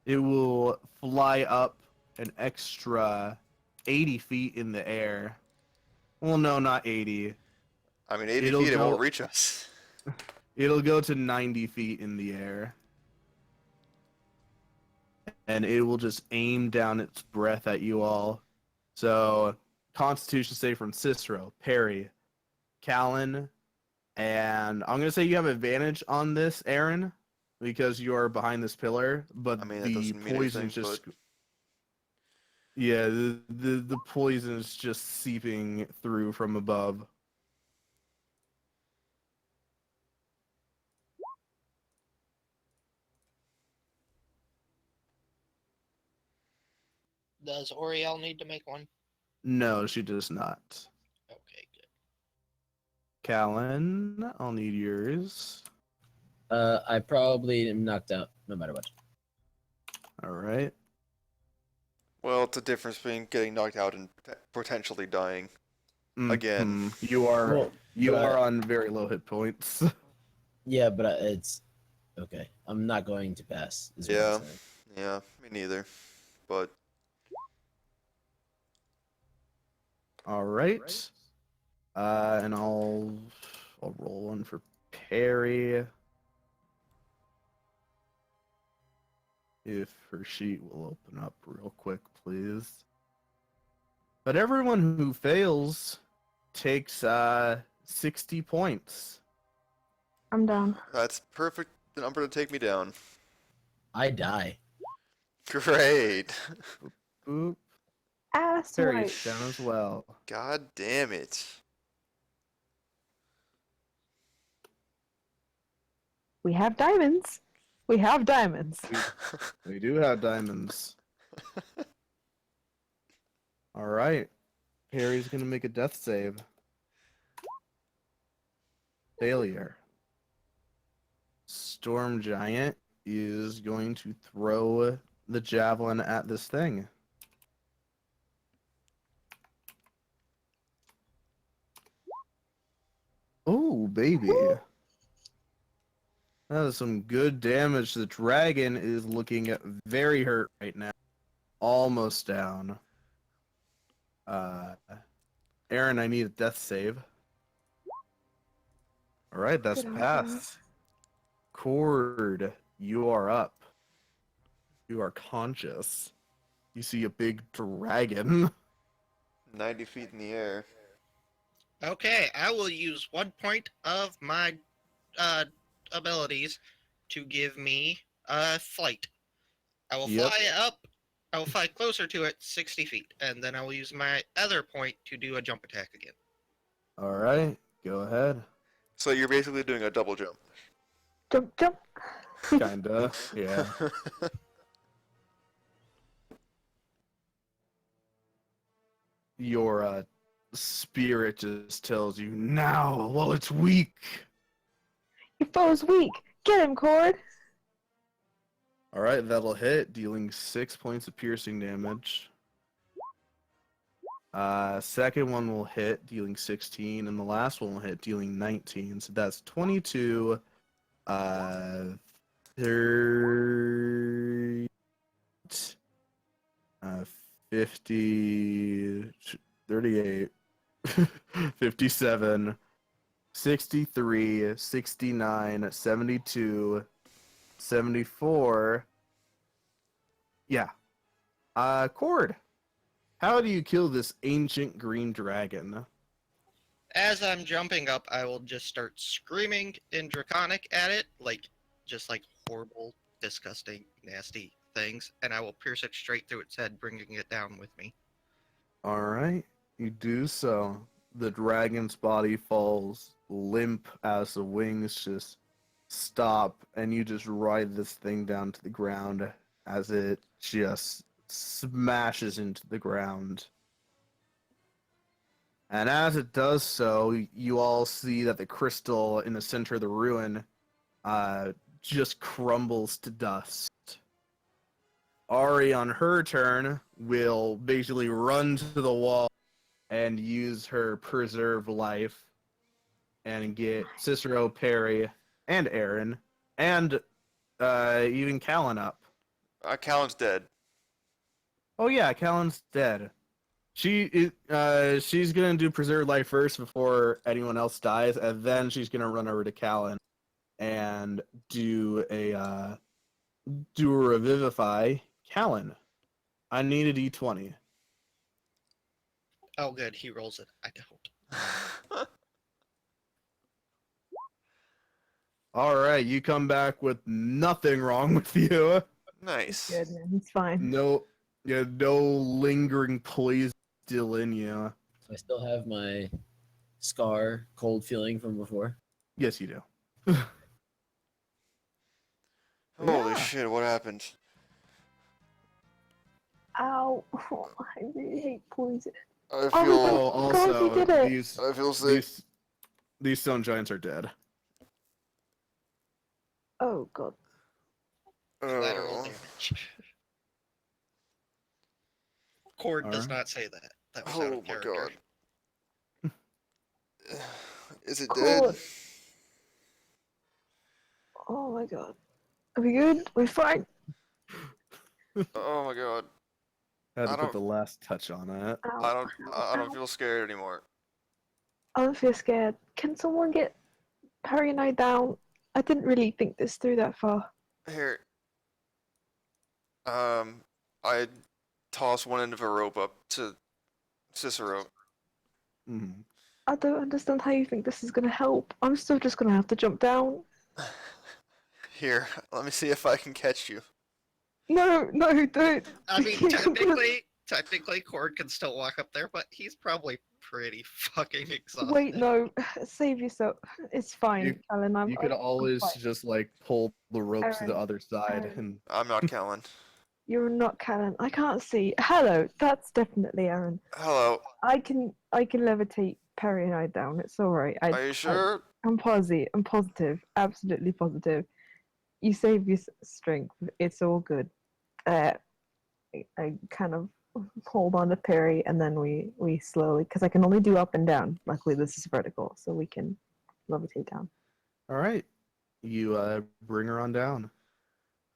It will fly up an extra 80 feet in the air. Well, no, not 80. I mean, 80 It'll feet, it go- won't reach us. It'll go to 90 feet in the air. And it will just aim down its breath at you all. So, Constitution save from Cicero, Perry, Callan, and I'm going to say you have advantage on this, Aaron, because you are behind this pillar, but I mean, that the doesn't mean poison anything, just... but... Yeah, the poison is just seeping through from above. Does Oriel need to make one? No, she does not. Okay, good. Callan, I'll need yours. I probably am knocked out no matter what. All right. Well, it's a difference between getting knocked out and potentially dying. Again. You are Well, you but are on very low hit points. Yeah, but it's okay. I'm not going to pass. Is what I'm Yeah. saying. Yeah, me neither. But All right. And I'll roll one for Perry. If her sheet will open up real quick, please. But everyone who fails takes 60 points. I'm down. that's perfect number to take me down. I die. Great. Oop. That's Perry's right. down as well. God damn it. We have diamonds. We have diamonds. We do have diamonds. All right. Perry's going to make a death save. Failure. Storm Giant is going to throw the javelin at this thing. baby. That is some good damage. The dragon is looking very hurt right now. Almost down. Aaron, I need a death save. Alright, that's Good idea. passed. Cord, you are up. You are conscious. You see a big dragon. 90 feet in the air. Okay, I will use 1 point of my abilities to give me flight. I will Yep. fly up. I will fly closer to it, 60 feet, and then I will use my other point to do a jump attack again. Alright, go ahead. So you're basically doing a double jump. Jump, jump. Kinda, yeah. Your spirit just tells you now while it's weak. Your foe's weak. Get him, Cord. Alright, that'll hit, dealing 6 points of piercing damage. Second one will hit, dealing 16, and the last one will hit, dealing 19. So that's 22, 30, 50, 38, 57, 63, 69, 72, 74. Yeah. Cord, how do you kill this ancient green dragon? As I'm jumping up, I will just start screaming in Draconic at it, just like horrible, disgusting, nasty things, and I will pierce it straight through its head, bringing it down with me. Alright, you do so. The dragon's body falls limp as the wings just stop, and you just ride this thing down to the ground as it just smashes into the ground. And as it does so, you all see that the crystal in the center of the ruin just crumbles to dust. Ari, on her turn, will basically run to the wall and use her preserve life and get Cicero, Perry, and Aaron, and even Callan up. Callan's dead. Oh yeah, Callan's dead. She's gonna do preserve life first before anyone else dies, and then she's gonna run over to Callan and do a revivify. Callan, I need a d20. Oh, good, he rolls it. I don't. All right, you come back with nothing wrong with you. Nice. Good, man. He's fine. No lingering poison still in you. So I still have my scar, cold feeling from before. Yes, you do. Holy Yeah. shit, what happened? Ow. Oh, I really hate poison. I Oh, feel Oh, God, also, he did it. I feel sick. these stone giants are dead. Oh, God. Collateral Oh. damage. Cord does Alright. not say that. That was out Oh of my character. god. Is it Cord. dead? Oh, my God. Are we good? We're fine. Oh my god. Had to I put don't- the last touch on it. Ow. I don't Ow. feel scared anymore. I don't feel scared. Can someone get Harry and I down? I didn't really think this through that far. Here. I toss one end of a rope up to Cicero. Mhm. I don't understand how you think this is gonna help. I'm still just gonna have to jump down. Here, let me see if I can catch you. No, don't. I mean, technically, Cord can still walk up there, but he's probably pretty fucking exhausted. Wait, no. Save yourself. It's fine, Alan. You could I'm always fine. just like pull the rope to the Aaron, other side, Aaron. and I'm not Callan. You're not Callan. I can't see. Hello, that's definitely Aaron. Hello. I can levitate Perry and I down. It's all right. Are you sure? I'm positive. I'm positive. Absolutely positive. You save your strength. It's all good. I kind of hold on to Perry, and then we slowly, because I can only do up and down. Luckily, this is vertical, so we can levitate down. All right. You bring her on down.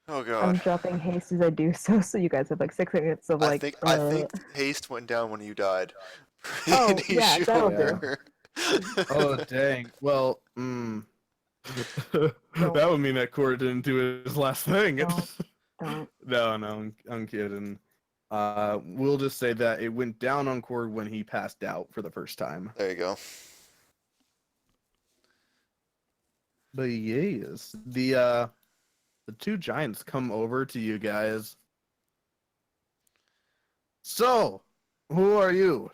Oh I'm god. dropping haste as I do so you guys have like 6 minutes of I like. think haste went down when you died. Oh, Pretty yeah, that'll do. sure. Oh dang. Well, that would mean that Cord didn't do his last thing. Don't. No, I'm kidding. We'll just say that it went down on Cord when he passed out for the first time. There you go. But yes, the two giants come over to you guys. So, who are you?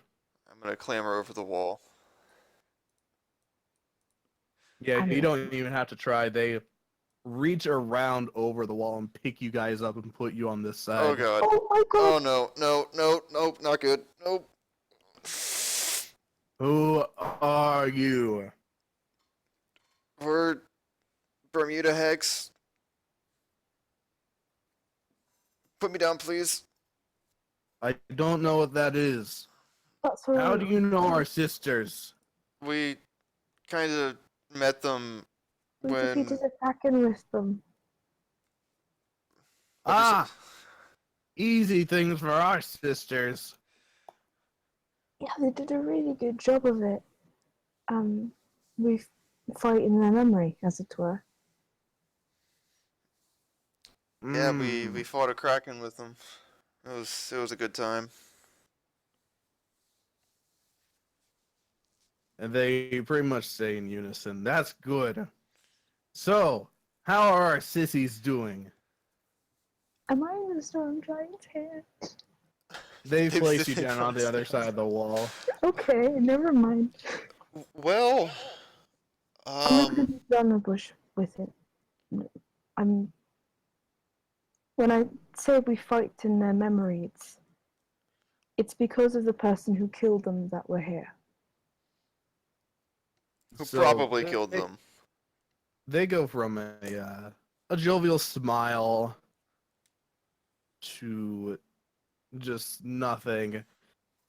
I'm gonna clamber over the wall. Yeah, I'm you not- don't even have to try. They reach around over the wall and pick you guys up and put you on this side. Oh god. Oh my Oh god! no, not good. Nope. Who are you? We're Bermuda Hex. Put me down, please. I don't know what that is. That's what How do you know our sisters? We kind of met them we when. defeated a kraken with them. What is it? Ah, easy things for our sisters. Yeah, they did a really good job of it. We fight in their memory, as it were. Yeah, Mm. we fought a kraken with them. It was a good time. And they pretty much say in unison, that's good. So, how are our sissies doing? Am I in the storm giant's head? They They- place you they down on the place other you. side of the wall. Okay, never mind. Well, I'm not gonna be on the bush with it. When I say we fight in their memory, it's because of the person who killed them that we're here. who So, probably killed them? They go from a jovial smile to just nothing,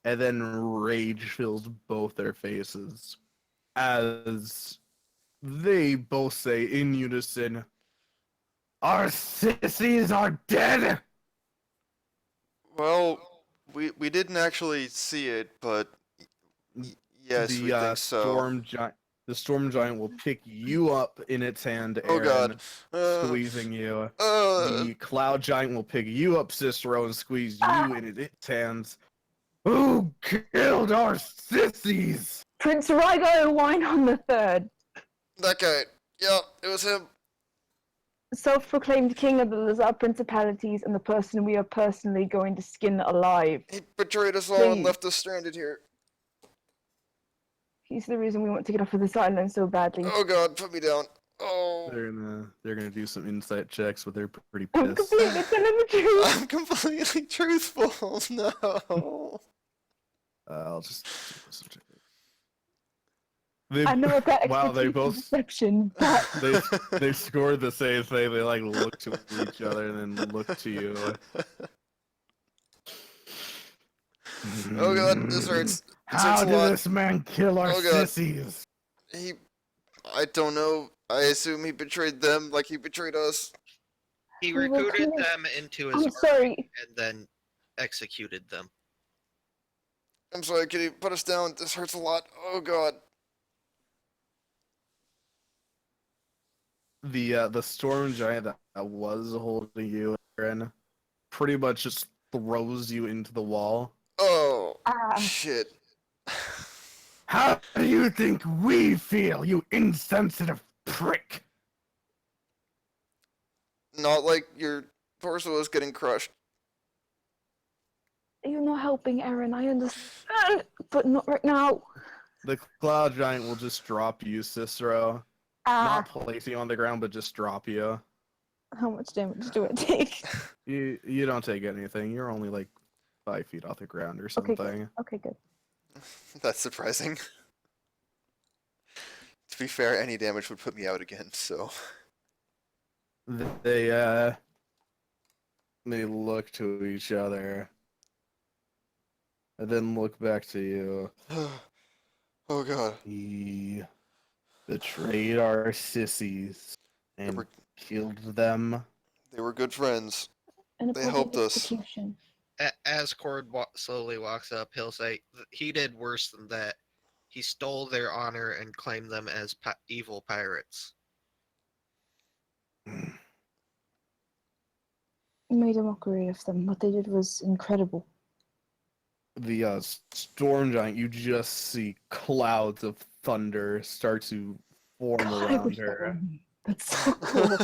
and then rage fills both their faces as they both say in unison, "Our sissies are dead!" Well, we didn't actually see it, but yes, we think so. The storm giant will pick you up in its hand, Oh Aaron, god. squeezing you. Uh, The cloud giant will pick you up, Cicero, and squeeze you in its hands. Who killed our sissies? Prince Rygo Wine on the Third, that guy. Yeah, it was him. self-proclaimed king of the Lizard Principalities and the person we are personally going to skin alive. He betrayed us all and Please. left us stranded here. He's the reason we want to get off of this island so badly. Oh god, put me down. Oh, They're gonna do some insight checks, but they're pretty I'm pissed. completely telling the truth. I'm completely truthful. No. I'll just. I know what that Wow, they expertise both in deception, but they scored the same thing. They like look to each other and then look to you. Oh god, this hurts. How hurts a did lot. this man kill our Oh god. sissies? I don't know. I assume he betrayed them like he betrayed us. He We were recruited kind of- them into his I'm army sorry. and then executed them. I'm sorry, Kitty. Put us down. This hurts a lot. Oh god. The storm giant that was holding you, Aaron, pretty much just throws you into the wall. Oh Ah, shit. How do you think we feel, you insensitive prick? Not like your torso is getting crushed. you're not helping, Aaron. I understand, but not right now. The cloud giant will just drop you, Cicero. Ah, Not place you on the ground, but just drop you. how much damage do it take? You don't take anything. You're only like 5 feet off the ground or Okay, something. good. Okay, good. That's surprising. To be fair, any damage would put me out again, so. They look to each other and then look back to you. Oh god. betrayed our sissies They and were killed them. they were good friends. And a They public helped us. execution. As Cord slowly walks up, he'll say, "He did worse than that. He stole their honor and claimed them as evil pirates." Made a mockery of them. What they did was incredible. The storm giant, you just see clouds of thunder start to form God, I around wish that were her. me. That's so cool.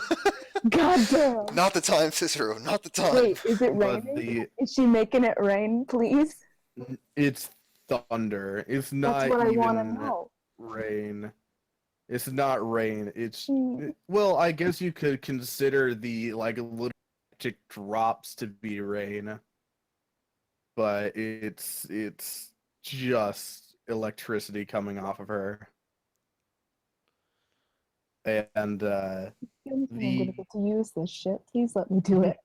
God damn. Not the time, Cicero. Not the time. Wait, is it But raining? Is she making it rain, please? it's thunder. It's That's not what I want to even know. rain. It's not rain. It's Mm, well, I guess you could consider the like little drops to be rain, but it's just electricity coming off of her. And the only thing I'm gonna the get to use this shit. Please let me do it.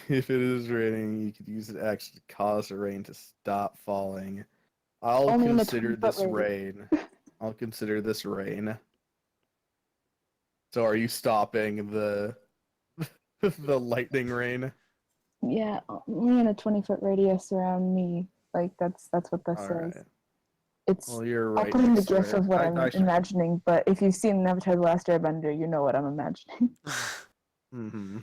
if it is raining, you could use it actually to cause the rain to stop falling. I'll Only in a consider 20-foot this radius. rain. I'll consider this rain. So are you stopping the the lightning rain? Yeah, only in a 20-foot radius around me. Like that's what this All says. right. It's. Well, you're I'll right put in the next to gif it. of what I I'm should. imagining. But if you've seen Avatar: The Last Airbender, you know what I'm imagining. Mm-hmm.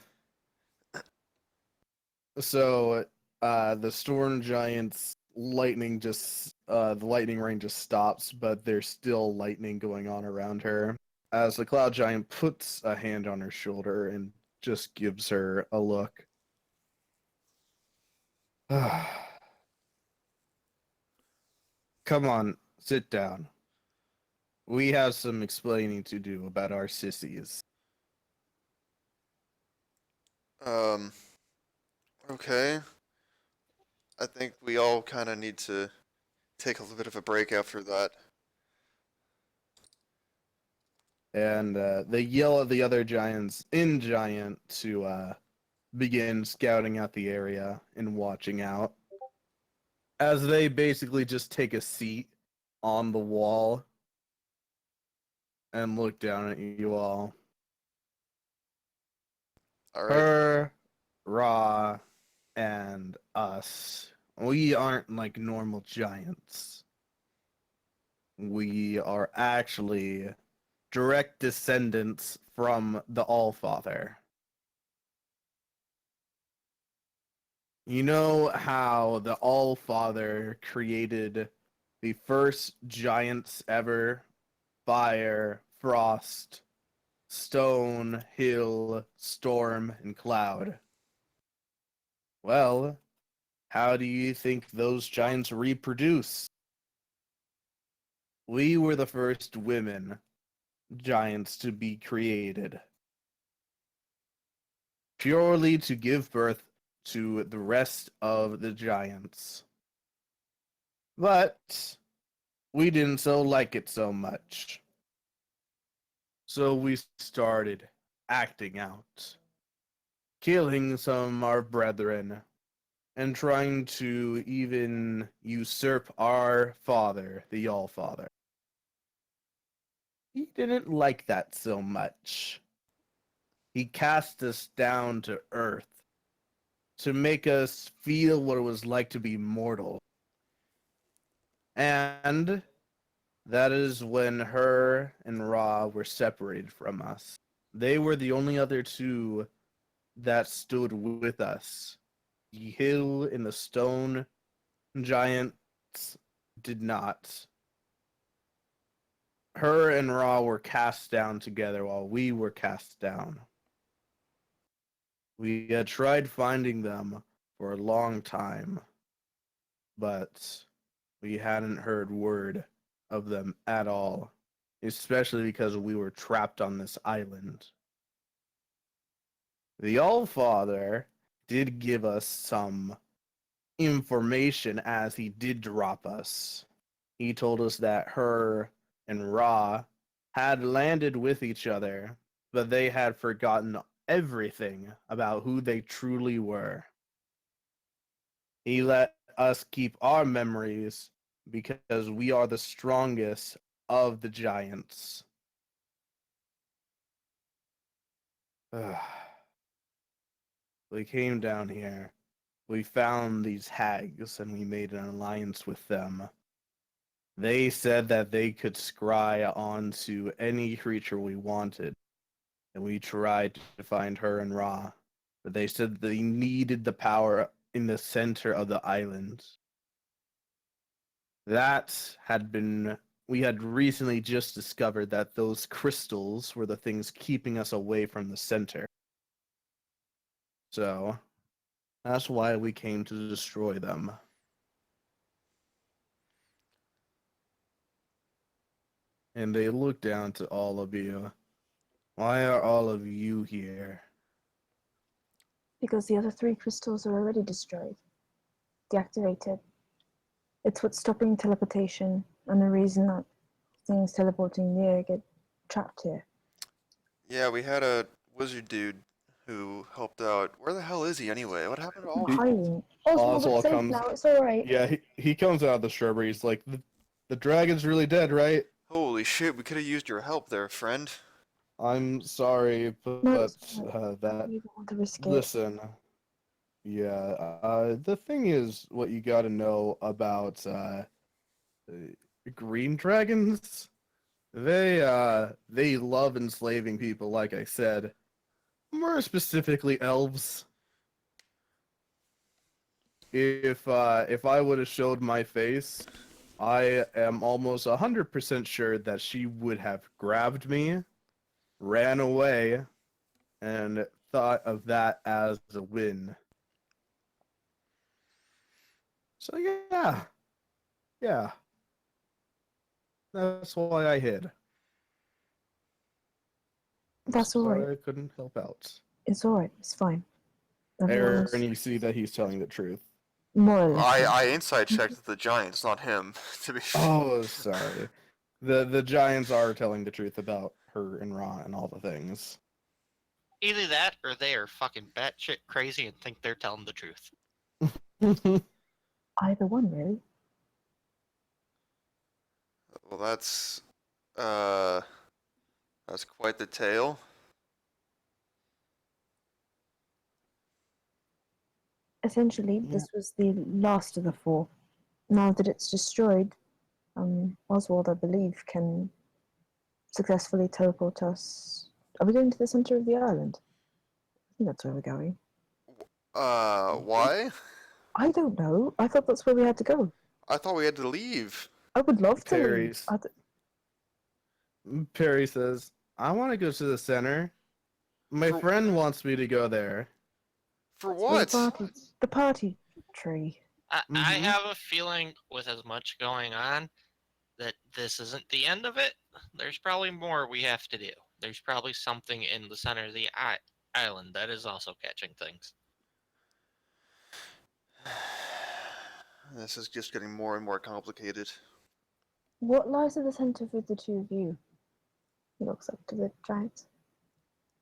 So, the storm giant's lightning the lightning rain just stops, but there's still lightning going on around her. As the cloud giant puts a hand on her shoulder and just gives her a look. Come on, sit down. We have some explaining to do about our sissies. Um. Okay. I think we all kind of need to take a little bit of a break after that. And they yell at the other giants in giant to begin scouting out the area and watching out. As they basically just take a seat on the wall and look down at you all. All right. Her, Ra, and us. We aren't like normal giants. We are actually direct descendants from the Allfather. You know how the Allfather created the first giants ever? Fire, frost, stone, hill, storm, and cloud. Well, how do you think those giants reproduce? We were the first women giants to be created, purely to give birth to the rest of the giants. But we didn't so like it so much. So we started acting out, killing some of our brethren, and trying to even usurp our father, the Allfather. He didn't like that so much. He cast us down to earth to make us feel what it was like to be mortal. And that is when her and Ra were separated from us. They were the only other two that stood with us. The hill and the stone giants did not. Her and Ra were cast down together while we were cast down. We had tried finding them for a long time, but we hadn't heard word of them at all, especially because we were trapped on this island. The Allfather did give us some information as he did drop us. He told us that her and Ra had landed with each other, but they had forgotten everything about who they truly were. He let us keep our memories because we are the strongest of the giants. We came down here. We found these hags and we made an alliance with them. They said that they could scry onto any creature we wanted, and we tried to find her and Ra, but they said they needed the power in the center of the island. We had recently just discovered that those crystals were the things keeping us away from the center. So, that's why we came to destroy them. And they look down to all of you. Why are all of you here? Because the other 3 crystals are already destroyed, deactivated. It's what's stopping teleportation and the reason that things teleporting near get trapped here. Yeah, we had a wizard dude who helped out. Where the hell is he anyway? What happened to I'm Oswald? hiding. Oswald, Oswald it's safe comes- now. It's all right. Yeah, he comes out of the shrubbery. He's like, the dragon's really dead, right? Holy shit, we could have used your help there, friend. I'm sorry, but No, it's that You don't want to risk it. listen. Yeah, the thing is, what you got to know about green dragons, they love enslaving people. Like I said, more specifically, elves. If I would have showed my face, I am almost 100% sure that she would have grabbed me, ran away, and thought of that as a win. So yeah, that's why I hid. That's all Sorry right. I couldn't help out. It's all right. It's fine. Everyone else- Aaron, you see that he's telling the truth. more or less. I inside checked the Giants, not him. To be fair. Oh, sorry. The Giants are telling the truth about her and Ra and all the things. Either that or they are fucking batshit crazy and think they're telling the truth. Either one, really. Well, that's quite the tale. Essentially, Yeah. this was the last of the 4. Now that it's destroyed, Oswald, I believe, can successfully teleport us. Are we going to the center of the island? I think that's where we're going. Why? I don't know. I thought that's where we had to go. I thought we had to leave. I would love to leave. Perry's. Perry says, I want to go to the center. My For- friend wants me to go there. For It's where what? the party tree. I Mhm. have a feeling with as much going on that this isn't the end of it. There's probably more we have to do. There's probably something in the center of the island that is also catching things. This is just getting more and more complicated. What lies at the center for the 2 of you? He looks up to the giants.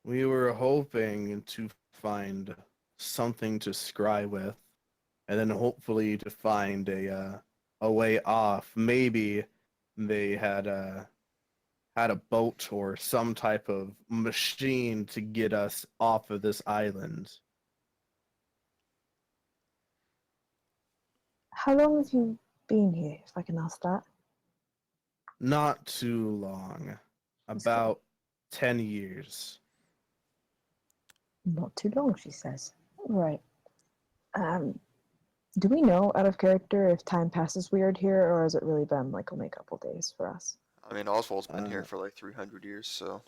We were hoping to find something to scry with, and then hopefully to find a way off. Maybe they had a boat or some type of machine to get us off of this island. How long have you been here, if I can ask that? Not too long, about 10 years. Not too long, she says. Right. Do we know, out of character, if time passes weird here, or has it really been like only a couple days for us? I mean, Oswald's been here Uh, for like 300 years, so.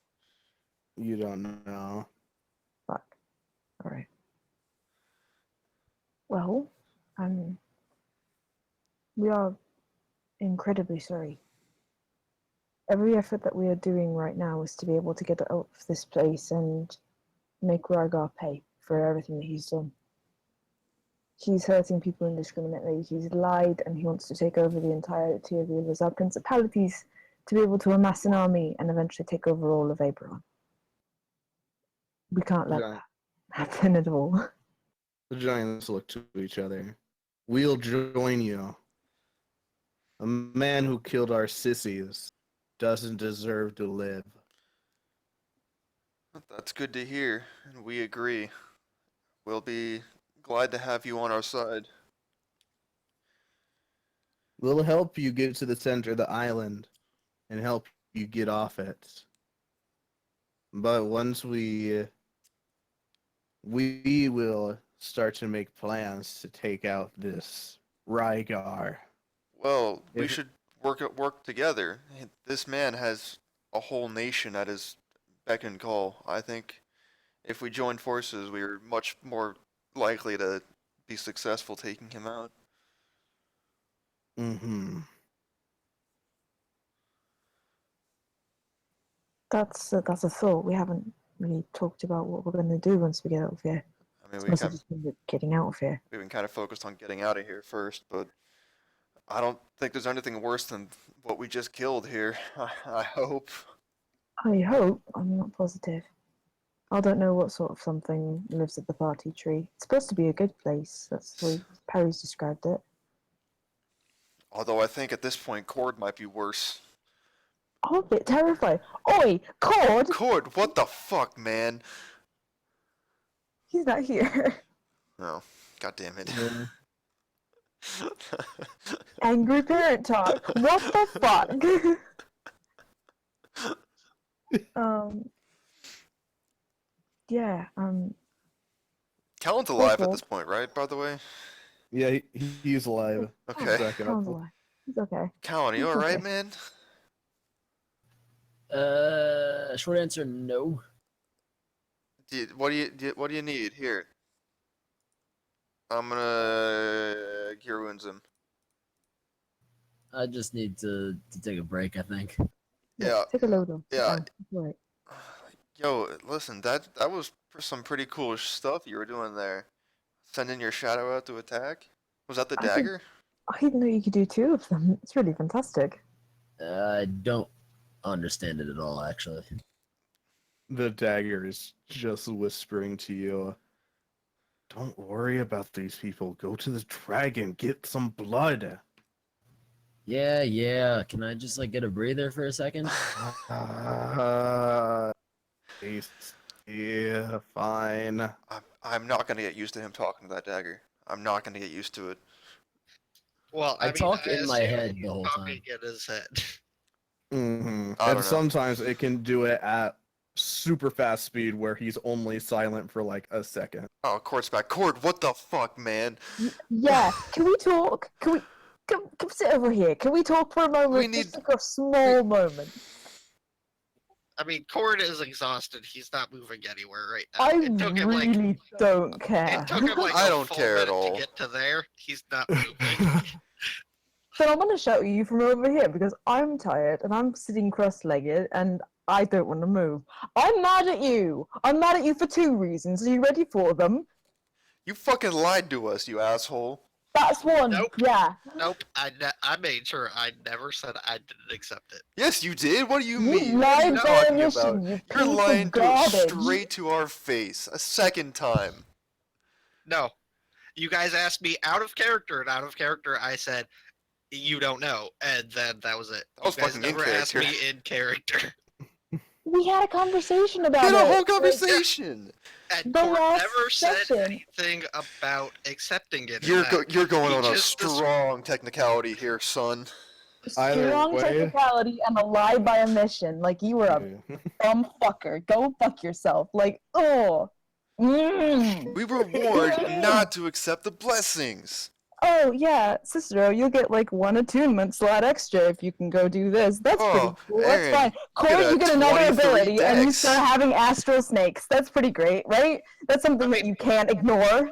You don't know. Fuck. Alright. Well, we are incredibly sorry. Every effort that we are doing right now is to be able to get out of this place and make Rargar pay for everything that he's done. He's hurting people indiscriminately, he's lied, and he wants to take over the entirety of the Azar principalities to be able to amass an army and eventually take over all of Aberon. We can't let that happen at all. The giants look to each other. We'll join you. A man who killed our sissies doesn't deserve to live. That's good to hear, and we agree. We'll be glad to have you on our side. We'll help you get to the center of the island and help you get off it. But once we will start to make plans to take out this Rygar. Well, we If- should work together. This man has a whole nation at his beck and call. I think if we join forces, we are much more likely to be successful taking him out. Mm-hmm. That's a thought. We haven't really talked about what we're going to do once we get out of here. I mean, It's we mostly kind just been getting out of here. we've been kind of focused on getting out of here first, but I don't think there's anything worse than what we just killed here. I hope. I hope. I'm not positive. I don't know what sort of something lives at the party tree. It's supposed to be a good place. That's the way Perry's described it. Although I think at this point, Cord might be worse. I'm a bit terrified. Oi, Cord! Cord, what the fuck, man? He's not here. Oh, god damn it. Yeah. Angry parent talk. What the fuck? Yeah, Callan's alive at Cord. this point, right, by the way? Yeah, he's alive. Okay. Second, Callan's alive. He's okay. Callan, you It's alright, okay. man? Short answer, no. What do you need? Here. I'm gonna cure wounds him. I just need to take a break, I think. Yeah. Take a load off. Yeah. Right. Yo, listen, that was some pretty cool stuff you were doing there. Sending your shadow out to attack? Was that the I think- dagger? I didn't know you could do two of them. It's really fantastic. I don't understand it at all, actually. The dagger is just whispering to you. Don't worry about these people. Go to the dragon. Get some blood. Yeah. Can I just like get a breather for a second? Yeah, fine. I'm not gonna get used to him talking to that dagger. I'm not gonna get used to it. Well, I talk in my assume head he's the whole talking time. in his head. Mm-hmm. I don't And know. sometimes it can do it at super fast speed where he's only silent for like a second. Oh, Cord's back. Cord, what the fuck, man? Yeah. Can we talk? Can we come sit over here? Can we talk for a moment? We need- Just like a small moment. I mean, Cord is exhausted. He's not moving anywhere right now. I It took him like really don't care. it took him like I a don't full care at minute all. to get to there. He's not moving. But I'm gonna shout at you from over here because I'm tired and I'm sitting cross-legged and I don't want to move. I'm mad at you. I'm mad at you for two reasons. Are you ready for them? You fucking lied to us, you asshole. That's one. Nope. Yeah. Nope. I made sure I never said I didn't accept it. Yes, you did. What do you You mean? What are lied you by talking omission, about? you You're piece lying of to us garbage. straight to our face a second time. No. You guys asked me out of character, and out of character I said, you don't know. And then that was it. That was you guys fucking in never asked character. me in character. We had a conversation about We it. had a whole Like, conversation. And The Cord last never said session. anything about accepting it. in You're that. you're going He on a just des- strong technicality here, son. Either strong way- technicality and a lie by omission. Like you were a Yeah. dumb fucker. Go fuck yourself. Like, oh. We were warned not to accept the blessings. Oh yeah, Cicero, you'll get like one attunement slot extra if you can go do this. That's pretty Oh, cool. Aaron, That's fine. Cord, get a you get another 23 ability, and you dex. start having astral snakes. That's pretty great, right? That's something that you can't ignore.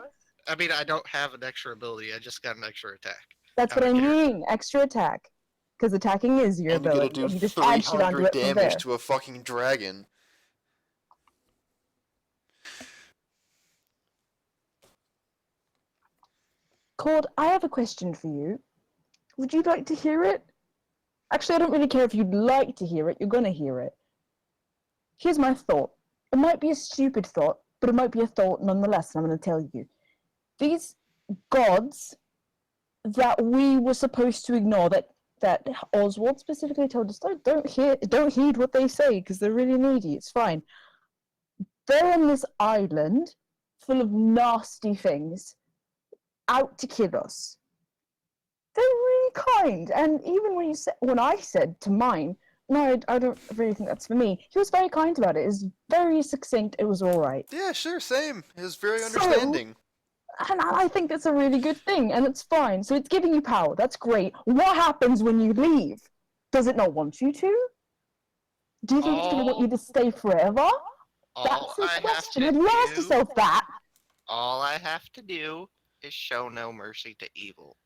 I mean, I don't have an extra ability. I just got an extra attack. That's I what I don't care. mean. Extra attack, because attacking is your And you gotta ability. do and you just add shit onto 300 it from there. damage to a fucking dragon. Cord, I have a question for you. Would you like to hear it? Actually, I don't really care if you'd like to hear it. You're gonna hear it. Here's my thought. It might be a stupid thought, but it might be a thought nonetheless, and I'm gonna tell you. These gods that we were supposed to ignore, that that Oswald specifically told us, don't heed what they say because they're really needy. It's fine. They're on this island full of nasty things out to kill us. They're really kind, and even when I said to mine, no, I don't really think that's for me. He was very kind about it. It was very succinct. It was all right. Yeah, sure, same. He was very So- understanding. And I think that's a really good thing, and it's fine. So it's giving you power. That's great. What happens when you leave? Does it not want you to? Do you think it's going to want you to stay forever? All That's the I have question. to Have you asked do, yourself that? all I have to do is show no mercy to evil.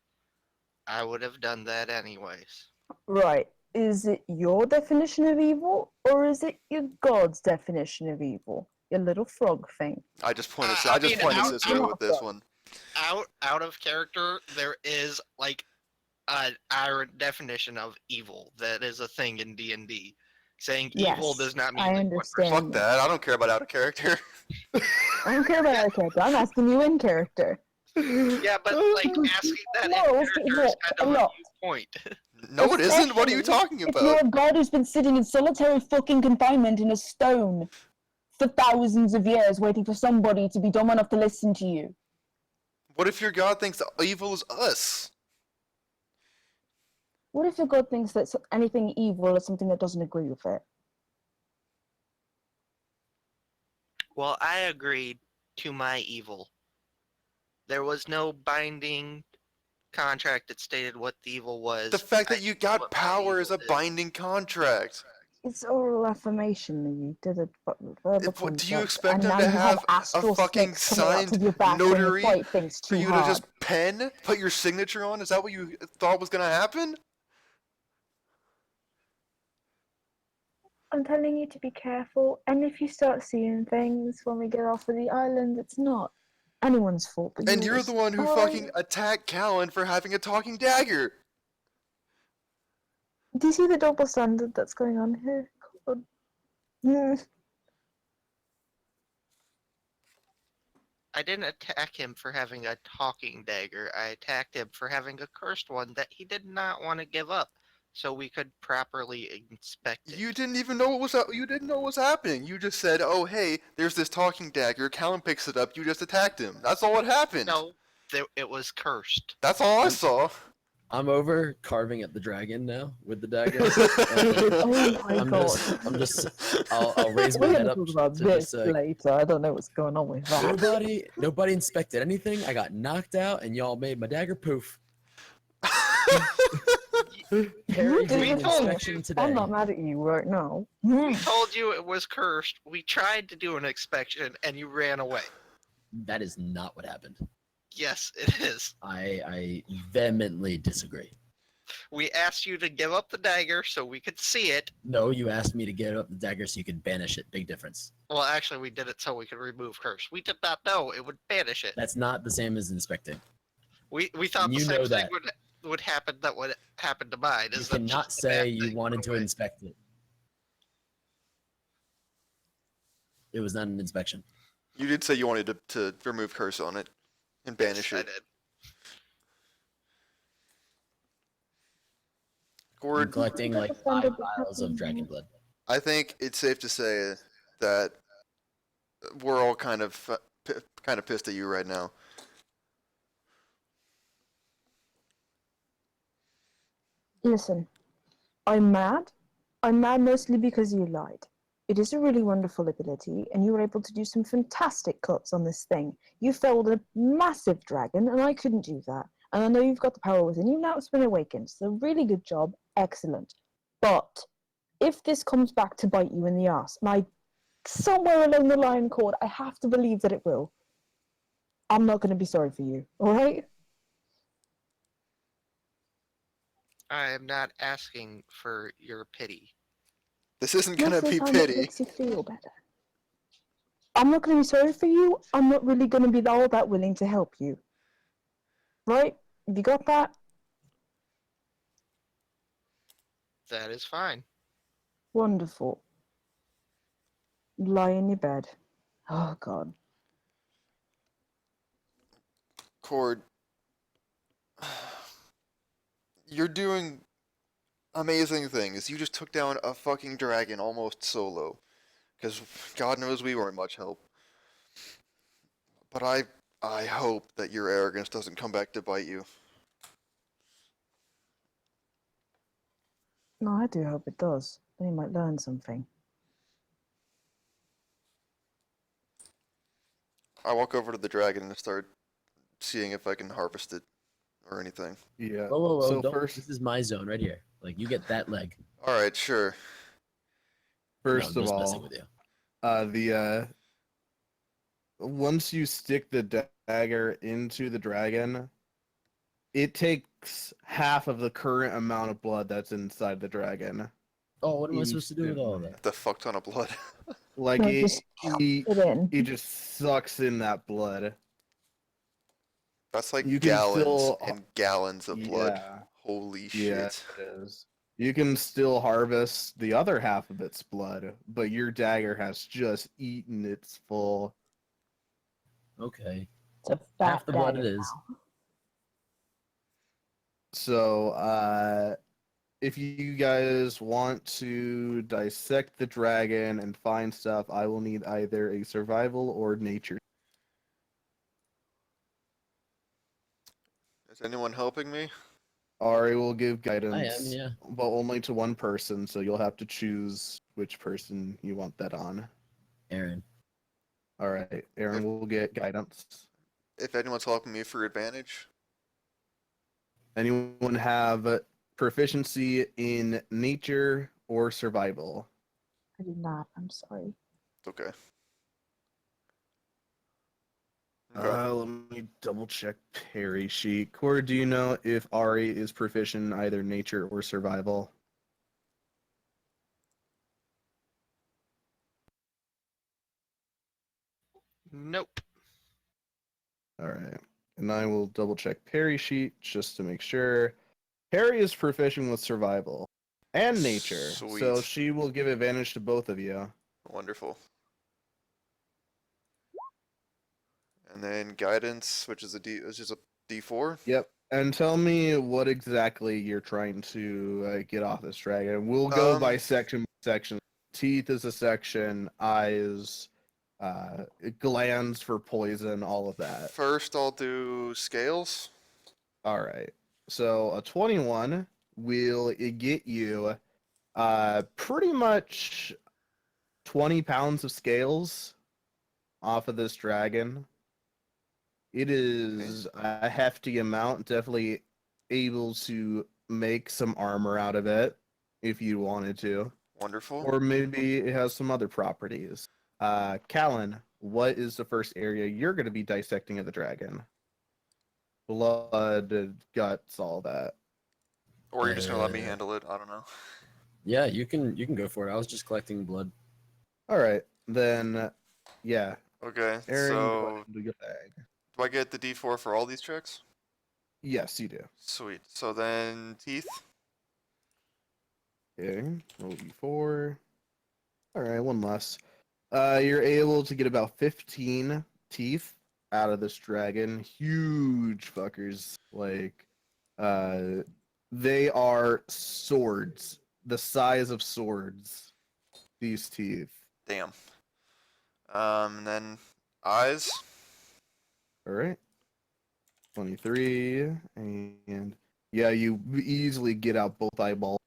I would have done that anyways. Right. Is it your definition of evil, or is it your God's definition of evil? Your little frog thing. I just pointed. I I just mean, pointed out- Cicero out- with this one. Out of character, there is like an iron definition of evil that is a thing in D&D. Saying evil Yes, does not mean I that understand. Fuck that. I don't care about out of character. I don't care about our character. I'm asking you in character. Yeah, but like asking that No, in it's character is kind of a a lot. moot point. No, it isn't. What are you Especially talking If you're about? a god who's been sitting in solitary fucking confinement in a stone for thousands of years, waiting for somebody to be dumb enough to listen to you. What if your god thinks evil is us? What if your god thinks that anything evil is something that doesn't agree with it? Well, I agreed to my evil. There was no binding contract that stated what the evil was. The fact that I you did got what my power is a evil is. binding contract. It's oral affirmation that you did a verbal What, do you contract, expect and him now to you have a astral fucking sticks coming out signed of your back when you notary fight things for too you to hard. just pen, put your signature on? Is that what you thought was gonna happen? I'm telling you to be careful, and if you start seeing things when we get off of the island, it's not anyone's fault but And you're yours. the one who fucking attacked Callan for having a talking dagger. Do you see the double standard that's going on here? God. I didn't attack him for having a talking dagger. I attacked him for having a cursed one that he did not want to give up, so we could properly inspect it. You didn't even know what was you didn't know what was happening. You just said, "Oh, hey, there's this talking dagger." Callan picks it up. You just attacked him. That's all what happened. No, it was cursed. That's all I saw. I'm over carving at the dragon now with the dagger. Oh my I'll raise my We're head gonna up talk about to this just say, later. I don't know what's going on with that. nobody inspected anything. I got knocked out, and y'all made my dagger poof. Perry did We an told inspection you. today. I'm not mad at you right now. We told you it was cursed. We tried to do an inspection, and you ran away. That is not what happened. Yes, it is. I vehemently disagree. We asked you to give up the dagger so we could see it. No, you asked me to get up the dagger so you could banish it. Big difference. Well, actually, we did it so we could remove curse. We did not know it would banish it. That's not the same as inspecting. We thought And the you same know thing that. would happen that would happen to mine. You Is that cannot just a bad say you thing wanted right to away? inspect it. It was not an inspection. You did say you wanted to remove curse on it and banish Yes, I it. did. I'm Gord, collecting like 5 vials of dragon blood. I think it's safe to say that we're all kind of pissed at you right now. Listen, I'm mad. I'm mad mostly because you lied. It is a really wonderful ability, and you were able to do some fantastic cuts on this thing. You felled a massive dragon, and I couldn't do that. And I know you've got the power within you now. It's been awakened. So really good job. Excellent. But if this comes back to bite you in the ass, and somewhere along the line, Cord, I have to believe that it will. I'm not going to be sorry for you. All right? I am not asking for your pity. This isn't gonna Most of the be time, it pity. makes you feel better. I'm not going to be sorry for you. I'm not really going to be all that willing to help you. Right? Have you got that? That is fine. Wonderful. Lie in your bed. Oh, God. Cord, you're doing amazing thing is you just took down a fucking dragon almost solo. Because God knows we weren't much help. But I hope that your arrogance doesn't come back to bite you. No, I do hope it does. Then you might learn something. I walk over to the dragon and start seeing if I can harvest it or anything. Yeah. Whoa, whoa, whoa! So Don't. first, This is my zone right here. Like you get that leg. Alright, sure. No, first I'm of just messing all, with you. the once you stick the dagger into the dragon, it takes half of the current amount of blood that's inside the dragon. Oh, what am I supposed to do with all of Instantly. that? The fuck ton of blood. Like No, it, just it, put it in. it just sucks in that blood. That's like You can gallons still, and gallons of blood. yeah, Holy yeah, shit. it is. You can still harvest the other half of its blood, but your dagger has just eaten its full. Okay. It's a Half fat the blood dagger it is. now. So, if you guys want to dissect the dragon and find stuff, I will need either a survival or nature. Is anyone helping me? Ari will give I am, guidance, yeah. but only to one person, so you'll have to choose which person you want that on. Aaron. All right, Aaron will get guidance. If anyone's helping me for advantage? Anyone have proficiency in nature or survival? I do not. I'm sorry. Okay. Okay. Let me double check Perry sheet. Core, do you know if Ari is proficient in either nature or survival? Nope. All right. And I will double check Perry sheet just to make sure. Perry is proficient with survival and nature, so Sweet. she will give advantage to both of you. Wonderful. And then guidance, which is a D4. Yep. And tell me what exactly you're trying to get off this dragon. We'll go by section. Teeth is a section, eyes, glands for poison, all of that. First, I'll do scales. All right. So a 21 will get you pretty much 20 pounds of scales off of this dragon. It is a hefty amount, definitely able to make some armor out of it if you wanted to. Wonderful. Or maybe it has some other properties. Callan, what is the first area you're going to be dissecting of the dragon? Blood, guts, all that. Or you're just gonna let me handle it. I don't know. Yeah, you can go for it. I was just collecting blood. All right, then, yeah. Okay, Aaron, go so ahead and do your bag. do I get the D4 for all these checks? Yes, you do. Sweet. So then teeth. Okay, roll d4. All right, one less. You're able to get about 15 teeth out of this dragon. Huge fuckers. Like, they are swords, the size of swords. These teeth. Damn. And then eyes. All right. 23, and yeah, you easily get out both eyeballs.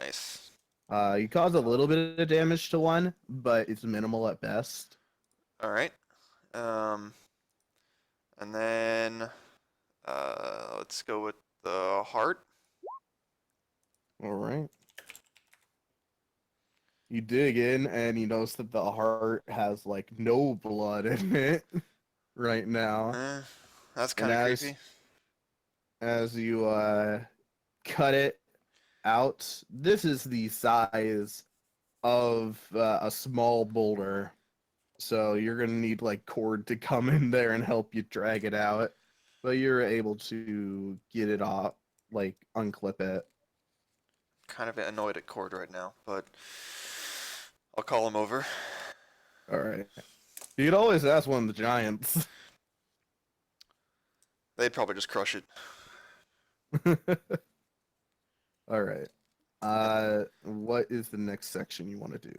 Nice. You cause a little bit of damage to one, but it's minimal at best. All right. And then let's go with the heart. All right. You dig in, and you notice that the heart has like no blood in it right now. That's And kind of creepy. as you cut it out, this is the size of a small boulder. So you're gonna need like cord to come in there and help you drag it out. But you're able to get it off, like unclip it. Kind of annoyed at Cord right now, but I'll call him over. All right. You could always ask one of the giants. They'd probably just crush it. All right. What is the next section you want to do?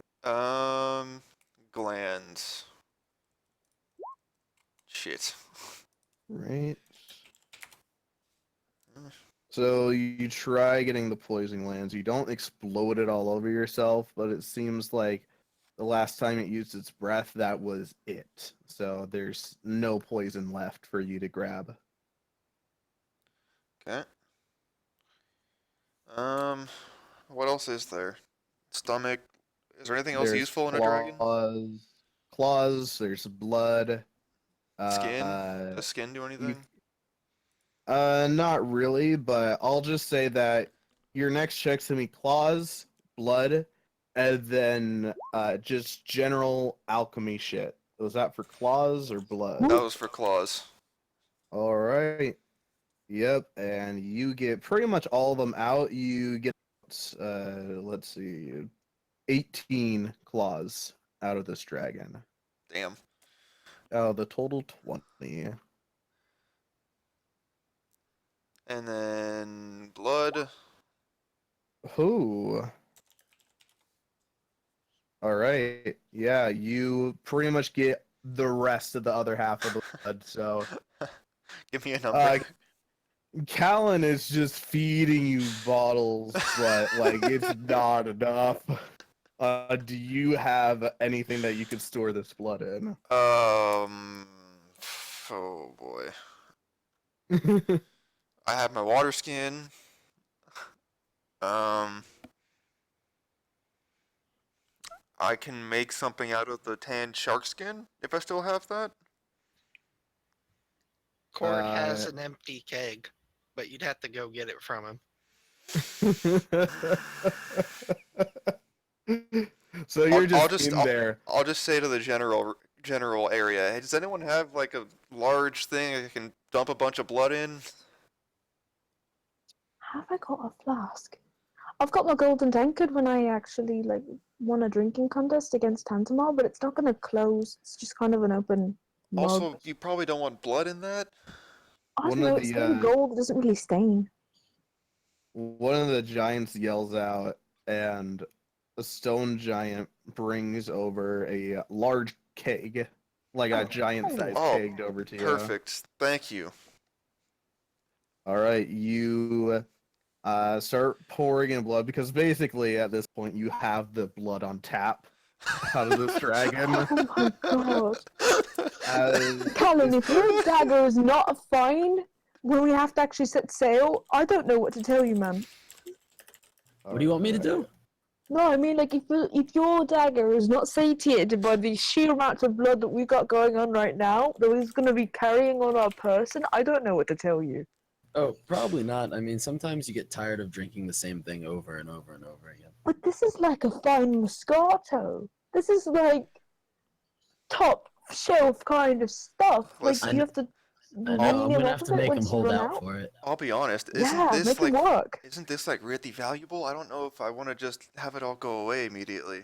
Glands. Shit. Right. So you try getting the poison glands. You don't explode it all over yourself, but it seems like the last time it used its breath, that was it. So there's no poison left for you to grab. Okay. What else is there? Stomach. Is there anything else There's useful in a dragon? claws. There's blood. Skin? Uh, Does skin do you anything? Not really, but I'll just say that your next check's gonna be claws, blood, and then just general alchemy shit. Was that for claws or blood? That was for claws. All right. Yep, and you get pretty much all of them out. You get let's see, 18 claws out of this dragon. Damn. The total 20. And then blood. Who? All right. Yeah, you pretty much get the rest of the other half of the blood. So, Give me a number. Callan is just feeding you bottles, but like it's not enough. Do you have anything that you could store this blood in? Oh boy. I have my water skin. I can make something out of the tanned shark skin if I still have that. Cord has an empty keg, but you'd have to go get it from him. So you're I'll just in there. I'll just say to the general area, hey, does anyone have like a large thing I can dump a bunch of blood in? Have I got a flask? I've got my golden tankard when I actually like won a drinking contest against Tantamar, but it's not gonna close. It's just kind of an open mug. Also, you probably don't want blood in that. I one don't of know, the, it's stained gold, it doesn't really stain. One of the giants yells out, and a stone giant brings over a large keg, like a giant-sized Oh, keg, over to you. Perfect. Thank you. All right, you start pouring in blood because basically at this point you have the blood on tap out of this dragon. Oh my god. As Callum, this if your dagger is not fine when we have to actually set sail, I don't know what to tell you, man. What do you want me to do? No, I mean, like, if your dagger is not satiated by the sheer amount of blood that we've got going on right now, that is going to be carrying on our person, I don't know what to tell you. Oh, probably not. I mean, sometimes you get tired of drinking the same thing over and over and over again. But this is like a fine Moscato. This is like top shelf kind of stuff. Like, Listen, you have to I know, wean I'm him gonna off have of to it make him once you hold run out out. for it. I'll be honest. Yeah, make it work. Isn't this like really valuable? I don't know if I want to just have it all go away immediately.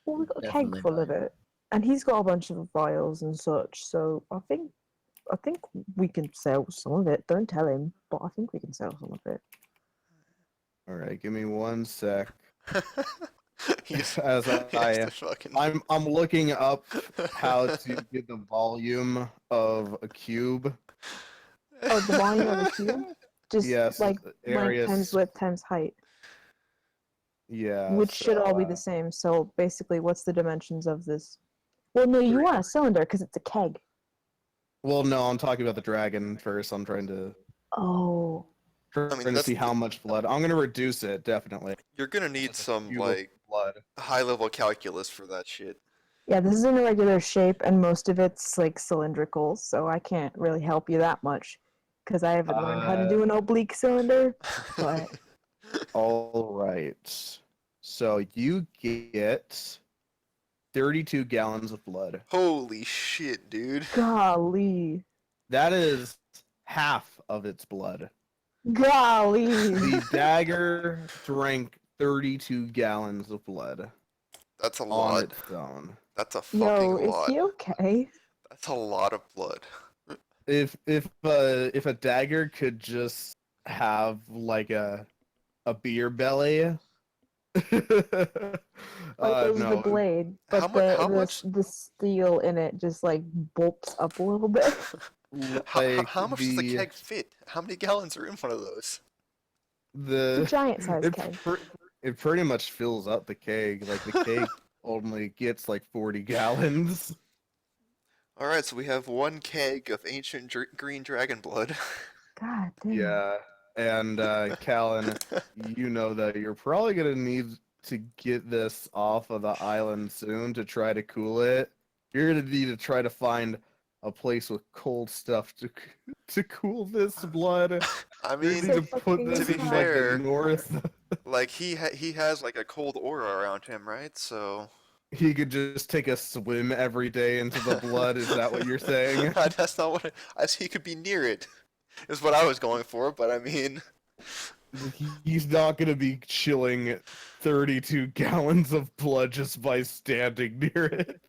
Well, we've got a Definitely keg full of it, and he's got a bunch of vials and such. So I think we can sell some of it. Don't tell him, but I think we can sell some of it. All right, give me 1 sec. He's, As he has to fucking. I'm looking up how to get the volume of a cube. Oh, the volume of a cube, just Yes, like area. length times width times height, Yeah, which should all be the same. So basically, what's the dimensions of this? Well, no, you want a cylinder because it's a keg. Well, no, I'm talking about the dragon first. I'm trying to Oh, see how much blood. I'm gonna reduce it definitely. You're gonna need Just a some cube of like blood. high-level calculus for that shit. yeah, this is in a regular shape, and most of it's like cylindrical. So I can't really help you that much because I haven't learned how to do an oblique cylinder. But All right. So you get 32 gallons of blood. Holy shit, dude. golly, That is half of its blood. golly. The dagger drank 32 gallons of blood That's a on lot. its own. That's a fucking Yo, is lot. he okay? That's a lot of blood. If a dagger could just have like a beer belly, Like it was the No, blade, How but much? How much? the steel in it just like bulks up a little bit. like How much does the keg fit? How many gallons are in one of those? It's a the giant size it, keg. it pretty much fills up the keg. Like the keg only gets like 40 gallons. All right, so we have one keg of ancient green dragon blood. God damn. Yeah, and Callan, you know that you're probably gonna need to get this off of the island soon to try to cool it. You're gonna need to try to find a place with cold stuff to cool this blood. I You mean, need to put fucking this to be in like the fair, north. like he has like a cold aura around him, right? So He could just take a swim every day into the blood. Is that what you're saying? that's not what I see. He could be near it, is what I was going for. But I mean, He's not gonna be chilling 32 gallons of blood just by standing near it.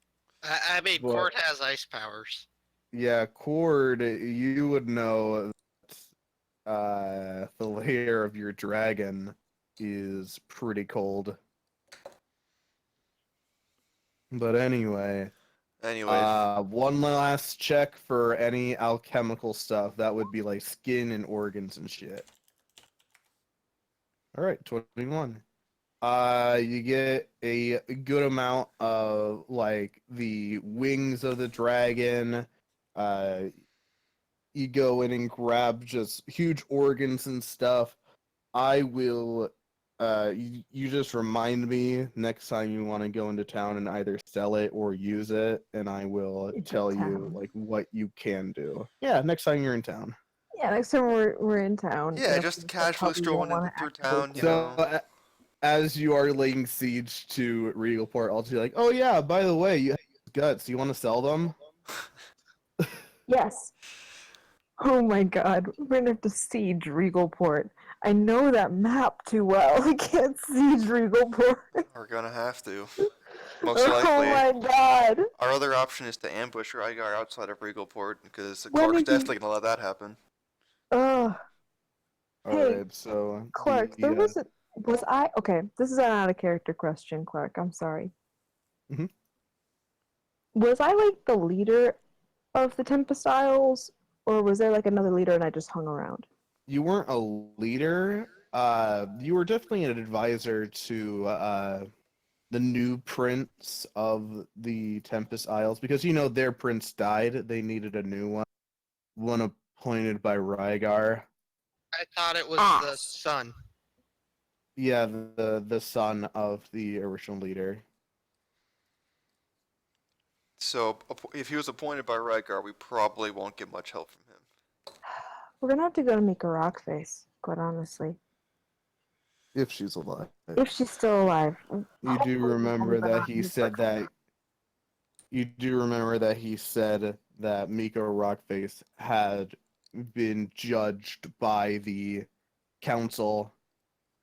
I mean, What? Court has ice powers. Yeah, Cord, you would know the lair of your dragon is pretty cold. But anyway, one last check for any alchemical stuff. That would be like skin and organs and shit. All right, 21. You get a good amount of like the wings of the dragon. You go in and grab just huge organs and stuff. I will. You just remind me next time you want to go into town and either sell it or use it, and I will Into tell you town. like what you can do. Yeah, next time you're in town. Yeah, next time we're in town. yeah, definitely just like, casually probably won't strolling wanna through activate town, it. you So, know. as you are laying siege to Regalport, I'll be like, "Oh yeah, by the way, you have guts. You want to sell them?" Yes. Oh my god, we're gonna have to siege Regalport. I know that map too well. I can't siege Regalport. We're gonna have to. Most Oh likely. my god. Our other option is to ambush Rygar outside of Regalport, because When Clark's did you- definitely gonna let that happen. Ugh. All Hey, right, so Clark, there was I okay, this is an out of character question, Clark. I'm sorry. Mhm. Was I like the leader of the Tempest Isles, or was there like another leader and I just hung around? you weren't a leader. You were definitely an advisor to the new prince of the Tempest Isles because you know their prince died. They needed a new one appointed by Rygar. I thought it was the Ass. sun. Yeah, the son of the original leader. So, if he was appointed by Rygar, we probably won't get much help from him. We're gonna have to go to make a rock face, quite honestly. If she's alive. If she's still alive. You do remember that he said that. that. You do remember that he said that Miko Rockface had been judged by the council,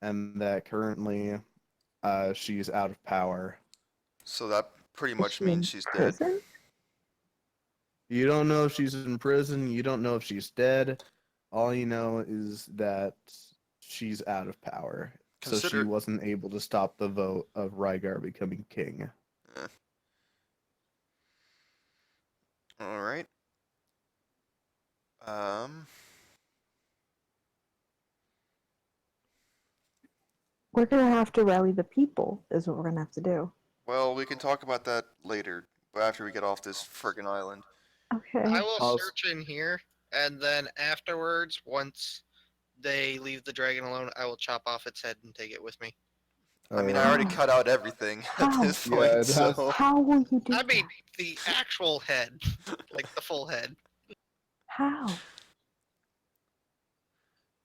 and that currently, she's out of power. So that pretty Is much she in means she's dead. prison? You don't know if she's in prison. You don't know if she's dead. All you know is that she's out of power. So she Consider- wasn't able to stop the vote of Rygar becoming king. All right. We're gonna have to rally the people, is what we're gonna have to do. Well, we can talk about that later, after we get off this friggin' island. Okay. I will I'll- search in here, and then afterwards, once they leave the dragon alone, I will chop off its head and take it with me. I mean, I already cut out everything at How? this Yeah, point, it has- so How will you do I mean, that? the actual head, like the full head. How?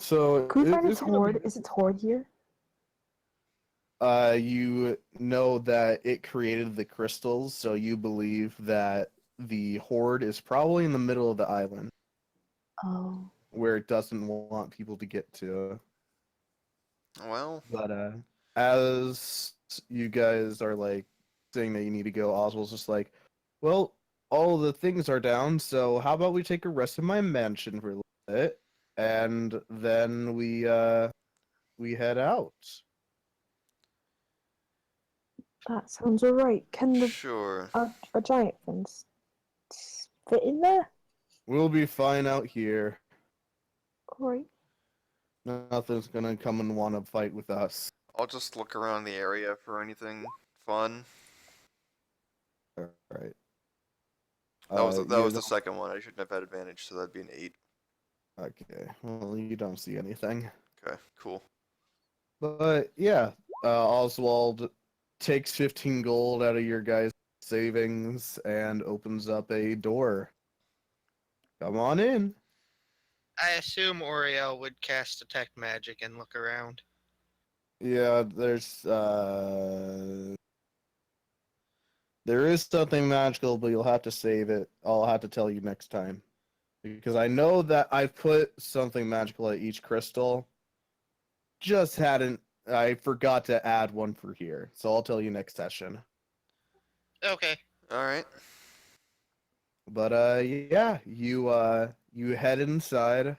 So Can we find it's its gonna be- horde? Is its horde here? You know that it created the crystals, so you believe that the horde is probably in the middle of the island Oh. where it doesn't want people to get to. well, But as you guys are like saying that you need to go, Oswald's just like, well, all the things are down, so how about we take a rest in my mansion for a little bit, and then we head out. That sounds alright. Can Sure. a giant fence fit in there? We'll be fine out here. Alright. Nothing's gonna come and want to fight with us. I'll just look around the area for anything fun. All right. That You was the don't- second one. I shouldn't have had advantage, so that'd be an 8. Okay. Well, you don't see anything. Okay, cool. But yeah, Oswald takes 15 gold out of your guys' savings and opens up a door. Come on in. I assume Oriel would cast Detect Magic and look around. Yeah, there is something magical, but you'll have to save it. I'll have to tell you next time. Because I know that I've put something magical at each crystal. Just hadn't I forgot to add one for here. So I'll tell you next session. Okay. Alright. But yeah, you head inside.